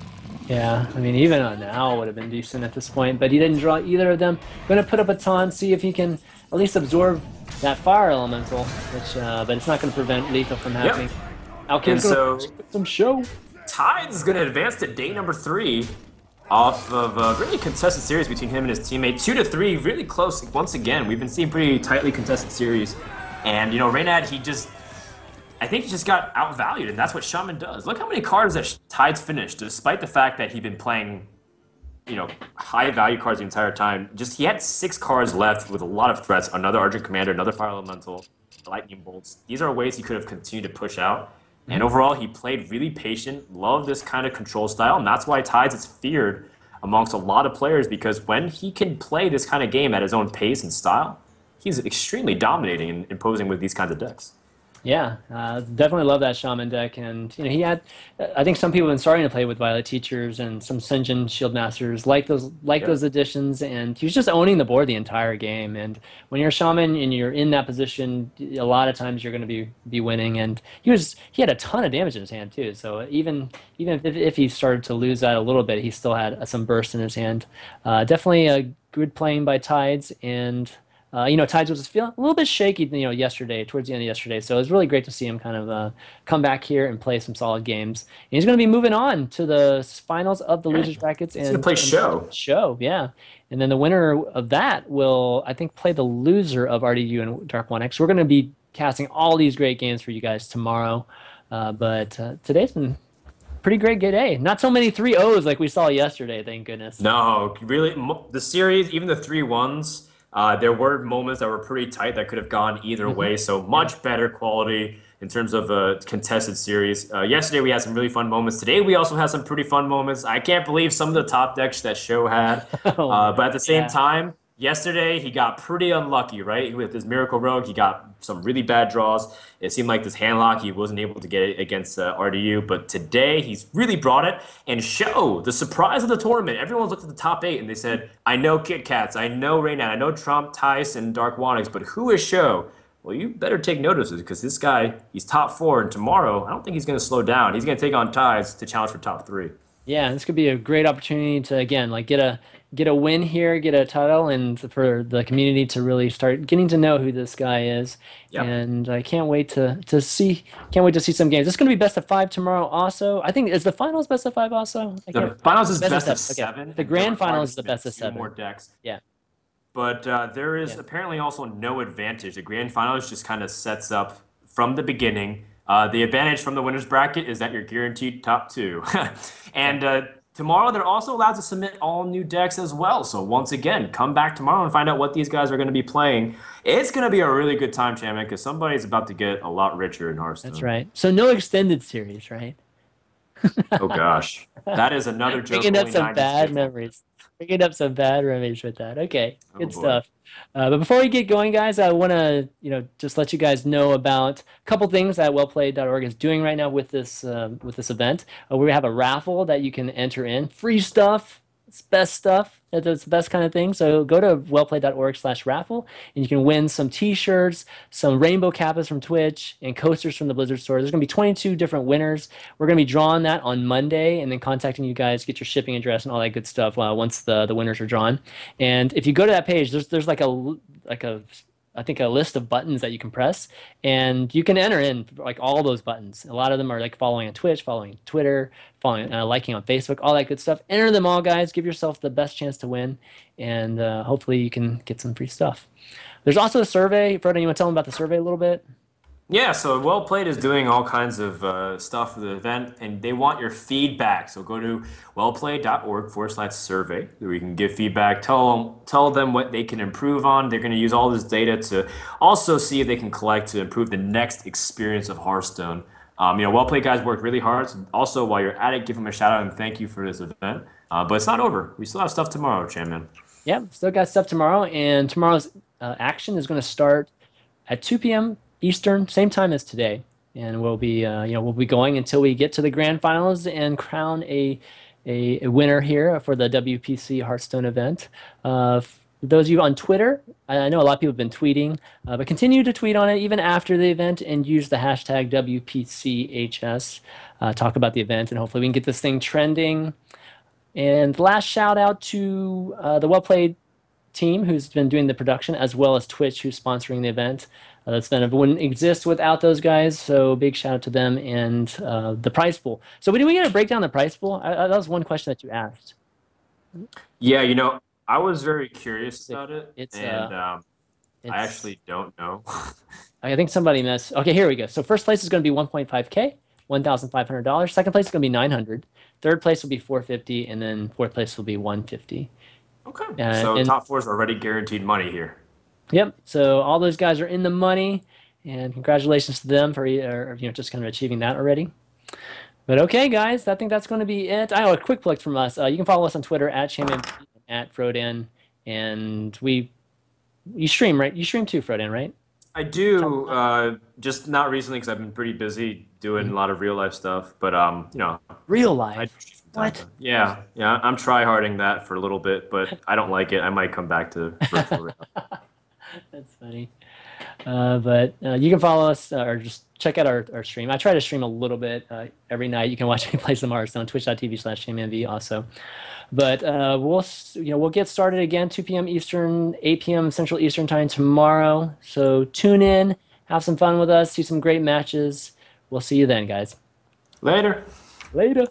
Yeah, I mean, even an owl would have been decent at this point, but he didn't draw either of them. Going to put up a taunt, see if he can at least absorb that fire elemental, but it's not going to prevent lethal from happening. Alkir's And going to so- put some show. Tides is going to advance to day number 3 off of a really contested series between him and his teammate. 2-3, really close. Once again, we've been seeing pretty tightly contested series. And, Reynad, I think he just got outvalued, and that's what Shaman does. Look how many cards that Tides finished, despite the fact that he'd been playing, high value cards the entire time. He had 6 cards left with a lot of threats. Another Argent Commander, another Fire Elemental, Lightning Bolts. These are ways he could have continued to push out. And overall, he played really patient, loved this kind of control style, and that's why Tides is feared amongst a lot of players, because when he can play this kind of game at his own pace and style, he's extremely dominating and imposing with these kinds of decks. Yeah, definitely love that Shaman deck, and he had. I think some people have been starting to play with Violet Teachers and some Sinjin Shield Masters like those additions, and he was just owning the board the entire game. And when you're a Shaman and you're in that position, a lot of times you're going to be winning. And he had a ton of damage in his hand too. So even if he started to lose that a little bit, he still had some burst in his hand. Definitely a good playing by Tides, and. Tides was feeling a little bit shaky, yesterday, towards the end of yesterday. So it was really great to see him kind of come back here and play some solid games. And he's going to be moving on to the finals of the losers brackets. He's going to play Show. Show, yeah. And then the winner of that will, I think, play the loser of RDU and Dark 1X. We're going to be casting all these great games for you guys tomorrow. But today's been pretty great day. Not so many 3-0s like we saw yesterday, thank goodness. No, really, the series, even the 3-1s, There were moments that were pretty tight that could have gone either Hmm. way. So Yeah. much better quality in terms of a contested series. Yesterday we had some really fun moments. Today we also had some pretty fun moments. I can't believe some of the top decks that show had. Oh But man. at the same Yeah. time, yesterday he got pretty unlucky, right? With his Miracle Rogue, he got some really bad draws. It seemed like this handlock he wasn't able to get it against RDU. But today he's really brought it. And show the surprise of the tournament. Everyone's looked at the top eight and they said, I know Kit Kats, I know Raynad, I know Trump, Tice, and Dark Wanix, but who is Show? Well, you better take notice because this guy, he's top four, and tomorrow, I don't think he's going to slow down. He's going to take on Ties to challenge for top three. Yeah, this could be a great opportunity to again like get a win here, get a title, and for the community to really start getting to know who this guy is. Yep. And I can't wait to see some games. It's going to be best of five tomorrow. Also, I think is the finals best of five. Also, I The can't. finals is Best of best of seven. Okay, seven, the and they're grand required finals to is the submit best of two more seven. decks. Yeah, But there is yeah, apparently also no advantage. The grand finals just kind of sets up from the beginning. The advantage from the winners bracket is that you're guaranteed top two. yeah. And tomorrow they're also allowed to submit all new decks as well. So once again, come back tomorrow and find out what these guys are going to be playing. It's going to be a really good time, champion, because somebody's about to get a lot richer in That's Hearthstone. right. So no extended series, right? Oh gosh, that is another joke Bringing up only some 90s bad kids will get. memories. Bringing up some bad memories with that. Okay, Oh good boy. stuff. But before we get going, guys, I want to, just let you guys know about a couple things that wellplayed.org is doing right now with this event. We have a raffle that you can enter in. Free stuff. It's best stuff. It's the best kind of thing. So go to wellplayed.org/raffle and you can win some t-shirts, some rainbow kappas from Twitch, and coasters from the Blizzard store. There's going to be 22 different winners. We're going to be drawing that on Monday and then contacting you guys, get your shipping address and all that good stuff once the winners are drawn. And if you go to that page, there's like a I think a list of buttons that you can press, and you can enter in like all those buttons. A lot of them are like following on Twitch, following Twitter, following liking on Facebook, all that good stuff. Enter them all, guys. Give yourself the best chance to win, and hopefully you can get some free stuff. There's also a survey. Frodo, you want to tell them about the survey a little bit? Yeah, so Well Played is doing all kinds of stuff for the event, and they want your feedback. So go to wellplayed.org/survey where you can give feedback. Tell them what they can improve on. They're going to use all this data to also see if they can collect to improve the next experience of Hearthstone. Well Played guys worked really hard. So also, while you're at it, give them a shout out and thank you for this event. But it's not over. We still have stuff tomorrow, Chairman. Yeah, still got stuff tomorrow, and tomorrow's action is going to start at 2 p.m. Eastern, same time as today, and we'll be going until we get to the grand finals and crown a winner here for the WPC Hearthstone event. For those of you on Twitter, I know a lot of people have been tweeting, but continue to tweet on it even after the event and use the hashtag WPCHS. Talk about the event, and hopefully we can get this thing trending. And last shout out to the Well Played team who's been doing the production, as well as Twitch, who's sponsoring the event. This event wouldn't exist without those guys, so big shout out to them and the prize pool. So, we got to break down the prize pool? That was one question that you asked. Yeah, I was very curious It's about it, it's and I it's actually don't know. I think somebody missed. Okay, here we go. So first place is going to be 1.5K, $1,500. Second place is going to be 900. Third place will be 450, and then fourth place will be 150. Okay. So And top four is already guaranteed money here. yep. So all those guys are in the money, and congratulations to them for just kind of achieving that already. But okay, guys, I think that's going to be it. I have a quick plug from us. You can follow us on Twitter at Shaman at Frodan, and you stream, right? You stream too, Frodan, right? I do, just not recently because I've been pretty busy doing a lot of real life stuff. But Real I life. What? yeah, yeah, I'm try harding that for a little bit, but I don't like it. I might come back to virtual reality. That's funny. But you can follow us or just check out our stream. I try to stream a little bit every night. You can watch me play some Hearthstone, twitch.tv/ShamanV also. But we'll get started again 2 p.m. Eastern, 8 p.m. Central Eastern Time tomorrow. So tune in, have some fun with us, see some great matches. We'll see you then, guys. Later. Later.